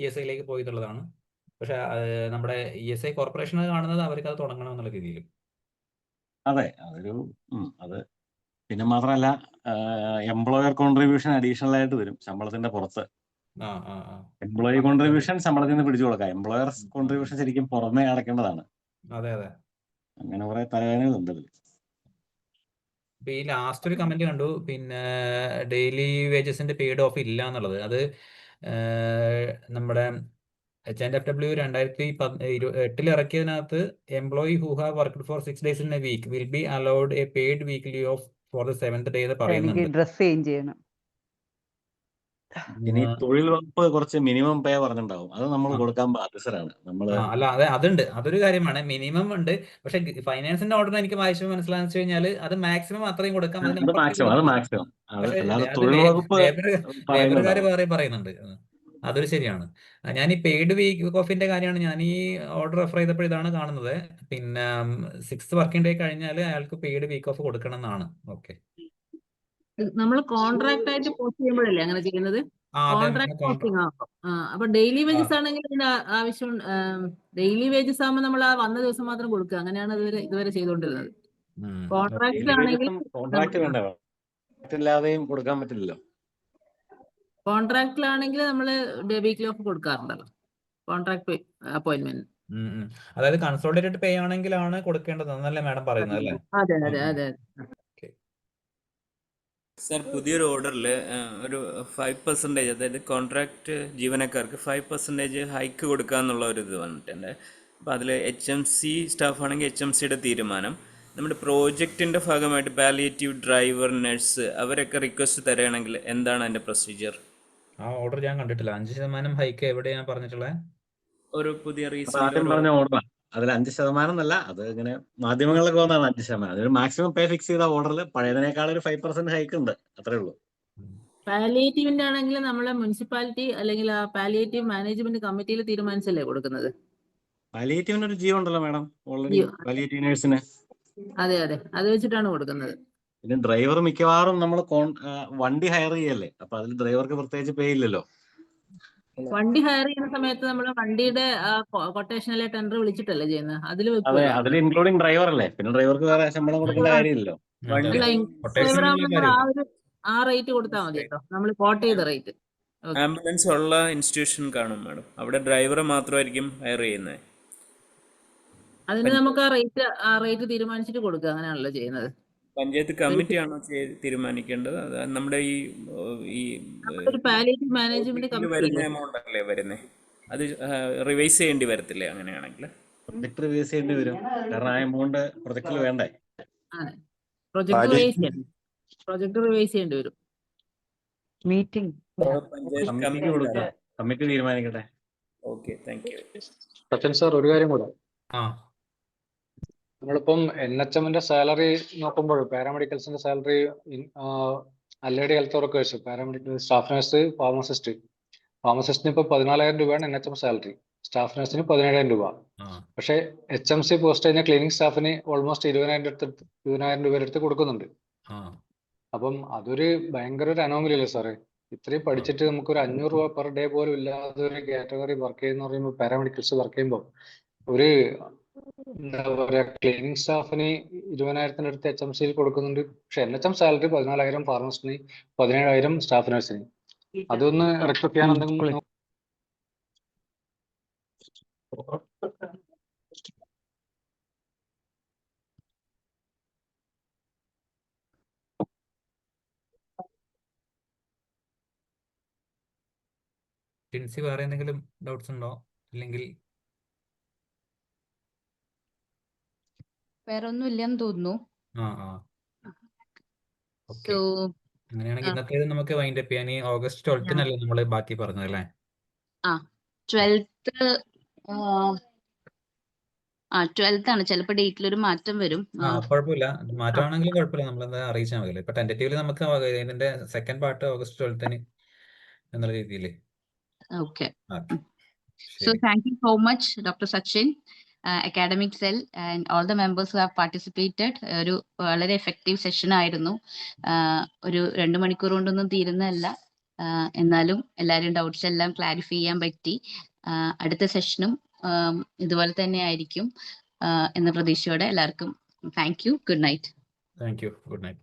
ESIയിലേക്ക് പോയിട്ടുള്ളതാണ്. പക്ഷെ നമ്മുടെ ESI കോർപ്പറേഷൻ കാണുന്നത് അവർക്ക് അത് തുടങ്ങണം എന്നുള്ള രീതിയിൽ. അതെ, അത് പിന്നെ മാത്രമല്ല എംപ്ലോയർ കോൺട്രിബ്യൂഷൻ അഡീഷണൽ ആയിട്ട് വരും ശമ്പളത്തിന്റെ പുറത്ത്. എംപ്ലോയി കോൺട്രിബ്യൂഷൻ ശമ്പളത്തിൽ നിന്ന് പിടിച്ചു കൊടുക്കാം. എംപ്ലോയർ കോൺട്രിബ്യൂഷൻ ശരിക്കും പുറമേ അടയ്ക്കേണ്ടതാണ്. അതെ അതെ. അങ്ങനെ കുറെ തലവേദനകളുണ്ട് ഇതിൽ. ഇപ്പൊ ഈ ലാസ്റ്റ് ഒരു കമന്റ് കണ്ടു, പിന്നെ ഡെയിലി വേജസിന്റെ പെയ്ഡ് ഓഫ് ഇല്ല എന്നുള്ളത്. അത് നമ്മുടെ HNFW 2008 ഇറക്കിയതിനകത്ത് employee who have worked for 6 days in a week will be allowed a paid weekly off for the 7th day എന്ന് എനിക്ക് പറയുന്നുണ്ട്. ഡ്രസ് ചേഞ്ച് ചെയ്യണം. ഇനി തൊഴിൽ വകുപ്പ് കുറച്ച് മിനിമം പേ പറഞ്ഞിട്ടുണ്ടാവും. അത് നമ്മൾ കൊടുക്കാൻ ബാധ്യസ്ഥരാണ്. അല്ല അതെ, അതുണ്ട്, അതൊരു കാര്യമാണ്. മിനിമം ഉണ്ട്. പക്ഷെ ഫൈനാൻസിന്റെ ഓർഡർ എനിക്ക് വായിച്ചപ്പോൾ മനസ്സിലാന്ന് വെച്ച് കഴിഞ്ഞാൽ അത് മാക്സിമം അത്രയും കൊടുക്കാം. അത് മാക്സിമം. പക്ഷേ അല്ലാതെ അത് തൊഴിൽ വകുപ്പ് ലേബറുകാർ വേറെ പറയുന്നുണ്ട്. അതൊരു ശരിയാണ്. ഞാൻ ഈ പെയ്ഡ് വീക്ക് ഓഫിന്റെ കാര്യമാണ് ഞാൻ ഈ ഓർഡർ റെഫർ ചെയ്തപ്പോൾ ഇതാണ് കാണുന്നത്. പിന്നെ 6th വർക്കിംഗ് ഡേ കഴിഞ്ഞാൽ അയാൾക്ക് പെയ്ഡ് വീക്ക് ഓഫ് കൊടുക്കണം എന്നാണ്. ഓക്കെ. നമ്മൾ കോൺട്രാക്ട് ആയിട്ട് പോസ്റ്റ് ചെയ്യുമ്പോഴല്ലേ അങ്ങനെ ചെയ്യുന്നത്? കോൺട്രാക്ട് പോസ്റ്റിംഗ് ആകുമ്പോൾ അപ്പൊ ഡെയിലി വേജസ് ആണെങ്കിൽ ഇതിന്റെ ആവശ്യം ഡെയിലി വേജസ് ആകുമ്പോൾ നമ്മൾ ആ വന്ന ദിവസം മാത്രം കൊടുക്കുക. അങ്ങനെയാണ് ഇതുവരെ ചെയ്തുകൊണ്ടിരുന്നത്. കോൺട്രാക്റ്റിലാണെങ്കിൽ കോൺട്രാക്ട് വേണ്ട, ഇല്ലാതെയും കൊടുക്കാൻ പറ്റില്ലല്ലോ. കോൺട്രാക്റ്റിലാണെങ്കിൽ നമ്മൾ വീക്ക്ലി ഓഫ് കൊടുക്കാറുണ്ടല്ലോ കോൺട്രാക്ട് അപ്പോയിന്റ്മെന്റ്. അതായത് കൺസോളിഡേറ്റഡ് പേ ആണെങ്കിലാണ് കൊടുക്കേണ്ടത് എന്നല്ലേ മാഡം പറയുന്നത് അല്ലേ? അതെ അതെ അതെ. സർ, പുതിയൊരു ഓർഡറിൽ ഒരു 5%, അതായത് കോൺട്രാക്ട് ജീവനക്കാർക്ക് 5% ഹൈക്ക് കൊടുക്കുക എന്നുള്ള ഒരു ഇത് വന്നിട്ടുണ്ട്. അപ്പോൾ അതിൽ HMC സ്റ്റാഫ് ആണെങ്കിൽ HMCയുടെ തീരുമാനം. നമ്മുടെ പ്രോജക്റ്റിൻ്റെ ഭാഗമായിട്ട് പാലിയേറ്റീവ് ഡ്രൈവർ, നഴ്സ് അവരൊക്കെ റിക്വസ്റ്റ് തരികയാണെങ്കിൽ എന്താണ് അതിൻ്റെ പ്രൊസീജിയർ? ആ ഓർഡർ ഞാൻ കണ്ടിട്ടില്ല. 5% ഹൈക്ക് എവിടെയാണ് പറഞ്ഞിട്ടുള്ളത്? ഒരു പുതിയ ആദ്യം പറഞ്ഞ ഓർഡർ അതിൽ 5% എന്നല്ല, അത് ഇങ്ങനെ മാധ്യമങ്ങളിലൊക്കെ വന്നതാണ് 5%. അതൊരു മാക്സിമം പേ ഫിക്സ് ചെയ്ത ഓർഡറിൽ പഴയതിനേക്കാൾ ഒരു 5% ഹൈക്ക് ഉണ്ട്, അത്രേ ഉള്ളൂ. പാലിയേറ്റീവിന്റെ ആണെങ്കിൽ നമ്മളെ മുനിസിപ്പാലിറ്റി അല്ലെങ്കിൽ ആ പാലിയേറ്റീവ് മാനേജ്മെന്റ് കമ്മിറ്റിയിൽ തീരുമാനിച്ചല്ലേ കൊടുക്കുന്നത്? പാലിയേറ്റീവിന് ഒരു ജിയോ ഉണ്ടല്ലോ മാഡം, ഓൾറെഡി പാലിയേറ്റീവ് നഴ്സിന്. അതെ അതെ, അത് വെച്ചിട്ടാണ് കൊടുക്കുന്നത്. പിന്നെ ഡ്രൈവർ മിക്കവാറും നമ്മൾ വണ്ടി ഹയർ ചെയ്യല്ലേ, അപ്പൊ അതിൽ ഡ്രൈവർക്ക് പ്രത്യേകിച്ച് പേ ഇല്ലല്ലോ. വണ്ടി ഹയർ ചെയ്യുന്ന സമയത്ത് നമ്മൾ വണ്ടിയുടെ കൊട്ടേഷനിലെ ടെൻഡർ വിളിച്ചിട്ടല്ലേ ചെയ്യുന്നത്? അതെ, അതിൽ ഇൻക്ലൂഡിംഗ് ഡ്രൈവർ അല്ലേ, പിന്നെ ഡ്രൈവർക്ക് വേറെ ശമ്പളം കൊടുക്കേണ്ട കാര്യമില്ലല്ലോ. ആ റേറ്റ് കൊടുത്താൽ മതി കേട്ടോ, നമ്മൾ കോട്ട് ചെയ്ത റേറ്റ്. ആംബുലൻസ് ഉള്ള ഇൻസ്റ്റിറ്റ്യൂഷൻ കാണും മാഡം, അവിടെ ഡ്രൈവറെ മാത്രമായിരിക്കും ഹയർ ചെയ്യുന്നത്. അതിന് നമുക്ക് ആ റേറ്റ് തീരുമാനിച്ചിട്ട് കൊടുക്കുക, അങ്ങനെയാണല്ലോ ചെയ്യുന്നത്. പഞ്ചായത്ത് കമ്മിറ്റിയാണോ തീരുമാനിക്കേണ്ടത്? നമ്മുടെ ഈ പാലിയേറ്റീവ് മാനേജ്മെന്റ് കമ്മിറ്റി വരുന്ന എമൗണ്ട് അല്ലേ വരുന്നത്? അത് റിവൈസ് ചെയ്യേണ്ടി വരത്തില്ലേ അങ്ങനെയാണെങ്കിൽ? പ്രൊജക്ട് റിവൈസ് ചെയ്യേണ്ടി വരും, കാരണം ആ എമൗണ്ട് പ്രൊജക്റ്റിൽ വേണ്ടേ. അതെ, പ്രൊജക്ട് റിവൈസ് ചെയ്യേണ്ടി വരും. മീറ്റിംഗ് കമ്മിറ്റി തീരുമാനിക്കട്ടെ. Okay, thank you. Sachin sir, ഒരു കാര്യം കൂടെ. നമ്മളിപ്പം NHMന്റെ സാലറി നോക്കുമ്പോൾ പാരാമെഡിക്കൽസിന്റെ salary allied health workers, paramedical staff nurse, pharmacist ഫാർമസിസ്റ്റിന് ഇപ്പോൾ 14,000 രൂപയാണ് NHM സാലറി, സ്റ്റാഫ് നഴ്സിന് 17,000 രൂപ. പക്ഷേ HMC പോസ്റ്റ് കഴിഞ്ഞാൽ ക്ലീനിങ് സ്റ്റാഫിന് ഓൾമോസ്റ്റ് 20,000 രൂപ അടുത്ത് കൊടുക്കുന്നുണ്ട്. അപ്പം അതൊരു ഭയങ്കര ഒരു അനോമലി അല്ലേ സാറേ? ഇത്രയും പഠിച്ചിട്ട് നമുക്കൊരു 500 രൂപ പെർ ഡേ പോലും ഇല്ലാതെ ഒരു കാറ്റഗറി വർക്ക് ചെയ്യുന്ന പറയുമ്പോൾ, പാരാമെഡിക്കൽസ് വർക്ക് ചെയ്യുമ്പോൾ ഒരു എന്താ പറയാ, ക്ലീനിങ് സ്റ്റാഫിന് 20,000 അടുത്ത് HMCയിൽ കൊടുക്കുന്നുണ്ട്. പക്ഷെ NHM സാലറി 14,000, ഫാർമസിന് 17,000, സ്റ്റാഫ് നഴ്സിന്. അതൊന്ന് റെക്ടിഫൈ ചെയ്യാൻ എന്തെങ്കിലും ജിൻസി വേറെ എന്തെങ്കിലും ഡൗട്ട്സ് ഉണ്ടോ? ഇല്ലെങ്കിൽ വേറെ ഒന്നും ഇല്ലെന്ന് തോന്നുന്നു. ഓക്കെ. സോ അങ്ങനെയാണെങ്കിൽ ഇന്നത്തേത് നമുക്ക് വൈൻഡ് അപ്പ് ചെയ്യാൻ. ഈ ഓഗസ്റ്റ് 12-നല്ലേ നമ്മൾ ബാക്കി പറഞ്ഞത് അല്ലേ? 12th 12th ആണ്. ചിലപ്പോൾ ഡേറ്റിൽ ഒരു മാറ്റം വരും. കുഴപ്പമില്ല. മാറ്റമാണെങ്കിലും കുഴപ്പമില്ല, നമ്മളെന്താ അറിയിച്ചാൽ മതി. ഇപ്പൊ ടെന്റേറ്റീവ്ലി നമുക്ക് ഇതിന്റെ സെക്കൻഡ് പാർട്ട് ഓഗസ്റ്റ് 12-ന് എന്നുള്ള രീതിയിൽ. ഓക്കെ. So ശരി. thank you so much, Dr. Sachin, academic cell and all the members who have participated. ഒരു വളരെ എഫക്റ്റീവ് സെഷൻ ആയിരുന്നു. ഒരു 2 മണിക്കൂർ കൊണ്ടൊന്നും തീരുന്നതല്ല. എന്നാലും എല്ലാവരും ഡൗട്ട്സ് എല്ലാം ക്ലാരിഫൈ ചെയ്യാൻ പറ്റി. അടുത്ത സെഷനും ഇതുപോലെ തന്നെ ആയിരിക്കും എന്ന പ്രതീക്ഷയോടെ എല്ലാവർക്കും thank you. Good night. Thank you. Good night.